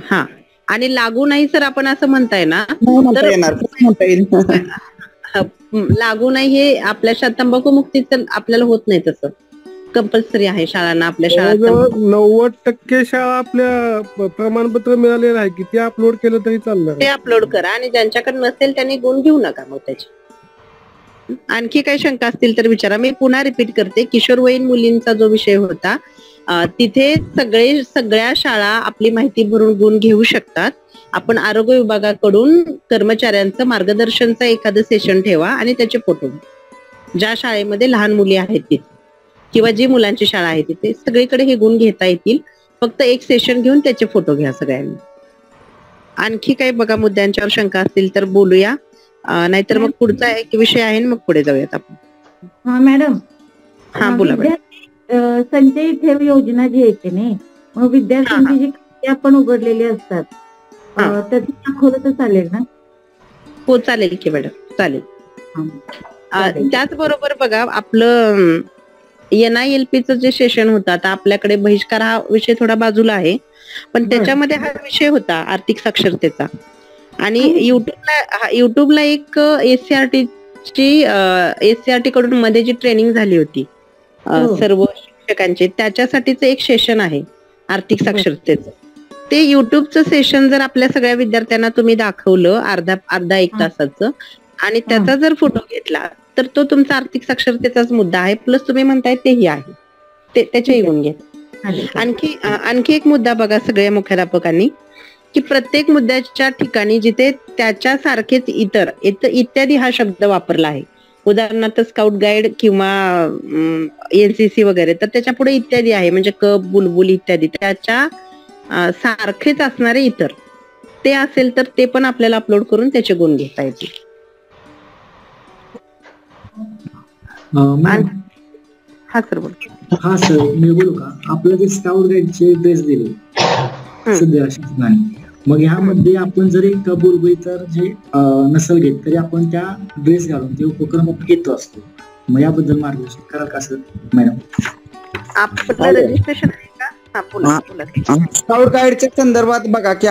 हा, आणि लागू नाही सर आपण असं म्हणताय ना, तर लागू नाही हे आपल्या तंबाखू मुक्तीचं आपल्याला होत नाही, तसं कंपल्सरी आहे शाळांना. आपल्या शाळा 90% शाळा आपल्या प्रमाणपत्र मिळालेलं आहे की ते अपलोड केलं तरी चालणार, ते अपलोड करा आणि ज्यांच्याकडे नसेल त्यांनी गुण घेऊ नका मग त्याची. आणखी काही शंका असतील तर विचारा. मी पुन्हा रिपीट करते, किशोरवयीन मुलींचा जो विषय होता तिथे सगळ्या शाळा आपली माहिती भरून गुण घेऊ शकतात. आपण आरोग्य विभागाकडून कर्मचाऱ्यांचं मार्गदर्शनचं एखादं सेशन ठेवा आणि त्याचे फोटो, ज्या शाळेमध्ये लहान मुली आहेत तिथे किंवा जी मुलांची शाळा आहे तिथे सगळीकडे हे गुण घेता येतील. फक्त एक सेशन घेऊन त्याचे फोटो घ्या सगळ्यांनी. आणखी काही बघा मुद्द्यांच्यावर शंका असतील तर बोलूया, नाहीतर मग पुढचा एक विषय आहे मग पुढे जाऊयात आपण. हा मॅडम. हा बोला. संचयी ठेव योजना जी येते नाही, मग विद्यार्थ्यांची जी खाती आपण उघडलेली असतात त्याची दाखवलं तर चालेल ना? हो चालेल की मॅडम, चालेल. त्याचबरोबर बघा आपलं NILP-चं जे सेशन होतं, आता आपल्याकडे बहिष्कार हा विषय थोडा बाजूला आहे पण त्याच्यामध्ये हा विषय होता आर्थिक साक्षरतेचा. आणि युट्यूबला एक SCRT कडून मध्ये जी ट्रेनिंग झाली होती सर्व शिक्षकांची, त्याच्यासाठीच एक सेशन आहे आर्थिक साक्षरतेचं. ते युट्यूबचं सेशन जर आपल्या सगळ्या विद्यार्थ्यांना तुम्ही दाखवलं अर्धा 1 तासाचं आणि त्याचा जर फोटो घेतला तर तो तुमचा आर्थिक साक्षरतेचाच मुद्दा आहे. प्लस तुम्ही म्हणताय तेही आहे, त्याचे गुण घ्या. आणखी एक मुद्दा बघा सगळ्या मुख्याध्यापकांनी, की प्रत्येक मुद्द्याच्या ठिकाणी जिथे त्याच्यासारखेच इत्यादी हा शब्द वापरला आहे, उदाहरणार्थ स्काउट गाईड किंवा NCC वगैरे, तर त्याच्या पुढे इत्यादी आहे म्हणजे कप, बुलबुल इत्यादी, त्याच्या सारखेच असणारे इतर ते असेल तर ते पण आपल्याला अपलोड करून त्याचे गुण घेता येतील. हा सर बोल. हा सर, मी बोलू का? आपलं जे स्काउट गाईडचे ड्रेस दिले सध्या शासनाने, मग ह्यामध्ये आपण जरी बोलबोई तर जे नसल घेत तरी आपण त्या ड्रेस घालून ते उपक्रम आपण घेतो असतो. मग याबद्दल मार्गदर्शन कराल का सर मॅडम? आपलं रजिस्ट्रेशन आहे का? स्काउट गाईडच्या संदर्भात बघा की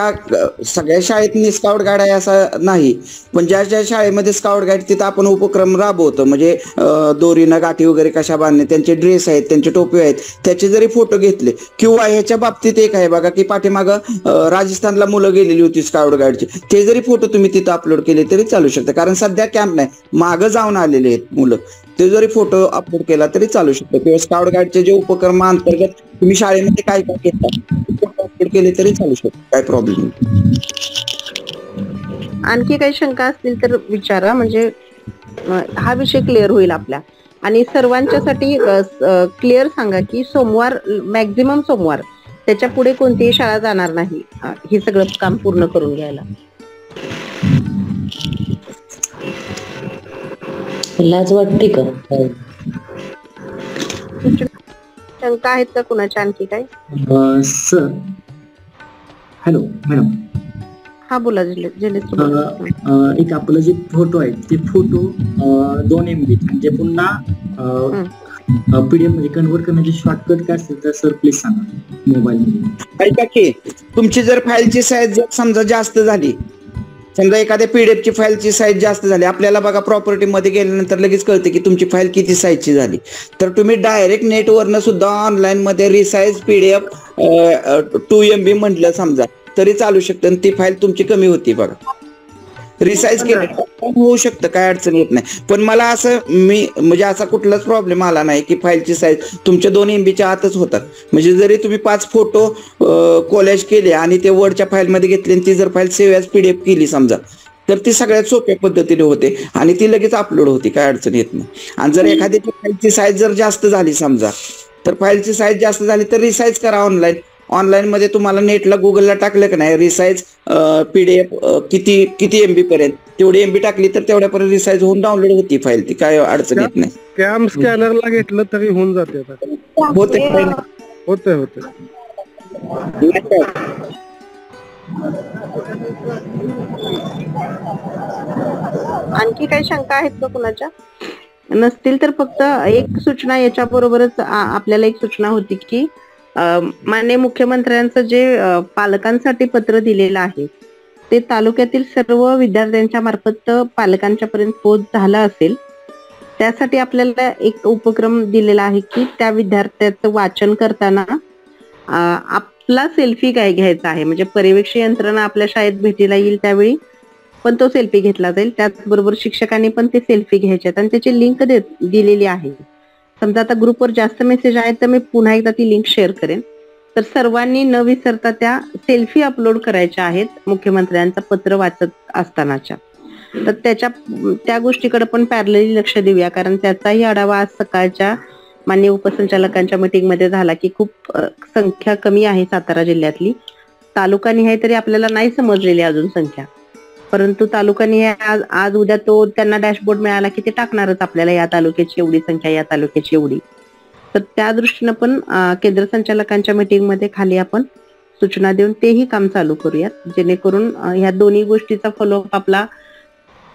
सगळ्या शाळेत स्काउट गाईड आहे असं नाही, पण ज्या ज्या शाळेमध्ये स्काउट गाईड तिथं आपण उपक्रम राबवतो. म्हणजे दोरीनं गाठी वगैरे कशा बांधणे, त्यांचे ड्रेस आहेत, त्यांचे टोपी आहेत, त्याचे जरी फोटो घेतले. किंवा ह्याच्या बाबतीत एक आहे बघा की पाठीमागं राजस्थानला मुलं गेलेली होती स्काउट गाईडची, ते जरी फोटो तुम्ही तिथं अपलोड केले तरी चालू शकतं. कारण सध्या कॅम्प नाही, मागं जाऊन आलेले आहेत मुलं, ते जरी फोटो अपलोड केला तरी चालू शकतो. किंवा स्काउट गाईडचे जे उपक्रमांतर्गत तुम्ही शाळेमध्ये काय काय घेता फोटो अपलोड केले तरी चालू शकतो, काय प्रॉब्लेम नाही. आणखी काही शंका असतील तर विचारा, म्हणजे हा विषय क्लिअर होईल आपल्या. आणि सर्वांच्यासाठी क्लिअर सांगा की सोमवार, मॅक्झिमम सोमवार, त्याच्या पुढे कोणतीही शाळा जाणार नाही हे सगळं काम पूर्ण करून घ्यायला. लाज वाटते का? शंका आहेत का कुणाच्या आणखी काय? Sir hello madam. हा बोला. एक आपलं जे फोटो आहे ते फोटो 2 MB म्हणजे पुन्हा PDF मध्ये कन्वर्ट करण्याचे शॉर्टकट काय असेल तर सर प्लीज सांगा मोबाईल मध्ये. ऐका की तुमची जर फाईलची साईज जर समजा जास्त झाली समजा एखाद्या पीडीएफ ची फाईलची साईज जास्त झाली, आपल्याला बघा प्रॉपर्टी मध्ये गेल्यानंतर लगेच कळते की तुमची फाईल किती साईजची झाली. तर तुम्ही डायरेक्ट नेटवरनं सुद्धा ऑनलाईन मध्ये रिसाईज पीडीएफ 2 MB म्हटलं समजा तरी चालू शकतं आणि ती फाईल तुमची कमी होती बघा. रिसाईज केलं होऊ शकतं, काय अडचण येत नाही. पण मला असं म्हणजे असा कुठलाच प्रॉब्लेम आला नाही की फाईलची साईज तुमच्या 2 MBच्या आतच होतात. म्हणजे जरी तुम्ही 5 फोटो कोलॅज केले आणि ते वर्डच्या फाईलमध्ये घेतले आणि ती जर फाईल सेव्ह ॲज पीडीएफ केली समजा, तर ती सगळ्यात सोप्या पद्धतीने होते आणि ती लगेच अपलोड होती, काय अडचण येत नाही. आणि जर एखाद्याची फाईलची साईज जर जास्त झाली समजा, तर फाईलची साईज जास्त झाली तर रिसाईज करा ऑनलाईन मध्ये. तुम्हाला नेटला गुगलला टाकलं का नाही रिसाईज पीडीएफ किती MB पर्यंत, तेवढी MB टाकली तर तेवढ्यापर्यंत रिसाईज होऊन डाउनलोड होती फाईल, ती काय अडचण येत नाही. कॅम स्कॅनरला घेतलं तरी होऊन जाते होते. आणखी काही शंका आहेत का कुणाच्या? नसतील तर फक्त एक सूचना याच्या बरोबरच आपल्याला एक सूचना होती की माननीय मुख्यमंत्र्यांचं जे पालकांसाठी पत्र दिलेलं आहे ते तालुक्यातील सर्व विद्यार्थ्यांच्या मार्फत पालकांच्या पर्यंत पोहोच झाला असेल. त्यासाठी आपल्याला एक उपक्रम दिलेला आहे की त्या विद्यार्थ्याचं वाचन करताना आपला सेल्फी घ्यायचा आहे. म्हणजे पर्यवेक्षी यंत्रणा आपल्या शाळेत भेटीला येईल त्यावेळी पण तो सेल्फी घेतला जाईल. त्याचबरोबर शिक्षकांनी पण ते सेल्फी घ्यायचे आणि त्याची लिंक दिलेली आहे. समजा आता ग्रुपवर जास्त मेसेज आहेत तर मी पुन्हा एकदा ती लिंक शेअर करेन. तर सर्वांनी न विसरता त्या सेल्फी अपलोड करायच्या आहेत मुख्यमंत्र्यांचं पत्र वाचत असतानाच्या. तर त्या गोष्टीकडे पण पॅरलली लक्ष देऊया, कारण त्याचाही आढावा आज सकाळच्या माननीय उपसंचालकांच्या मीटिंगमध्ये झाला की खूप संख्या कमी आहे सातारा जिल्ह्यातली. तालुकानिहाय तरी आपल्याला नाही समजलेली अजून संख्या, परंतु तालुकानिहाय आज उद्या तो त्यांना डॅशबोर्ड मिळाला की ते टाकणारच आपल्याला या तालुक्याची एवढी संख्या, या तालुक्याची एवढी. तर त्या दृष्टीनं पण केंद्र संचालकांच्या मीटिंगमध्ये खाली आपण सूचना देऊन तेही काम चालू करूयात, जेणेकरून ह्या दोन्ही गोष्टीचा फॉलोअप आपला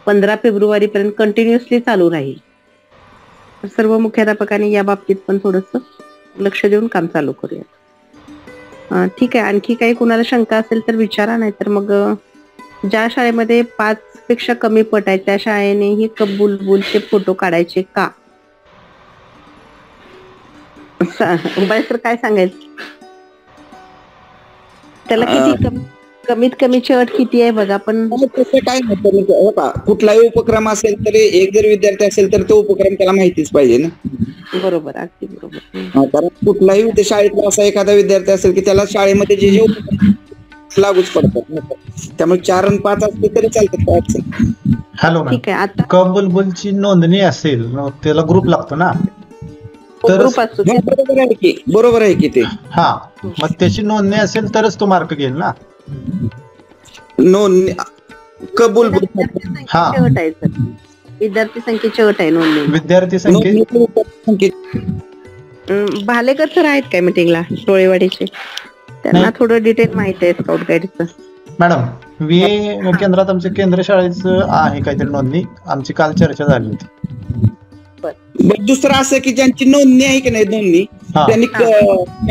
15 फेब्रुवारी पर्यंत कंटिन्युअसली चालू राहील. सर्व मुख्याध्यापकांनी या बाबतीत पण थोडंसं लक्ष देऊन काम चालू करूयात. ठीक आहे, आणखी काही कुणाला शंका असेल तर विचारा, नाही तर मग ज्या शाळेमध्ये 5 पेक्षा कमी पट आहेत त्या शाळेने ही बुलबुलचे फोटो काढायचे का? उबाय सर काय सांगायचं त्याला? किती कमीत कमीची अट किती आहे बघा. पण काय होतं, कुठलाही उपक्रम असेल तरी एक जर विद्यार्थी असेल तर तो उपक्रम त्याला माहितीच पाहिजे ना. बरोबर, अगदी बरोबर. कारण कुठलाही शाळेतला असा एखादा विद्यार्थी असेल की त्याला शाळेमध्ये जे उपक्रम लागूच पडतात, त्यामुळे 4 आणि 5 असते तरी चालतात. हॅलो ठीक आहे. आता क बुलबुलची नोंदणी असेल त्याला ग्रुप लागतो ना, तर बरोबर आहे की ते. हा, मग त्याची नोंदणी असेल तरच तो मार्क घेईल ना. नोंदणी कबूल हा, विद्यार्थी संख्येची अट आहे नोंदणी. विद्यार्थी संख्ये भालेकर सर आहेत काय मीटिंगला टोळेवाडीचे? त्यांना थोडं डिटेल माहिती आहे स्काउट गाईडचं. मॅडम VA केंद्रात आमच्या केंद्र शाळेचं आहे काहीतरी नोंदणी, आमची काल चर्चा झाली होती. दुसरं असं की ज्यांची नोंदणी आहे की नाही नोंदणी, त्यांनी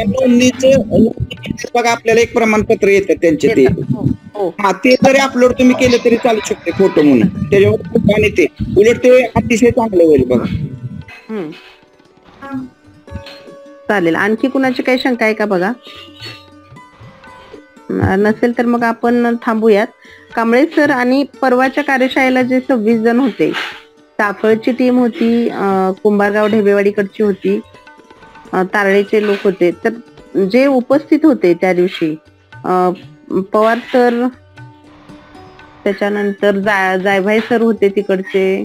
नोंदणीचं बघा आपल्याला एक प्रमाणपत्र येतं त्यांचे, ते ते जरी अपलोड तुम्ही केले तरी चालू शकते फोटो म्हणून, त्याच्यावर आणि ते उलट ते अतिशय चांगलं होईल बघा. चालेल. आणखी कुणाची काही शंका आहे का बघा? नसेल तर मग आपण थांबूयात. कांबळे सर आणि परवाच्या कार्यशाळेला जे 26 जण होते, चाफळची टीम होती, कुंभारगाव ढेबेवाडीकडची होती, तारळेचे लोक होते, तर जे उपस्थित होते त्या दिवशी पवार सर, त्याच्यानंतर जायभाई सर होते तिकडचे,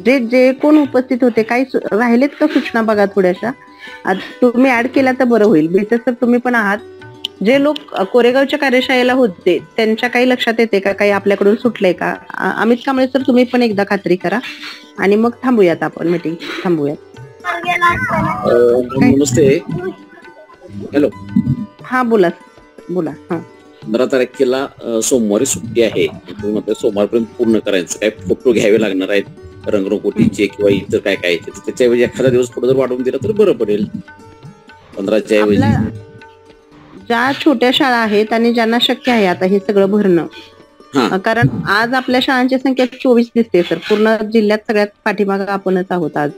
जे कोण उपस्थित होते, काही राहिलेत का सूचना बघा थोड्याशा? तुम्ही ऍड केला तर बरं होईल. बेटे सर तुम्ही पण आहात. जे लोक कोरेगावच्या कार्यशाळेला होते त्यांच्या काही लक्षात येते का, काही आपल्याकडून सुटलंय का? अमित कांबळे सर तुम्ही पण एकदा खात्री करा आणि मग थांबूयात, आपण मीटिंग थांबूयात. नमस्ते. हॅलो. हा बोला बोला. 15 तारखेला सोमवारी सुट्टी आहे, तुम्ही म्हणता सोमवारपर्यंत पूर्ण करायचं. काय फोटो घ्यावे लागणार आहेत रंगरंगोटीचे किंवा इतर काय काय, त्याच्याऐवजी एखादा दिवस पुढे जर वाढवून दिला तर बरं पडेल. 15च्या ऐवजी ज्या छोट्या शाळा आहेत आणि ज्यांना शक्य आहे आता हे सगळं भरणं, कारण आज आपल्या शाळांची संख्या 24 दिसते सर. पूर्ण जिल्ह्यात सगळ्यात पाठीमागे आपणच आहोत आज.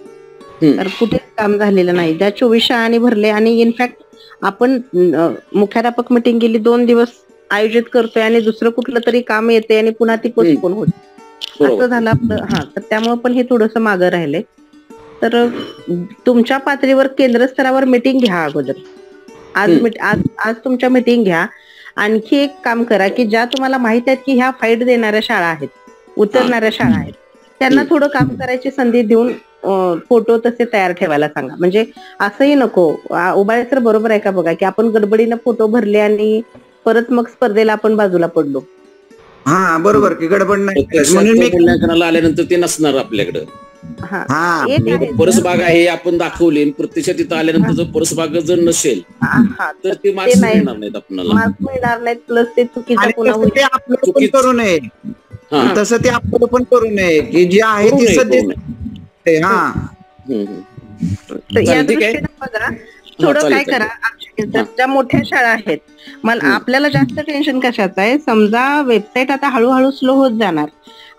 तर कुठेच काम झालेलं नाही. त्या 24 शाळांनी भरले आणि इनफॅक्ट आपण मुख्याध्यापक मिटिंग गेली 2 दिवस आयोजित करतोय आणि दुसरं कुठलं तरी काम येते आणि पुन्हा ती पोस्टपोन होते असं झालं आपलं. तर त्यामुळे पण हे थोडंसं मागं राहिलंय. तर तुमच्या पातळीवर केंद्र स्तरावर मिटिंग घ्या अगोदर. आज तुमच्या मिटिंग घ्या. आणखी एक काम करा की ज्या तुम्हाला माहित आहेत की ह्या फाईट देणाऱ्या शाळा आहेत, उतरणाऱ्या शाळा आहेत, त्यांना थोडं काम करायची संधी देऊन फोटो तसे तयार ठेवायला सांगा. म्हणजे असंही नको. उबाळे सर बरोबर आहे का बघा की आपण गडबडीनं फोटो भरले आणि परत मग स्पर्धेला आपण बाजूला पडलो. हा बरोबर की गडबड नाही. म्हणून मी मूल्यांकनाला आल्यानंतर ते नसणार आपल्याकडं. परसबाग आहे आपण दाखवली, प्रत्यक्षात तिथं आल्यानंतर जर परसबाग जर नसेल तर ते मार्क्स मिळणार नाहीत आपल्याला. मार्क्स मिळणार नाहीत. प्लस ते चुकीचं पुन्हा होईल. करू नये तसं ते अपलोड पण करू नये की जे आहे ते सध्या. या दृष्टीने बघा थोडं काय करा. ज्या मोठ्या शाळा आहेत, मला आपल्याला जास्त टेन्शन कशाचं आहे, समजा वेबसाईट आता हळूहळू स्लो होत जाणार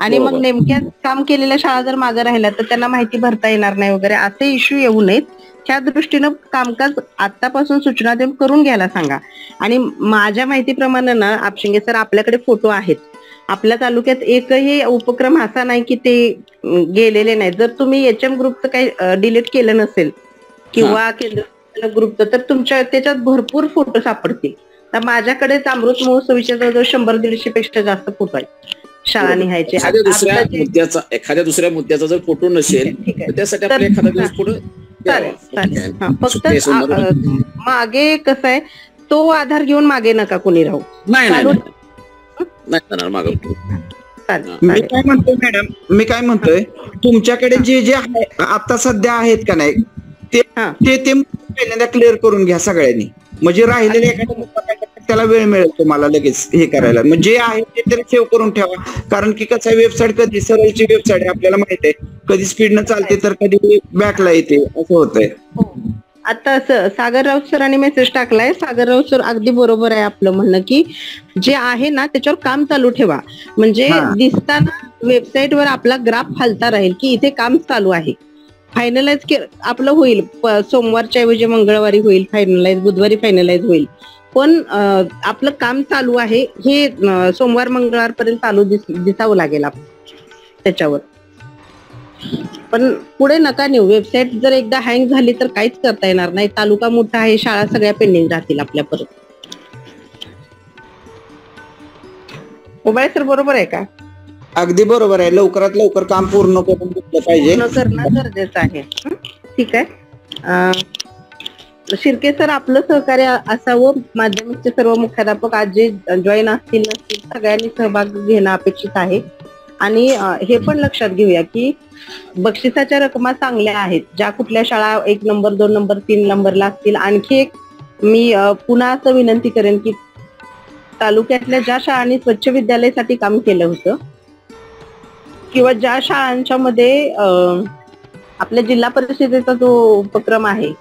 आणि मग नेमक्या काम केलेल्या शाळा जर मागे राहिल्या तर त्यांना माहिती भरता येणार नाही वगैरे असे इश्यू येऊ नयेत. त्या दृष्टीनं कामकाज आतापासून सूचना देऊन करून घ्यायला सांगा. आणि माझ्या माहितीप्रमाणे ना आपशिंगे सर आपल्याकडे फोटो आहेत. आपल्या तालुक्यात एकही उपक्रम असा नाही की ते गेलेले नाही. जर तुम्ही HM ग्रुपचं काही डिलीट केलं नसेल किंवा केंद्र ग्रुपचं तर तुमच्या त्याच्यात भरपूर फोटो सापडतील. तर माझ्याकडेच अमृत महोत्सवीच्या जवळजवळ 100-150 पेक्षा जास्त फोटो आहेत शाळा निहायचे. एखाद्या दुसऱ्या मुद्द्याचा जर फोटो नसेल तर त्यासाठी आपल्याला एखादा दिवस फोटो चालेल. फक्त मागे कसं आहे तो आधार घेऊन मागे नका कोणी राहू. मी काय म्हणतोय तुमच्याकडे जे जे आता सध्या आहेत का नाही ते पहिल्यांदा क्लिअर करून घ्या सगळ्यांनी. म्हणजे राहिलेले एखाद्या त्याला वेळ मिळेल तुम्हाला लगेच हे करायला. म्हणजे जे आहे ते तरी सेव्ह करून ठेवा. कारण की कसं आहे वेबसाईट कधी सरळची वेबसाईट आहे आपल्याला माहित आहे, कधी स्पीडनं चालते तर कधी बॅकला येते असं होतंय. आता सागर राऊत सरांनी मेसेज टाकलाय. सागर राऊत सर अगदी बरोबर आहे आपलं म्हणणं की जे आहे ना त्याच्यावर काम चालू ठेवा. म्हणजे दिसताना वेबसाईटवर आपला ग्राफ हलता राहील की इथे काम चालू आहे. फायनलाइज आपलं होईल सोमवारच्या ऐवजी मंगळवारी होईल फायनलाइज, बुधवारी फायनलाइज होईल. पण आपलं काम चालू आहे हे सोमवार मंगळवारपर्यंत चालू दिसावं लागेल त्याच्यावर. पण पुढे नका नेऊ. वेबसाईट जर एकदा हँग झाली तर काहीच करता येणार नाही. तालुका मोठा आहे, शाळा सगळ्या पेंडिंग राहतील आपल्या परत. उबाळे सर बरोबर आहे का? अगदी बरोबर आहे. लवकरात लवकर काम पूर्ण करून घेतलं पाहिजे. पूर्ण करणं गरजेचं आहे. ठीक आहे. शिर्के सर आपलं सहकार्य असावं. माध्यमिकचे सर्व मुख्याध्यापक आज जे जॉईन असतील नसतील सगळ्यांनी सहभाग घेणं अपेक्षित आहे. आणि हे पण लक्षात घेऊया की बक्षिसाच्या रकमा चांगल्या आहेत. ज्या कुठल्या शाळा 1 नंबर 2 नंबर 3 नंबरला असतील. आणखी एक मी पुन्हा असं विनंती करेन की तालुक्यातल्या ज्या शाळांनी स्वच्छ विद्यालयासाठी काम केलं होतं किंवा ज्या शाळांच्या मध्ये आपल्या जिल्हा परिषदेचा जो उपक्रम आहे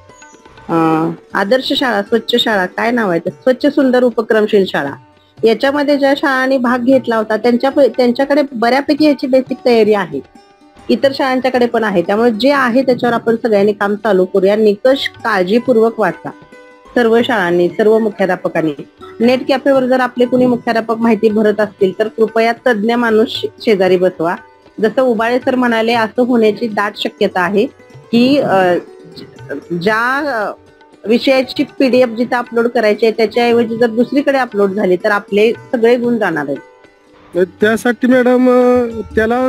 आदर्श शाळा, स्वच्छ शाळा, काय नाव आहे ते, स्वच्छ सुंदर उपक्रमशील शाळा, याच्यामध्ये ज्या शाळांनी भाग घेतला होता त्यांच्याकडे बऱ्यापैकी याची बेसिक तयारी आहे. इतर शाळांच्याकडे पण आहे. त्यामुळे जे आहे त्याच्यावर आपण सगळ्यांनी काम चालू करूया. निकष काळजीपूर्वक वाचा सर्व शाळांनी, सर्व मुख्याध्यापकांनी. नेट कॅफेवर जर आपले कुणी मुख्याध्यापक माहिती भरत असतील तर कृपया तज्ज्ञ माणूस शेजारी बसवा. जसं उबाळे सर म्हणाले असं होण्याची दाट शक्यता आहे की ज्या विषयाची PDF जिथे अपलोड करायची आहे त्याच्याऐवजी जर दुसरीकडे अपलोड झाली तर आपले सगळे गुण जाणार आहेत. त्यासाठी मॅडम त्याला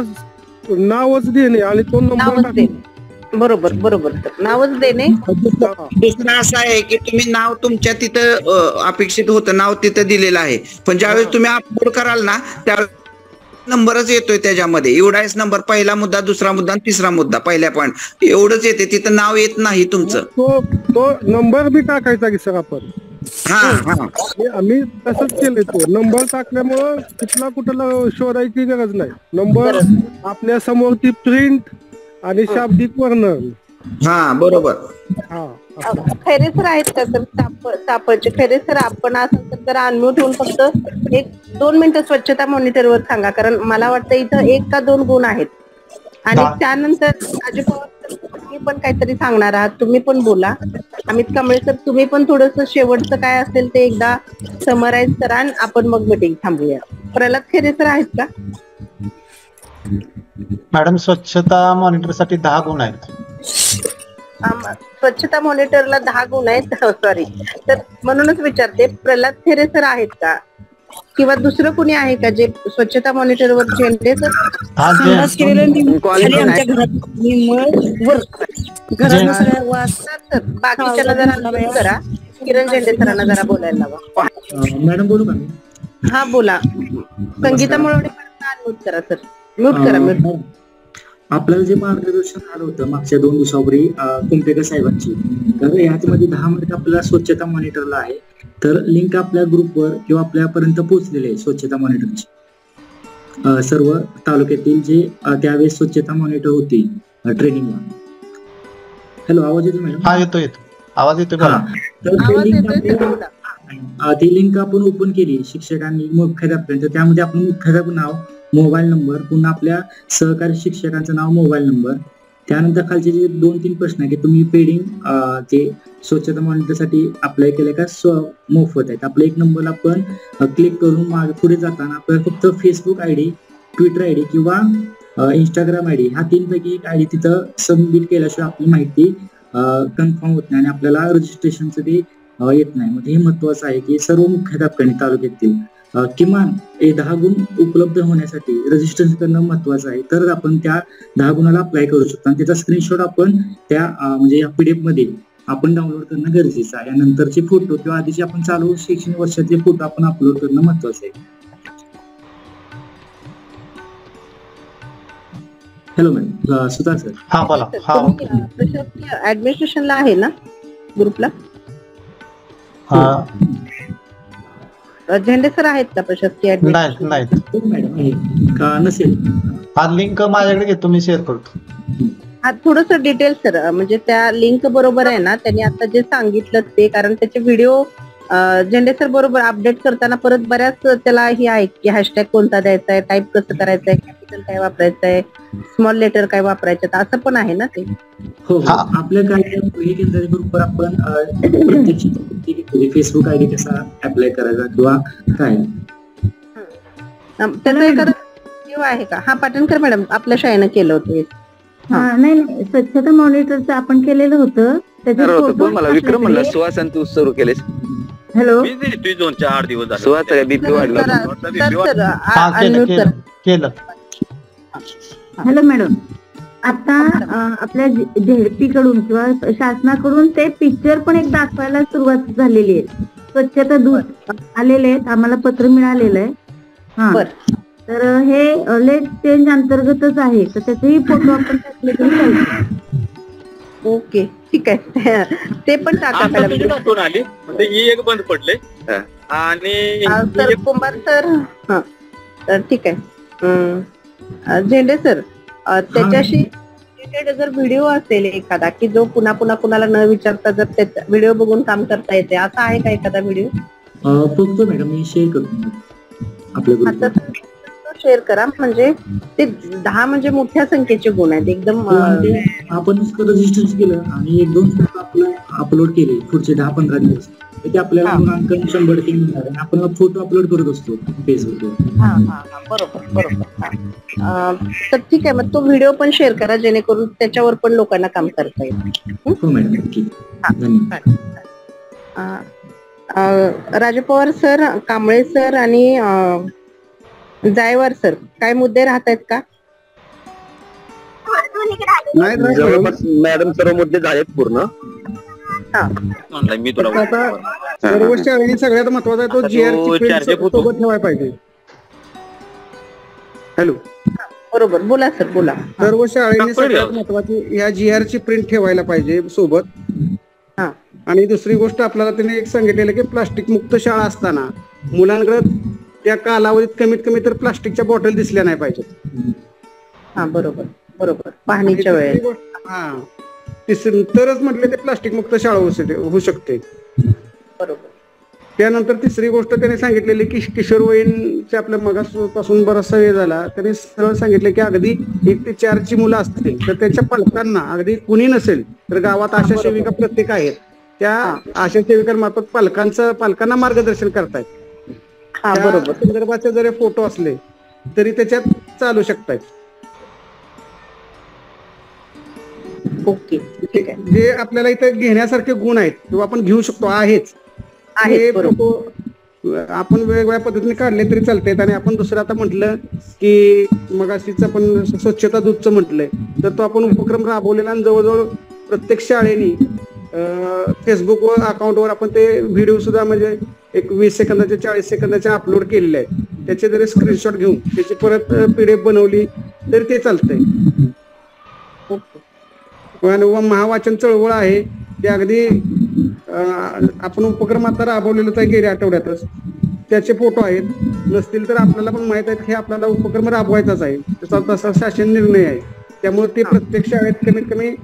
नावच देणे आणि तो नंबर देणे. बरोबर बरोबर नावच देणे. दुसरं असं आहे की तुम्ही नाव तुमच्या तिथं अपेक्षित होतं नाव तिथं दिलेलं आहे, पण ज्यावेळेस तुम्ही अपलोड कराल ना त्यावेळेस नंबरच येतोय त्याच्यामध्ये. एवढाच नंबर, पहिला मुद्दा, दुसरा मुद्दा, तिसरा मुद्दा, पहिल्या पॉईंट एवढंच येते, तिथं नाव येत नाही तुमचं. तो नंबर बी टाकायचा की सर आपण. आम्ही तसंच केलंय. तो नंबर टाकल्यामुळं कुठला कुठला शोधायची गरज नाही. नंबर आपल्या समोर ती प्रिंट आणि शाब्दिक वर्णन. बरोबर. खैरे सर आहेत का सर तापडचे? खैरे सर आपण असं तर जरा अनम्यूट होऊन फक्त 1-2 मिनिटं स्वच्छता मॉनिटरवर सांगा, कारण मला वाटतं इथं 1 का 2 गुण आहेत. आणि त्यानंतर अजित पवार सर तुम्ही पण काहीतरी सांगणार आहात, तुम्ही पण बोला. अमित कांबळे सर तुम्ही पण थोडंसं शेवटचं काय असेल ते एकदा समराईज करा आणि आपण मग मीटिंग थांबूया. प्रल्हाद खैरे सर आहेत का? मॅडम स्वच्छता मॉनिटरसाठी 10 गुण आहेत. स्वच्छता मॉनिटरला 10 गुण आहेत. सॉरी तर म्हणूनच विचारते, प्रल्हाद खैरे सर आहेत का किंवा दुसरं कुणी आहे का जे स्वच्छता मॉनिटरवर झेंडे सर? बाकीच्याला जरा अनम्यूट करा. किरण झेंडे सरांना जरा बोलायला लावा. मॅडम बोलू का मी? हा बोला. संगीता मुळवडे अनम्यूट करा सर. म्यूट करा. म्यूट. आपल्याला जे मार्गदर्शन आलं होतं मागच्या 2 दिवसापूर्वी कुंपेकर साहेबांची, तर याच्यामध्ये 10 मार्क आपल्याला स्वच्छता मॉनिटरला आहे. तर लिंक आपल्या ग्रुपवर किंवा आपल्यापर्यंत पोहोचलेले आहे स्वच्छता मॉनिटरची. सर्व तालुक्यातील जे त्यावेळेस स्वच्छता मॉनिटर होती ट्रेनिंगला. हॅलो, आवाज येतो मॅडम? हा येतो आवाज येतो. ती लिंक आपण ओपन केली शिक्षकांनी मुख्याध्यापकांचं. त्यामध्ये आपण मुख्याध्यापक नाव, मोबाईल नंबर, पुन्हा आपल्या सहकारी शिक्षकांचं नाव, मोबाईल नंबर, त्यानंतर खालचे जे 2-3 प्रश्न आहे की तुम्ही पेडिंग ते स्वच्छता मॉनिटरसाठी अप्लाय केले का मोफत आहेत. आपल्या 1 नंबरला आपण क्लिक करून मागे पुढे जाताना आपल्याला फक्त फेसबुक आयडी, ट्विटर आयडी किंवा इंस्टाग्राम आयडी ह्या 3 पैकी एक आयडी तिथं सबमिट केल्याशिवाय आपली माहिती कन्फर्म होत नाही आणि आपल्याला रजिस्ट्रेशनचं ते येत नाही. म्हणजे हे महत्वाचं आहे की सर्व मुख्याध्यापकांनी तालुक्यातील किमान 10 गुण उपलब्ध होण्यासाठी रजिस्ट्रेशन करणं महत्वाचं आहे. तर आपण त्या 10 गुणाला अप्लाय करू शकतो आणि त्याचा स्क्रीनशॉट आपण त्या म्हणजे या PDF मध्ये आपण डाउनलोड करणं गरजेचं आहे. यानंतरचे फोटो किंवा आधीचे आपण चालू शैक्षणिक वर्षाचे फोटो आपण अपलोड करणं महत्वाचं आहे. हॅलो मॅडम, सुतार सर. हा बोला. ऍडमिनिस्ट्रेशनला आहे ना ग्रुपला? झेंडे सर आहेत का प्रशासकीय? नाही का नसेल? हा लिंक माझ्याकडे घेतो, मी शेअर करतो. हा थोडस डिटेल सर, म्हणजे त्या लिंक बरोबर आहे ना त्यांनी आता जे सांगितलं ते, कारण त्याचे व्हिडिओ झेंडे सर बरोबर अपडेट करताना परत बऱ्याच त्याला हे आहे की हॅशटॅग कोणता द्यायचा आहे, टाईप कसं करायचं आहे, कॅपिटल काय वापरायचं आहे, स्मॉल लेटर काय वापरायचं, असं पण आहे ना ते. हो, आपल्या काय केंद्राच्या ग्रुपवर आपण प्रत्यक्ष फेसबुक आयडी कसा अप्लाय करायचा किंवा काय त्याचा एखादा व्हिडिओ आहे का? हा पाटणकर मॅडम आपल्या शाळेनं केलं होतं. नाही, स्वच्छता मॉनिटरचं आपण केलेलं होतं. विक्रम म्हणला सुहासन तू सुरू केलेस. हॅलो, 2-4 दिवस झाले सुहास बीपी वाढला. हॅलो मॅडम, आता आपल्या झेडपी कडून किंवा शासनाकडून ते पिक्चर पण एक दाखवायला सुरुवात झालेली आहे. स्वच्छता दूत आलेले आहेत, आम्हाला पत्र मिळालेलं आहे. हा, तर हे लेट चेंज अंतर्गतच आहे, तर त्याचेही फोटो आपण टाकले तरी चालतील. ओके, ठीक आहे. ते पण टाका. आली म्हणजे ही एक बंद पडले आणि सर कुंभार सर. हा तर ठीक आहे. झेंडे सर त्याच्याशी रिलेटेड जर व्हिडिओ असेल एखादा की जो पुन्हा पुन्हा कुणाला न विचारता जर त्याचा व्हिडिओ बघून काम करता येते, असा आहे का एखादा व्हिडिओ? बघतो मॅडम, मी शेअर करतो आपल्या शेअर करा. म्हणजे ते 10 म्हणजे मोठ्या संख्येचे गुण आहेत एकदम. आपण रजिस्ट्रेशन केलं आणि 1-2 फोटो आपलं अपलोड केले पुढचे 10-15 दिवस, ते आपल्याला गुणांकन 100% मिळणार आहे. आपण फोटो अपलोड करत असतो फेसबुकवर. बरोबर. तर ठीक आहे, मग तो व्हिडिओ पण शेअर करा जेणेकरून त्याच्यावर पण लोकांना काम करता येईल. हो मॅडम, धन्यवाद. राजे पवार सर, कांबळे सर आणि जायवार सर काय मुद्दे राहत आहेत का? मॅडम सर्व मुद्दे झालेत पूर्ण. मी तुला सर्व शाळेने सगळ्यात महत्वाचा आहे तो जीआरची सोबत ठेवायला पाहिजे. हॅलो, बरोबर, बोला सर, बोला. सर्व शाळेने सगळ्यात महत्वाची या जीआरची प्रिंट ठेवायला पाहिजे सोबत. आणि दुसरी गोष्ट आपल्याला त्याने एक सांगितलेलं की प्लास्टिक मुक्त शाळा असताना मुलांकडे त्या कालावधीत कमीत कमी तर प्लास्टिकच्या बॉटल दिसल्या नाही पाहिजेत. हा बरोबर, बरोबर. पाहणीच्या वेळेस तरच म्हटले ते प्लास्टिक मुक्त शाळा होऊ शकते. बरोबर. त्यानंतर तिसरी गोष्ट त्याने सांगितलेली की किशोरवयीनच्या आपल्या मगापासून बराचसा वेळ झाला, त्याने सरळ सांगितले की अगदी 1 ते 4 मुलं असतील तर त्यांच्या पालकांना, अगदी कुणी नसेल तर गावात आशा सेविका प्रत्येक आहेत, त्या आशा सेविकांमार्फत पालकांना मार्गदर्शन करतायत. बरोबर. संदर्भाचे जरी फोटो असले तरी त्याच्यात चालू शकतात. ओके, ठीक आहे. जे आपल्याला इथे घेण्यासारखे गुण आहेत किंवा आपण घेऊ शकतो आहेच, हे फोटो आपण वेगवेगळ्या पद्धतीने काढले तरी चालतात. आणि आपण दुसरं आता म्हटलं की मग अशीच आपण स्वच्छता दूतचं म्हटलंय, तर तो आपण उपक्रम राबवलेला आणि जवळजवळ प्रत्येक शाळेनी फेसबुक अकाउंटवर आपण ते व्हिडिओ सुद्धा म्हणजे एक 20 सेकंदाचे 40 सेकंदाचे अपलोड केलेले आहेत. त्याचे जरी स्क्रीनशॉट घेऊन त्याची परत PDF बनवली तरी ते चालतंय. महावाचन चळवळ आहे ते अगदी आपण उपक्रम आता राबवलेलाच आहे गेल्या आठवड्यातच, त्याचे फोटो आहेत. नसतील तर आपल्याला पण माहित आहे की आपल्याला उपक्रम राबवायचाच आहे, त्याचा तसा शासन निर्णय आहे. त्यामुळे ते प्रत्येक शाळेत कमीत कमी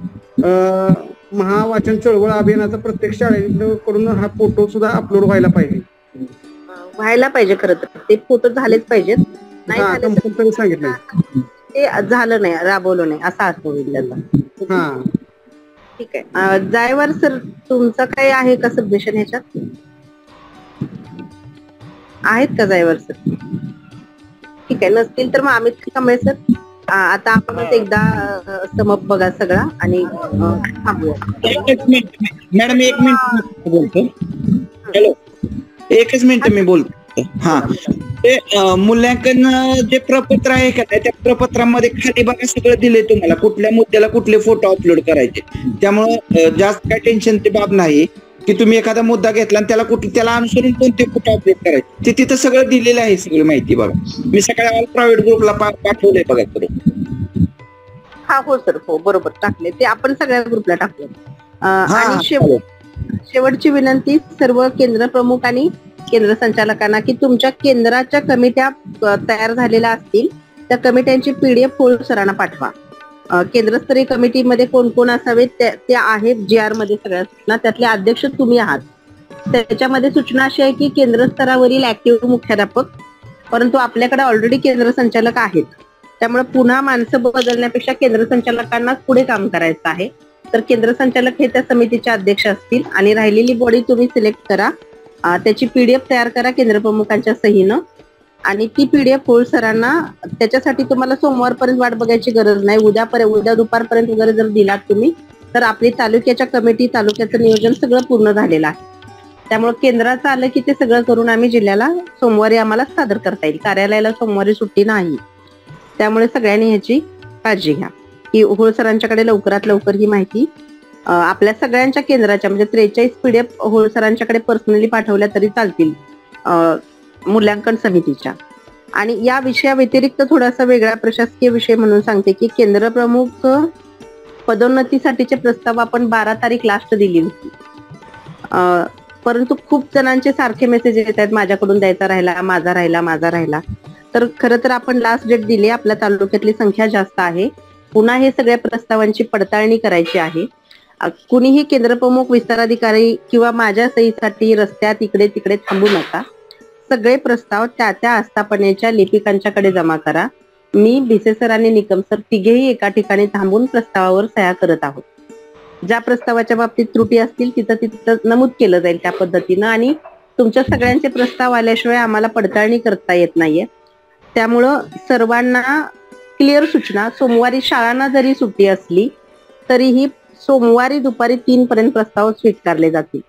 महावाचन चळवळ अभियानाचा प्रत्येक शाळेकडून हा फोटो सुद्धा अपलोड व्हायला पाहिजे. खरं तर ते फोटो झालेच पाहिजेत. नाही सांगितलं ते झालं नाही, राबवलं नाही असा अर्थ होईल त्याचा. ठीक आहे. जायवर सर तुमचं काही आहे का सबमिशन ह्याच्यात? आहेत का जायवर सर? ठीक आहे, नसतील तर मग अमित कांबळे सर आता आपणच एकदा समप बघा सगळा आणि थांबूया. मॅडम 1 मिनिट बोलतो. हॅलो, 1च मिनिट मी बोलतो. हा, ते मूल्यांकन जे प्रपत्र आहे का त्या प्रपत्रामध्ये खाली बघा सगळं दिले तुम्हाला, कुठल्या मुद्द्याला कुठले फोटो अपलोड करायचे. त्यामुळं जास्त काय टेन्शनची बाब नाही की तुम्ही एखादा मुद्दा घेतला आणि त्याला अनुसरून कोणते फोटो अपलोड करायचे, ते तिथं सगळं दिलेलं आहे. सगळी माहिती बघा, मी सगळ्या प्रायव्हेट ग्रुपला पाठवलंय बघा करून. हो सर, हो बरोबर टाकले ते आपण सगळ्या ग्रुपला टाकले. आणि शेवटची विनंती सर्व केंद्र प्रमुख आणि केंद्र संचालकांना की तुमच्या केंद्राच्या कमिट्या तयार झालेल्या असतील त्या कमिट्यांची PDF होळ सरांना पाठवा. केंद्रस्तरीय कमिटीमध्ये कोण कोण असावेत ते आहेत GR मध्ये सगळ्या सूचना, त्यातले अध्यक्ष तुम्ही आहात. त्याच्यामध्ये सूचना अशी आहे की केंद्र स्तरावरील ऍक्टिव्ह मुख्याध्यापक, परंतु आपल्याकडे ऑलरेडी केंद्र संचालक आहेत, त्यामुळे पुन्हा माणसं बदलण्यापेक्षा केंद्र संचालकांना पुढे काम करायचं आहे. तर केंद्र संचालक हे त्या समितीचे अध्यक्ष असतील आणि राहिलेली बॉडी तुम्ही सिलेक्ट करा, त्याची PDF तयार करा केंद्र प्रमुखांच्या सहीनं आणि ती PDF होळ सरांना. त्याच्यासाठी तुम्हाला सोमवारपर्यंत वाट बघायची गरज नाही, उद्या दुपारपर्यंत वगैरे जर दिलात तुम्ही तर आपली तालुक्याच्या कमिटी, तालुक्याचं नियोजन सगळं पूर्ण झालेलं आहे. त्यामुळे केंद्राचं आलं की ते सगळं करून आम्ही जिल्ह्याला सोमवारी आम्हाला सादर करता येईल. कार्यालयाला सोमवारी सुट्टी नाही, त्यामुळे सगळ्यांनी ह्याची काळजी घ्या की होळ सरांच्याकडे लवकरात लवकर ही माहिती आपल्या सगळ्यांच्या केंद्राच्या म्हणजे 43 PDF होळ सरांच्याकडे पर्सनली पाठवल्या तरी चालतील मूल्यांकन समितीच्या. आणि या विषया व्यतिरिक्त थोडासा वेगळा प्रशासकीय विषय म्हणून सांगते की केंद्र प्रमुख पदोन्नतीसाठीचे प्रस्ताव आपण 12 तारीख लास्ट दिली होती, परंतु खूप जणांचे सारखे मेसेज येत आहेत माझ्याकडून द्यायचा राहिला, माझा राहिला. तर खरं तर आपण लास्ट डेट दिली, आपल्या तालुक्यातली संख्या जास्त आहे, पुन्हा हे सगळ्या प्रस्तावांची पडताळणी करायची आहे. कुणीही केंद्र प्रमुख, विस्ताराधिकारी किंवा माझ्या सहीसाठी रस्त्यात इकडे तिकडे थांबू नका. सगळे प्रस्ताव त्या आस्थापनेच्या लिपिकांच्याकडे जमा करा. मी भिसे सर आणि निकम सर तिघेही एका ठिकाणी थांबून प्रस्तावावर सह्या करत आहोत. ज्या प्रस्तावाच्या बाबतीत त्रुटी असतील तिथं नमूद केलं जाईल त्या पद्धतीनं. आणि तुमच्या सगळ्यांचे प्रस्ताव आल्याशिवाय आम्हाला पडताळणी करता येत नाहीये. त्यामुळं सर्वांना क्लिअर सूचना, सोमवारी शाळांना जरी सुट्टी असली तरीही सोमवारी दुपारी 3 पर्यंत प्रस्ताव स्वीकारले जातील.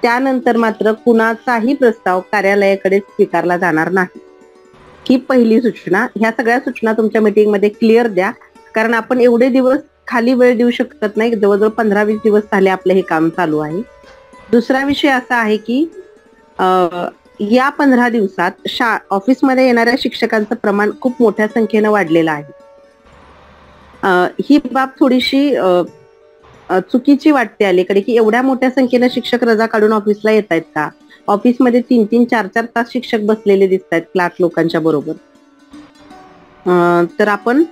त्यानंतर मात्र कुणाचाही प्रस्ताव कार्यालयाकडे स्वीकारला जाणार नाही. ही पहिली सूचना. ह्या सगळ्या सूचना तुमच्या मीटिंग मध्ये क्लिअर द्या, कारण आपण एवढे दिवस खाली वेळ देऊ शकत नाही. जवळजवळ 15-20 दिवस झाले आपलं हे काम चालू आहे. दुसरा विषय असा आहे की या 15 दिवसात ऑफिसमध्ये येणाऱ्या शिक्षकांचं प्रमाण खूप मोठ्या संख्येनं वाढलेलं आहे. ही बाब थोडीशी चुकीची वाटते अलीकडे की एवढ्या मोठ्या संख्येनं शिक्षक रजा काढून ऑफिसला येत आहेत का? ऑफिसमध्ये 3-3, 4-4 तास शिक्षक बसलेले दिसत आहेत क्लार्क लोकांच्या बरोबर. तर आपण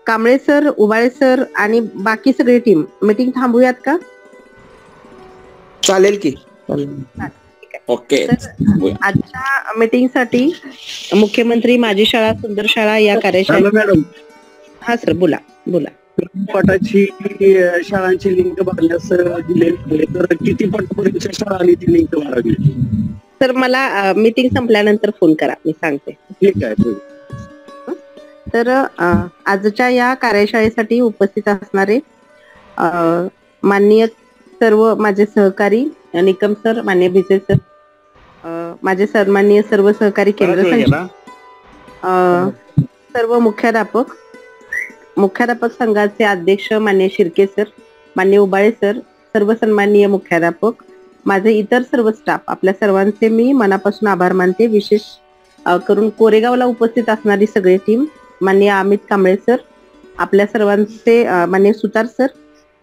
कांबळे सर, उबाळे सर आणि बाकी सगळी टीम मीटिंग थांबूयात का? चालेल की. ओके. आजच्या मीटिंग साठी मुख्यमंत्री माझी शाळा सुंदर शाळा या कार्यशाळेत. मॅडम. हा सर, बोला बोला. पटाची शाळांची लिंक भरण्यास दिलेली, तर किती पटपर्यंतच्या शाळांनी ती लिंक भरावी? सर मला मीटिंग संपल्यानंतर फोन करा, मी सांगते. ठीक आहे. तर आजच्या या कार्यशाळेसाठी उपस्थित असणारे माननीय सर्व माझे सहकारी निकम सर, माननीय भिसे सर, माझे सन्माननीय सर्व सहकारी केंद्र सर्व मुख्याध्यापक संघाचे अध्यक्ष माननीय शिर्के सर, माननीय उबाळे सर, सर्व सन्माननीय मुख्याध्यापक, माझे इतर सर्व स्टाफ, आपल्या सर्वांचे मी मनापासून आभार मानते. विशेष करून कोरेगावला उपस्थित असणारी सगळी टीम, माननीय अमित कांबळे सर, आपल्या सर्वांचे माननीय सुतार सर,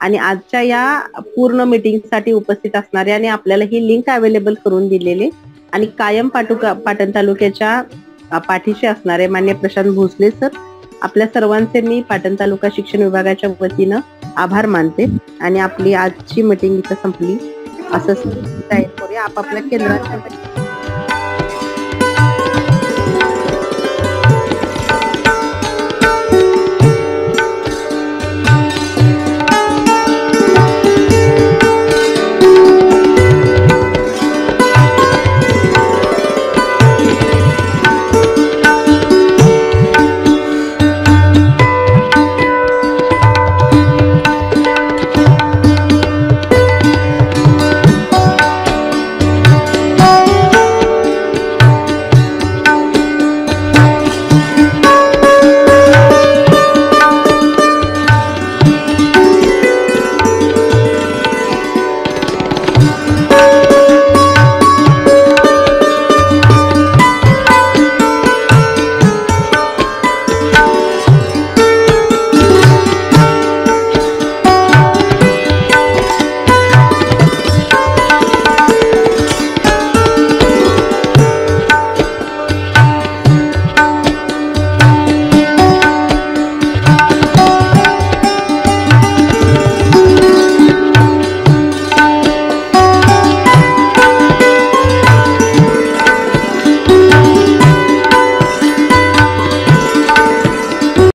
आणि आजच्या या पूर्ण मीटिंगसाठी उपस्थित असणारे आणि आपल्याला ही लिंक अवेलेबल करून दिलेले आणि कायम पाटण तालुक्याच्या पाठीशी असणारे माननीय प्रशांत भोसले सर, आपल्या सर्वांचे मी पाटण तालुका शिक्षण विभागाच्या वतीनं आभार मानते. आणि आपली आजची मीटिंग इथं संपली असं जाहीर करूया. आपापल्या केंद्राच्या